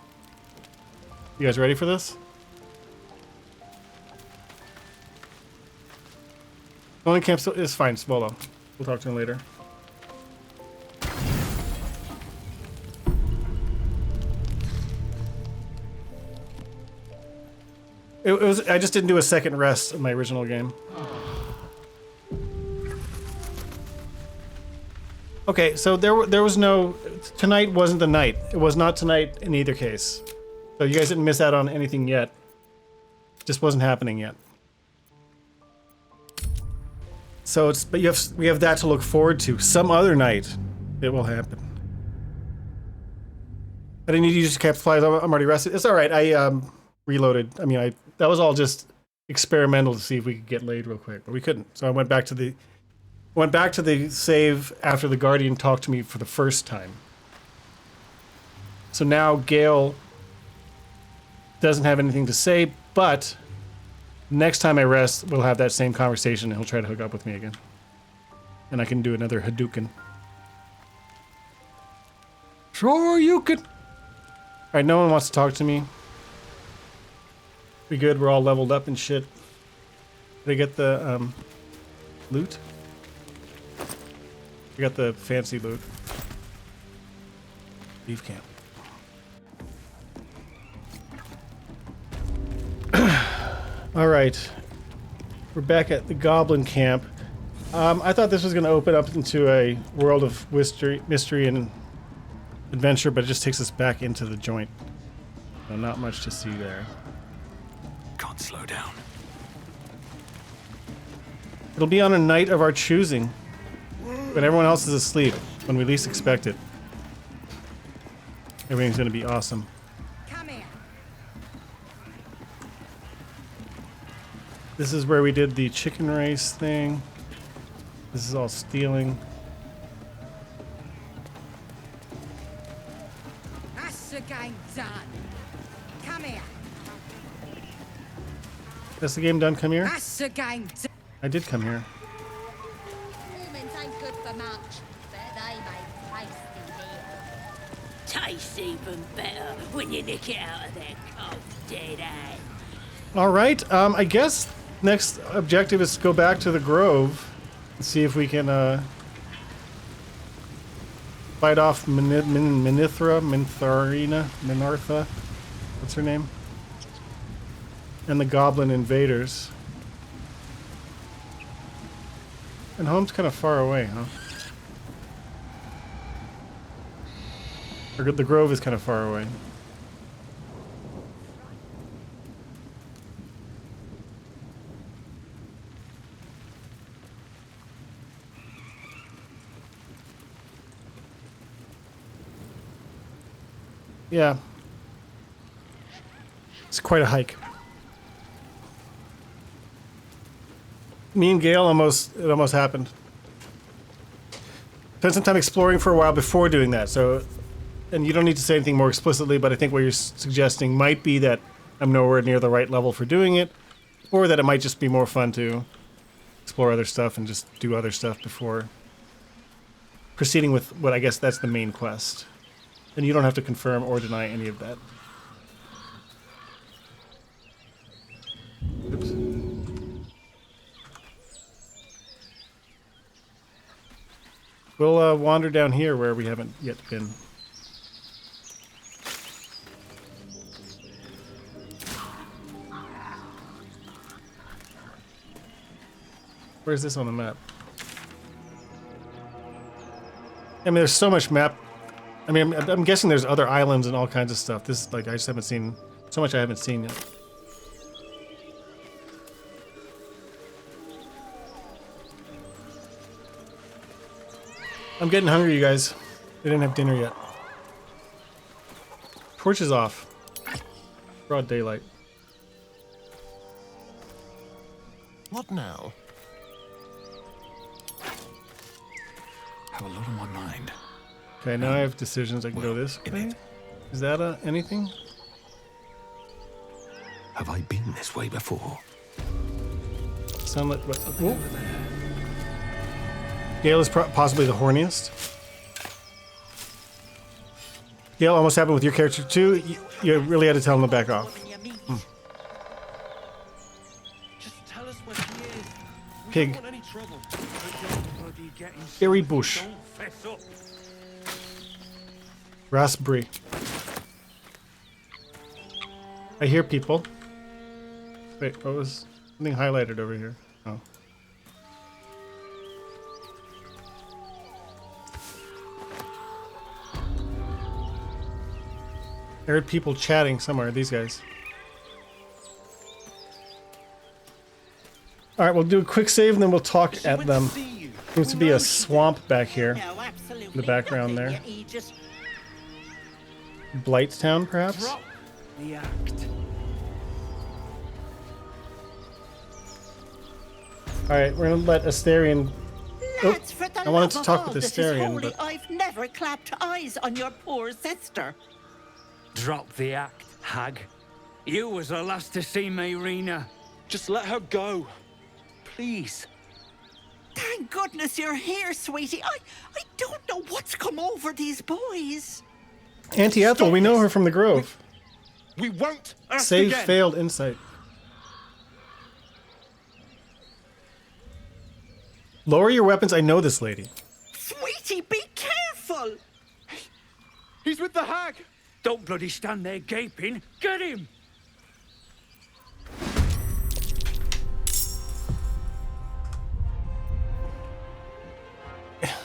You guys ready for this? Only camp is fine, Svolo. We'll talk to him later. It was. I just didn't do a second rest in my original game. Okay, so there was no. Tonight wasn't the night. It was not tonight in either case. So you guys didn't miss out on anything yet. Just wasn't happening yet. So it's, but we have that to look forward to. Some other night, it will happen. I didn't need to use tapioksPlays. I'm already rested. It's all right. I reloaded. I mean, that was all just experimental to see if we could get laid real quick, but we couldn't. So I went back to the save after the Guardian talked to me for the first time. So now Gale doesn't have anything to say, but next time I rest, we'll have that same conversation and he'll try to hook up with me again. And I can do another Hadouken. Sure you can. Alright, no one wants to talk to me. We good, we're all leveled up and shit. Did I get the loot? I got the fancy loot. Beef camp. Alright. We're back at the Goblin camp. I thought this was going to open up into a world of mystery and adventure, but it just takes us back into the joint. So not much to see there. Can't slow down. It'll be on a night of our choosing, when everyone else is asleep, when we least expect it. Everything's going to be awesome. Come here. This is where we did the chicken race thing. This is all stealing. That's the game done. Come here. That's the game done. Come here. That's the game done. I did come here. Humans ain't good for much, but they make tasty meal. Tastes even better when you nick it out of their cold dead eye. All right. I guess next objective is to go back to the Grove and see if we can fight off Minartha. What's her name? And the Goblin invaders. And home's kind of far away, huh? Or the Grove is kind of far away. Yeah. It's quite a hike. Me and Gale it almost happened. Spent some time exploring for a while before doing that, so, and you don't need to say anything more explicitly, but I think what you're suggesting might be that I'm nowhere near the right level for doing it, or that it might just be more fun to explore other stuff and just do other stuff before proceeding with what I guess that's the main quest. And you don't have to confirm or deny any of that. Oops. We'll wander down here where we haven't yet been. Where's this on the map? I mean, there's so much map. I mean, I'm guessing there's other islands and all kinds of stuff. This, like, I just haven't seen so much I haven't seen yet. I'm getting hungry, you guys. I didn't have dinner yet. Torch is off. Broad daylight. What now? Have a lot on my mind. Okay, now I have decisions. I can go this way. Is that anything? Have I been this way before? Sunlit. Whoa. Gale is possibly the horniest. Gail, almost happened with your character too. You really had to tell him to back off. Just tell us where she is. We Pig. don't want any trouble. Berry bush. Don't fess up. Raspberry. I hear people. Wait, what was something highlighted over here? Oh. I heard people chatting somewhere, these guys. Alright, we'll do a quick save and then we'll talk at them. Seems to be a swamp back here. In the background there. Blightstown, perhaps? Drop the act. Alright, we're gonna let Asterion... Lads, for the I wanted love to of talk all with that is Asterion, holy, but... I've never clapped eyes on your poor sister. Drop the act, hag. You was the last to see me, Rena. Just let her go. Please. Thank goodness you're here, sweetie. I don't know what's come over these boys. Auntie Ethel, we know her from the Grove. We won't ask Save again. failed insight. Lower your weapons, I know this lady. Sweetie, be careful. He's with the hag. Don't bloody stand there gaping. Get him!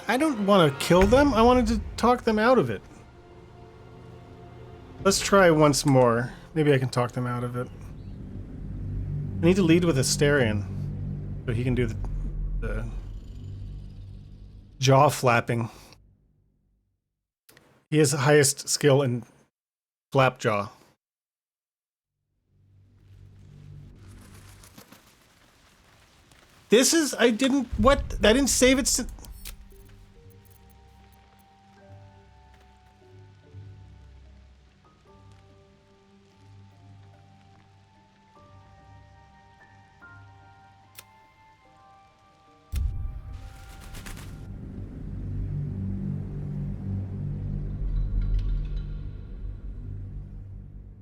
I don't want to kill them. I wanted to talk them out of it. Let's try once more. Maybe I can talk them out of it. I need to lead with Asterion, so he can do the jaw flapping. He has the highest skill in flap jaw. This is... I didn't save it...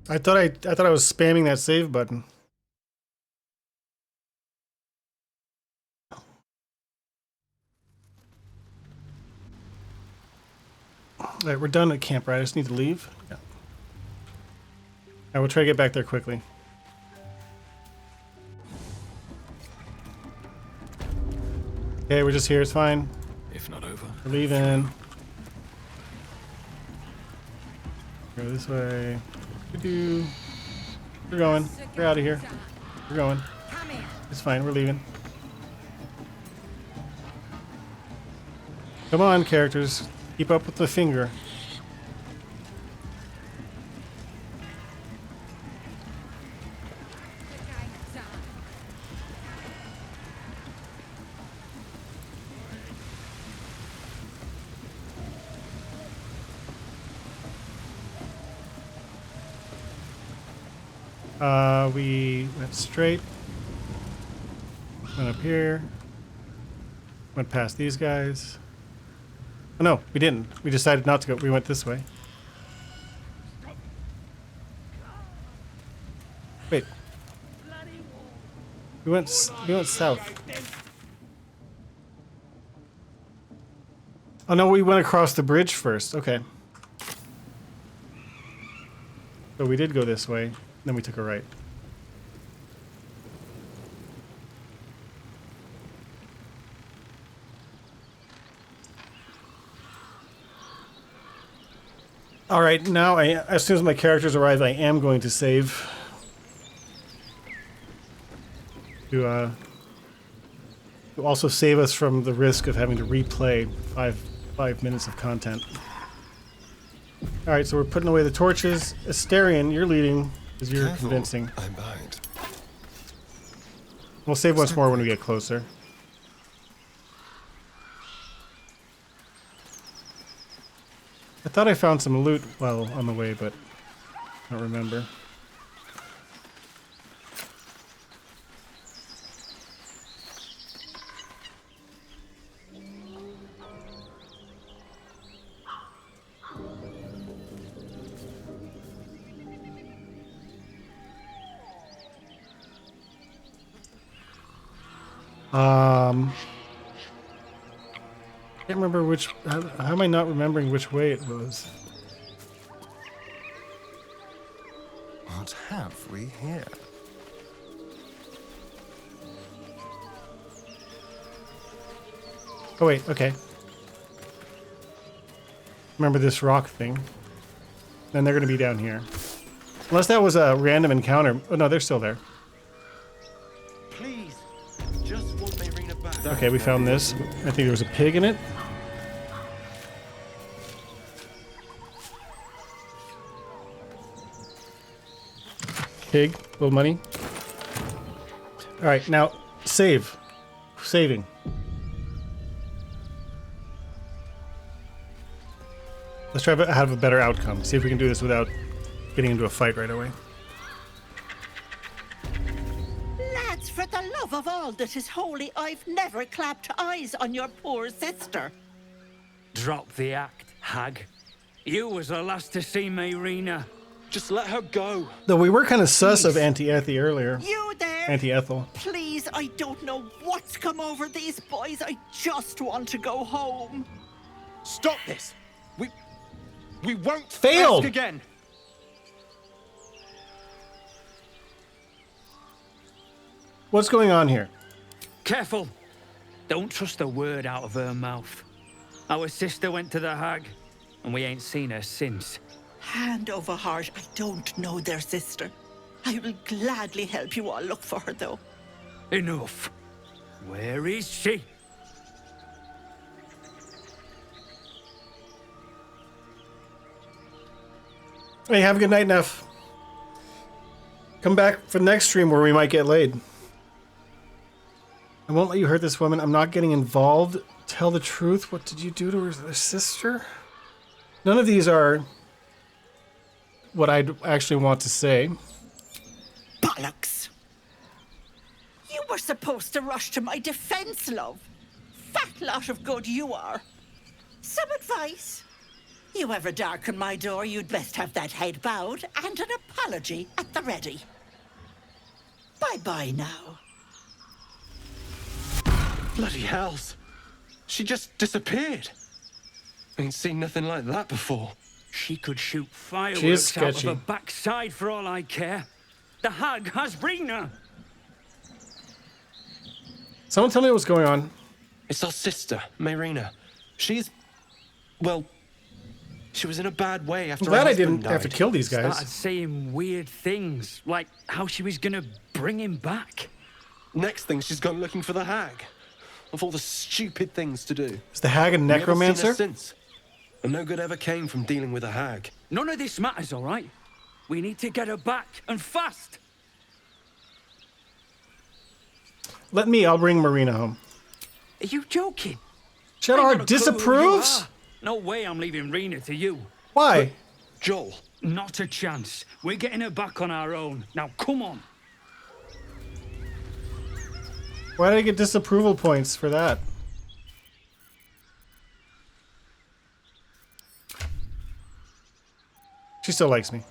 I thought I was spamming that save button. Alright, we're done at camp, right? I just need to leave. Yeah. I will try to get back there quickly. Okay, we're just here, it's fine. If not over. We're leaving. Go this way. We're going. We're out of here. We're going. It's fine, we're leaving. Come on, characters. Keep up with the finger. We went straight. Went up here. Went past these guys. Oh no, we didn't. We decided not to go. We went this way. Wait. We went south. Oh no, we went across the bridge first. Okay. So we did go this way, then we took a right. All right, now as soon as my characters arrive, I am going to save. To also save us from the risk of having to replay five minutes of content. All right, so we're putting away the torches. Asterion, you're leading because you're convincing. I'm behind. We'll save once more when we get closer. I thought I found some loot while on the way, but I don't remember. Can't remember which. How am I not remembering which way it was? What have we here? Oh wait, okay. Remember this rock thing. Then they're gonna be down here. Unless that was a random encounter. Oh no, they're still there. Please, just want Mayrina back. Okay, we found this. I think there was a pig in it. Pig, little money. Alright, now save. Saving. Let's try to have a better outcome. See if we can do this without getting into a fight right away. Lads, for the love of all that is holy, I've never clapped eyes on your poor sister. Drop the act, hag. You was the last to see Mayrina. Just let her go. Though we were kind of sus of Auntie Ethy earlier. You there? Auntie Ethel. Please, I don't know what's come over these boys. I just want to go home. Stop this. We won't Failed. ask again. What's going on here? Careful. Don't trust a word out of her mouth. Our sister went to the hag, and we ain't seen her since. Hand over heart, I don't know their sister. I will gladly help you all look for her, though. Enough. Where is she? Hey, have a good night, Neff. Come back for the next stream where we might get laid. I won't let you hurt this woman. I'm not getting involved. Tell the truth. What did you do to her sister? None of these are what I'd actually want to say. Bollocks! You were supposed to rush to my defense, love. Fat lot of good you are. Some advice? You ever darken my door, you'd best have that head bowed and an apology at the ready. Bye-bye now. Bloody hells. She just disappeared. Ain't seen nothing like that before. She could shoot fireworks out of sketchy. her backside for all I care. The hag has Brina. Someone tell me what's going on. It's our sister, Mayrina. Well, she was in a bad way after I'm glad her I didn't husband have to died. kill these guys. Started saying weird things, like how she was gonna bring him back. Next thing, she's gone looking for the hag. Of all the stupid things to do. Is the hag a We haven't seen her necromancer? since. And no good ever came from dealing with a hag. None of this matters, all right? We need to get her back, and fast. Let me, I'll bring Marina home. Are you joking? Shadowheart Ain't got a clue who you disapproves? are. No way I'm leaving Rena to you. Why? Joel. Not a chance. We're getting her back on our own. Now, come on. Why did I get disapproval points for that? She still likes me.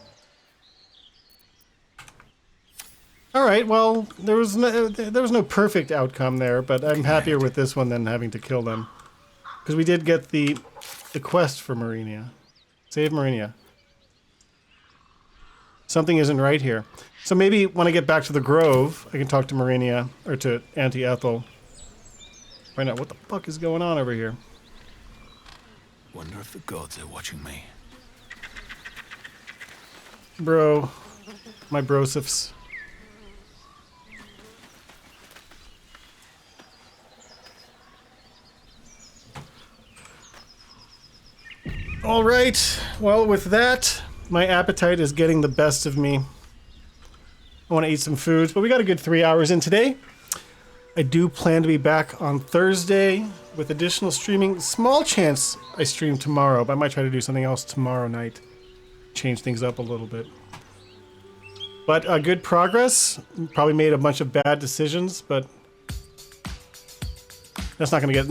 All right, well, there was no perfect outcome there, but I'm happier with this one than having to kill them. Because we did get the quest for Marina. Save Marina. Something isn't right here. So maybe when I get back to the Grove, I can talk to Marina, or to Auntie Ethel. Find out what the fuck is going on over here. Wonder if the gods are watching me. Bro. My brosifs. All right. Well, with that, my appetite is getting the best of me. I want to eat some foods, but we got a good 3 hours in today. I do plan to be back on Thursday with additional streaming. Small chance I stream tomorrow, but I might try to do something else tomorrow night. Change things up a little bit. But good progress. Probably made a bunch of bad decisions, but that's not going to get in the way.